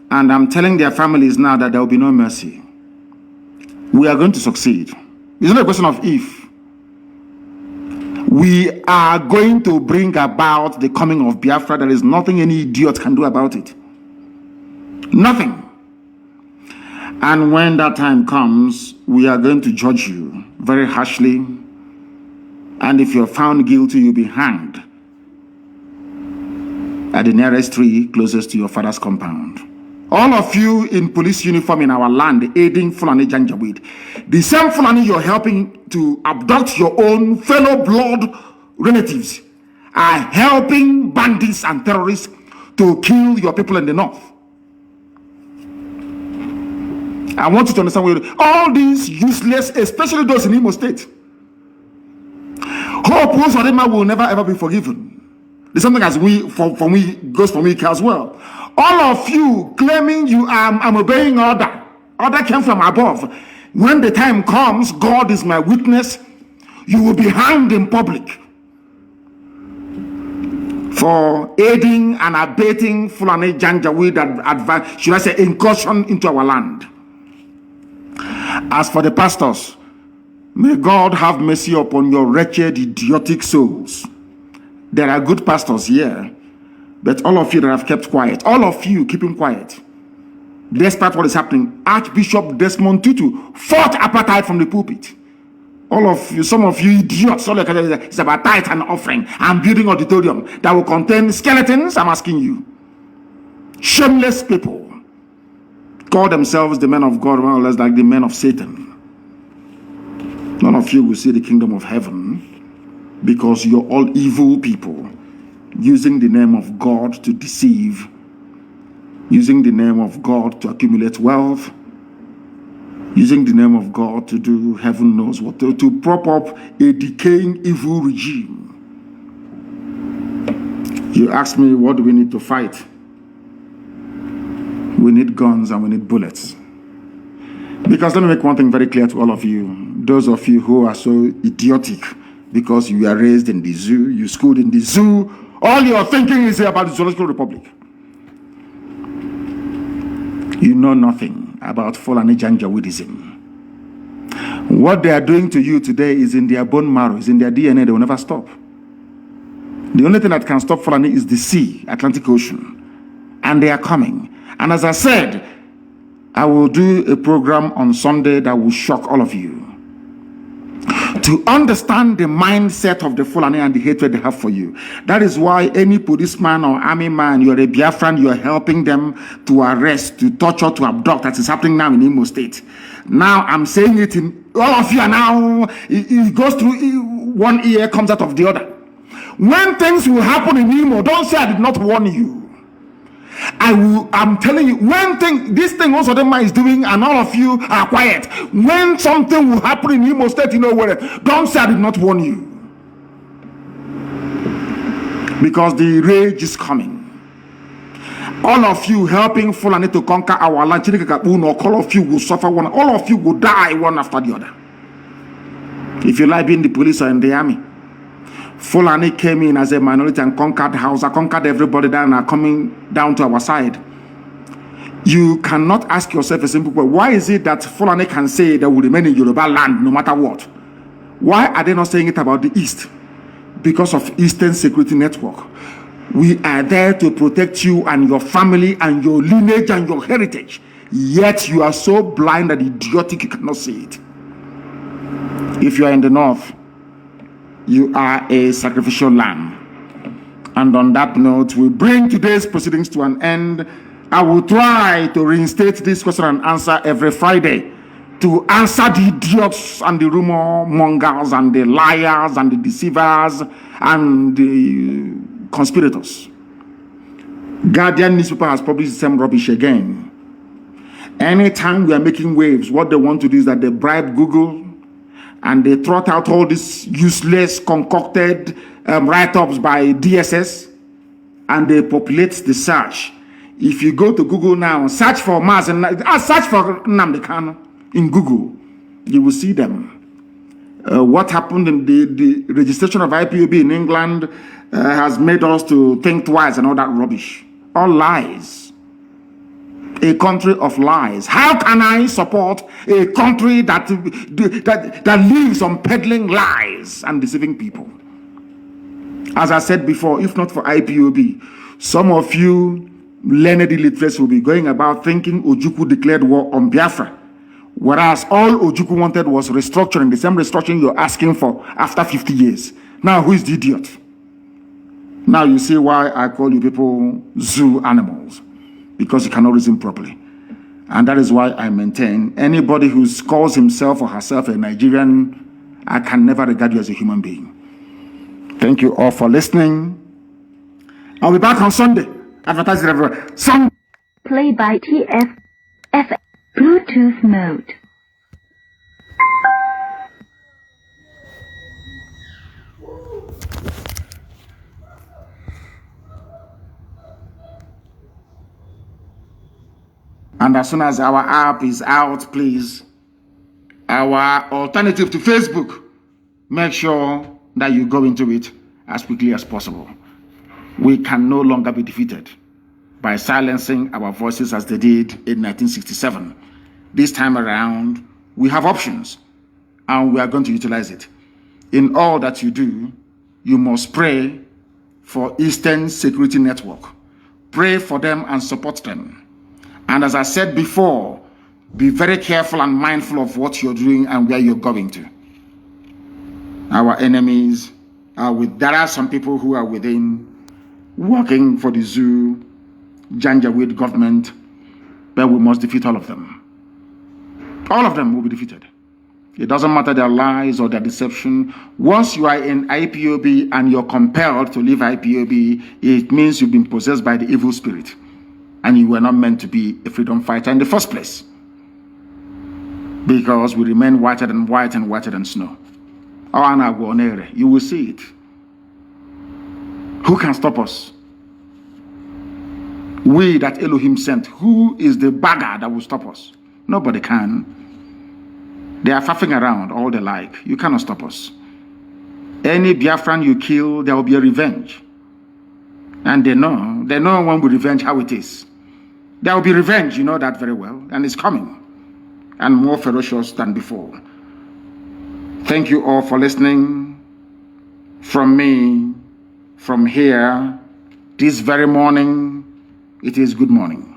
And I'm telling their families now that there will be no mercy. We are going to succeed. It's not a question of if. We are going to bring about the coming of Biafra. There is nothing any idiot can do about it. Nothing. And when that time comes, we are going to judge you very harshly. And if you're found guilty, you'll be hanged at the nearest tree closest to your father's compound. All of you in police uniform in our land aiding Fulani Janjaweed, the same Fulani you're helping to abduct your own fellow blood relatives, are helping bandits and terrorists to kill your people in the north. I want you to understand all these useless, especially those in Imo State. Hope Uzodinma will never ever be forgiven. There's something as for me goes for me as well. All of you claiming I'm obeying order. Order came from above. When the time comes, God is my witness, you will be hanged in public for aiding and abating Fulani Janjaweed, should I say, incursion into our land. As for the pastors, may God have mercy upon your wretched, idiotic souls. There are good pastors here, but all of you that have kept quiet, all of you keeping quiet, despite what is happening, Archbishop Desmond Tutu fought apartheid from the pulpit. All of you, some of you idiots, all it's about tithe and offering and building auditorium that will contain skeletons. I'm asking you, shameless people, call themselves the men of God, more or less like the men of Satan. None of you will see the kingdom of heaven because you're all evil people using the name of God to deceive, using the name of God to accumulate wealth, using the name of God to do heaven knows what, to prop up a decaying evil regime. You ask me, what do we need to fight? We need guns and we need bullets. Because let me make one thing very clear to all of you, those of you who are so idiotic because you were raised in the zoo, you schooled in the zoo, all you're thinking is about the Zoological Republic. You know nothing about Fulani Janjaweedism. What they are doing to you today is in their bone marrow, is in their DNA, they will never stop. The only thing that can stop Fulani is the sea, Atlantic Ocean. And they are coming. And as I said, I will do a program on Sunday that will shock all of you. To understand the mindset of the Fulani and the hatred they have for you. That is why any policeman or army man, you're a Biafran, you're helping them to arrest, to torture, to abduct. That is happening now in Imo State. Now I'm saying it in all of you are now, it goes through one ear, comes out of the other. When things will happen in Imo, don't say I did not warn you. I'm telling you, this thing also the man is doing, and all of you are quiet. When something will happen in Imo State, you know where, don't say I did not warn you. Because the rage is coming. All of you helping Fulani to conquer our land, all of you will suffer one, all of you will die one after the other. If you like being the police or in the army. Fulani came in as a minority and conquered Hausa, conquered everybody that are coming down to our side. You cannot ask yourself a simple question. Why is it that Fulani can say they will remain in Yoruba land no matter what? Why are they not saying it about the East? Because of Eastern Security Network. We are there to protect you and your family and your lineage and your heritage. Yet you are so blind and idiotic you cannot see it. If you are in the North, you are a sacrificial lamb. And on that note, we bring today's proceedings to an end. I will try to reinstate this question and answer every Friday to answer the idiots and the rumor mongers and the liars and the deceivers and the conspirators. Guardian newspaper has published the same rubbish again. Anytime we are making waves, what they want to do is that they bribe Google and they trot out all these useless, concocted write-ups by DSS, and they populate the search. If you go to Google now, search for Mazi Nnamdi, search for Nnamdi KANU in Google, you will see them. What happened in the registration of IPOB in England has made us to think twice and all that rubbish. All lies. A country of lies. How can I support a country that lives on peddling lies and deceiving people? As I said before, if not for IPOB, some of you learned illiterates will be going about thinking Ojukwu declared war on Biafra, whereas all Ojukwu wanted was restructuring, the same restructuring you're asking for after 50 years. Now, who is the idiot? Now you see why I call you people zoo animals. Because you cannot reason properly. And that is why I maintain anybody who calls himself or herself a Nigerian, I can never regard you as a human being. Thank you all for listening. I'll be back on Sunday. Advertising everywhere. Sunday. Play by TF Bluetooth mode. And as soon as our app is out, please, our alternative to Facebook, make sure that you go into it as quickly as possible. We can no longer be defeated by silencing our voices as they did in 1967. This time around, we have options, and we are going to utilize it. In all that you do, you must pray for Eastern Security Network. Pray for them and support them. And as I said before, be very careful and mindful of what you're doing and where you're going to. Our enemies are there are some people who are within, working for the zoo, Janjaweed government, but we must defeat all of them. All of them will be defeated. It doesn't matter their lies or their deception. Once you are in IPOB and you're compelled to leave IPOB, it means you've been possessed by the evil spirit. And you were not meant to be a freedom fighter in the first place. Because we remain whiter than white and whiter than snow. You will see it. Who can stop us? We that Elohim sent. Who is the bagger that will stop us? Nobody can. They are faffing around all they like. You cannot stop us. Any Biafran you kill, there will be a revenge. And they know when we revenge how it is. There will be revenge, you know that very well, and it's coming, and more ferocious than before. Thank you all for listening. From me, from here, this very morning, it is good morning.